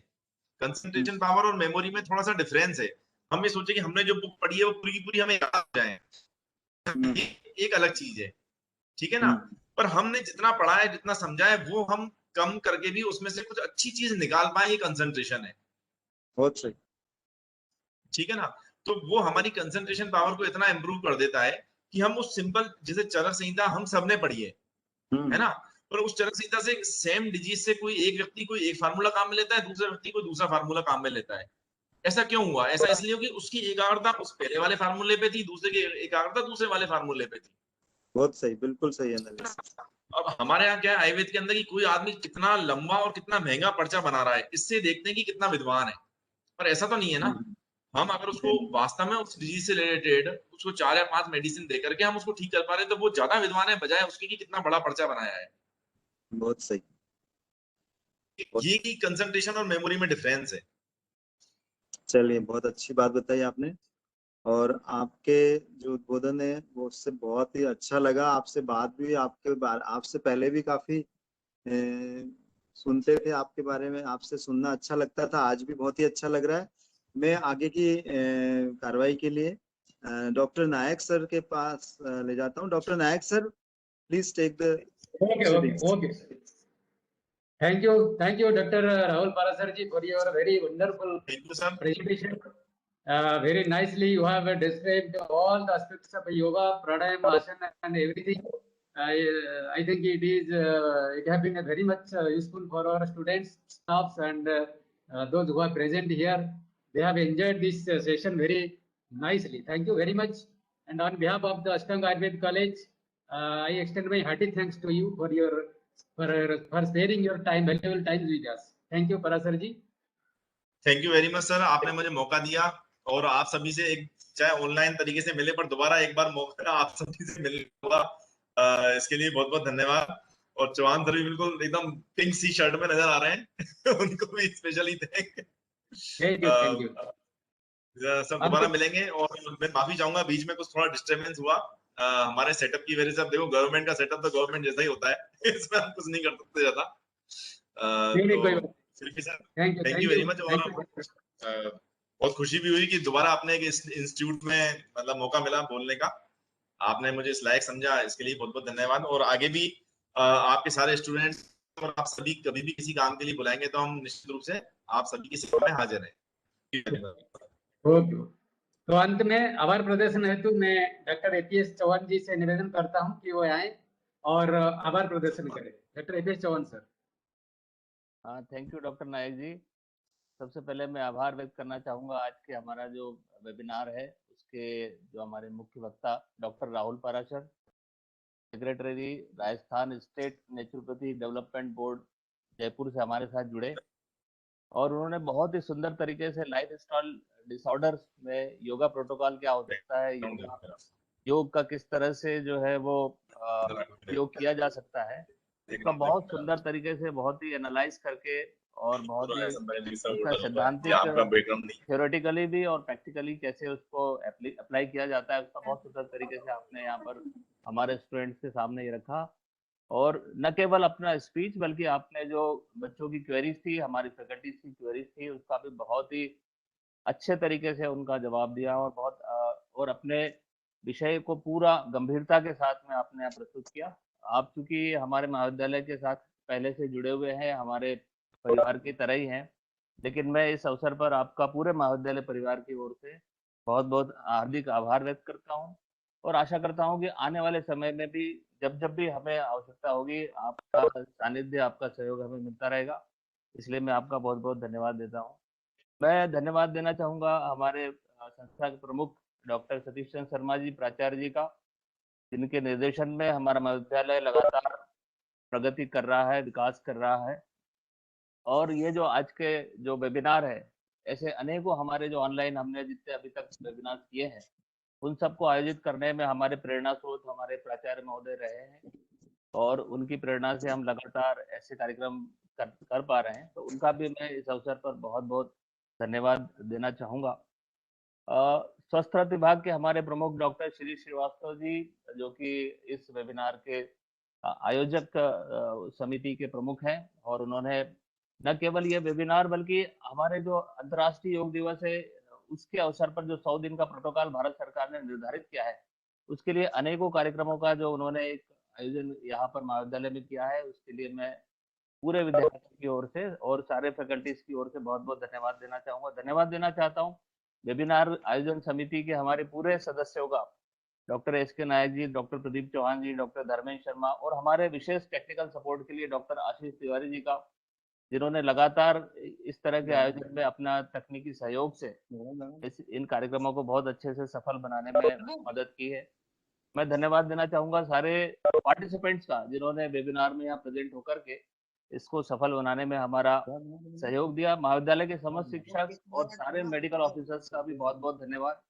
कंसंट्रेशन पावर और मेमोरी में थोड़ा सा डिफरेंस है। हम ये सोचे कि हमने जो बुक पढ़ी है वो पूरी की पूरी हमें याद हो जाए, एक अलग चीज है। ठीक है ना। पर हमने जितना पढ़ा है, जितना समझा है, वो हम कम करके भी उसमें से कुछ अच्छी चीज निकाल पाए, ये कंसंट्रेशन है। बहुत सही। ठीक है ना। तो वो हमारी कंसंट्रेशन पावर को इतना इंप्रूव कर देता है कि हम उस सिंपल, जैसे चरक संहिता हम सबने पढ़ी है ना, पर उस चरक संहिता से सेम डिजीज से कोई एक व्यक्ति कोई एक फार्मूला काम में लेता है, दूसरे व्यक्ति को दूसरा फार्मूला काम में लेता है। ऐसा क्यों हुआ? ऐसा इसलिए कि उसकी एकाग्रता उस पहले वाले फार्मूले पे थी, दूसरे की एकाग्रता दूसरे वाले फार्मूले पे थी। बहुत सही, बिल्कुल सही एनालिसिस। अब हमारे यहाँ क्या है आयुर्वेद के अंदर, कि कोई आदमी कितना लंबा और कितना महंगा पर्चा बना रहा है, इससे देखते हैं कि कितना विद्वान है। पर ऐसा तो नहीं है ना। हम अगर उसको वास्तव में उस डिजीज से रिलेटेड उसको 4 या 5 मेडिसिन दे करके हम उसको ठीक कर पा रहे हैं, तो वो ज्यादा विद्वान है बजाय उसके कि कितना बड़ा पर्चा बनाया है। बहुत सही। ये की कंसंट्रेशन और मेमोरी में डिफरेंस है। चलिए, बहुत अच्छी बात बताई आपने, और आपके जो उद्बोधन है वो उससे बहुत ही अच्छा लगा। आपसे बात भी आपसे पहले भी काफी सुनते थे आपके बारे में, आपसे सुनना अच्छा लगता था, आज भी बहुत ही अच्छा लग रहा है। मैं आगे की कार्रवाई के लिए डॉक्टर नायक सर के पास ले जाता हूँ। Doctor Nayak sir, please take the Okay. Thank you, Dr. Rahul Parasar ji, for your very wonderful presentation. Very nicely you have described all the aspects of yoga, pranayama, asana, and everything. I think it has been very much useful for our students, staffs, and those who are present here. They have enjoyed this session very nicely. Thank you very much. And on behalf of the Ashtanga Ayurveda College, I extend my hearty thanks to you for sparing your time, valuable time with us. Thank you, Parasar ji. Thank you very much sir, आपने मुझे मौका दिया और आप सभी से एक चाहे ऑनलाइन तरीके से मिले पर दोबारा एक बार मौका आप सभी से मिलने हुआ, इसके लिए बहुत बहुत धन्यवाद। और चौहान सर भी बिल्कुल एकदम पिंक सी शर्ट में नजर आ रहे हैं उनको भी स्पेशली थैंक यू। सब दोबारा मिलेंगे। और मैं माफी चाहूंगा बीच में कुछ थोड़ा डिस्टर्बेंस हुआ, हमारे सेटअप की वजह से। अब देखो गवर्नमेंट का सेटअप तो गवर्नमेंट जैसा ही होता है इसमें हम कुछ नहीं कर सकते ज्यादा। नहीं, कोई तो बात फिर भी sir thank thank you you very much. और बहुत खुशी भी हुई कि दोबारा आपने एक इंस्टीट्यूट में मतलब मौका मिला बोलने का। आपने मुझे इस लायक समझा, इसके लिए बहुत बहुत धन्यवाद। और आगे भी आपके सारे स्टूडेंट्स और आप सभी कभी भी किसी काम के लिए बुलाएंगे तो हम निश्चित रूप से आप सभी की सेवा में हाजिर हैं। ओके। तो अंत में आभार प्रदर्शन हेतु मैं डॉक्टर एपीएस चौहान जी से निवेदन करता हूं कि वो आए और आभार प्रदर्शन करें। Doctor APS Chauhan sir. हाँ, thank you doctor Nayak ji. सबसे पहले मैं आभार व्यक्त करना चाहूँगा आज के हमारा जो वेबिनार है उसके जो हमारे मुख्य वक्ता doctor Rahul Parashar, secretary Rajasthan state naturopathy development board Jaipur से हमारे साथ जुड़े, और उन्होंने बहुत ही सुंदर तरीके से लाइफ स्टाइल डिसऑर्डर्स में योगा प्रोटोकॉल क्या हो सकता है, योग का किस तरह से जो है वो उपयोग किया जा सकता है, उसका बहुत सुंदर तरीके से बहुत ही एनालाइज करके और बहुत ही उसका सैद्धांतिक थ्योरेटिकली भी और प्रैक्टिकली कैसे उसको अप्लाई किया जाता है उसका बहुत सुंदर तरीके से आपने यहाँ पर हमारे स्टूडेंट्स के सामने ये रखा। और न केवल अपना स्पीच बल्कि आपने जो बच्चों की क्वेरीज थी, हमारी फैकल्टीज की क्वेरीज थी, उसका भी बहुत ही अच्छे तरीके से उनका जवाब दिया और बहुत और अपने विषय को पूरा गंभीरता के साथ में आपने प्रस्तुत किया। आप चूंकि हमारे महाविद्यालय के साथ पहले से जुड़े हुए हैं, हमारे परिवार की तरह ही हैं, लेकिन मैं इस अवसर पर आपका पूरे महाविद्यालय परिवार की ओर से बहुत बहुत हार्दिक आभार व्यक्त करता हूँ और आशा करता हूँ कि आने वाले समय में भी जब भी हमें आवश्यकता होगी आपका सानिध्य, आपका सहयोग हमें मिलता रहेगा। इसलिए मैं आपका बहुत बहुत धन्यवाद देता हूँ। मैं धन्यवाद देना चाहूँगा हमारे संस्था के प्रमुख डॉक्टर सतीश चंद्र शर्मा जी, प्राचार्य जी का, जिनके निर्देशन में हमारा महाविद्यालय लगातार प्रगति कर रहा है, विकास कर रहा है। और ये जो आज के जो वेबिनार है, ऐसे अनेकों हमारे जो ऑनलाइन हमने जितने अभी तक वेबिनार किए हैं, उन सबको आयोजित करने में हमारे प्रेरणा स्रोत हमारे प्राचार्य महोदय रहे हैं और उनकी प्रेरणा से हम लगातार ऐसे कार्यक्रम कर पा रहे हैं। तो उनका भी मैं इस अवसर पर बहुत बहुत धन्यवाद देना चाहूँगा। स्वास्थ्य विभाग के हमारे प्रमुख डॉक्टर श्री श्रीवास्तव जी, जो कि इस वेबिनार के आयोजक समिति के प्रमुख हैं, और उन्होंने न केवल ये वेबिनार बल्कि हमारे जो अंतर्राष्ट्रीय योग दिवस है उसके अवसर पर जो 100 दिन का प्रोटोकॉल भारत सरकार ने निर्धारित किया है, उसके लिए अनेकों कार्यक्रमों का जो उन्होंने एक आयोजन यहाँ पर महाविद्यालय में किया है, उसके लिए मैं पूरे विद्यार्थियों की ओर से और सारे फैकल्टीज की ओर से बहुत बहुत धन्यवाद देना चाहूँगा। धन्यवाद देना चाहता हूँ वेबिनार आयोजन समिति के हमारे पूरे सदस्यों का, डॉक्टर एस.के. नायक जी, डॉक्टर प्रदीप चौहान जी, डॉक्टर धर्मेंद्र शर्मा, और हमारे विशेष टेक्निकल सपोर्ट के लिए डॉक्टर आशीष तिवारी जी का, जिन्होंने लगातार इस तरह के आयोजन में अपना तकनीकी सहयोग से इन कार्यक्रमों को बहुत अच्छे से सफल बनाने में मदद की है। मैं धन्यवाद देना चाहूँगा सारे पार्टिसिपेंट्स का, जिन्होंने वेबिनार में यहाँ प्रेजेंट होकर के इसको सफल बनाने में हमारा सहयोग दिया। महाविद्यालय के समस्त शिक्षक और सारे मेडिकल ऑफिसर्स का भी बहुत बहुत धन्यवाद।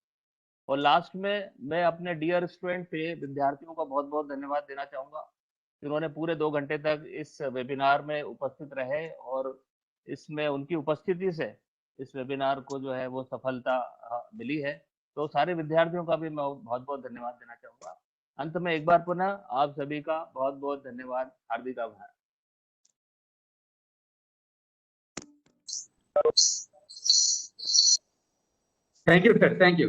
और लास्ट में मैं अपने डियर स्टूडेंट विद्यार्थियों का बहुत बहुत धन्यवाद देना चाहूँगा, जिन्होंने पूरे 2 घंटे तक इस वेबिनार में उपस्थित रहे और इसमें उनकी उपस्थिति से इस वेबिनार को जो है वो सफलता मिली है। तो सारे विद्यार्थियों का भी मैं बहुत बहुत धन्यवाद देना चाहूँगा। अंत में एक बार पुनः आप सभी का बहुत बहुत धन्यवाद, हार्दिक आभार। Thank you sir, thank you.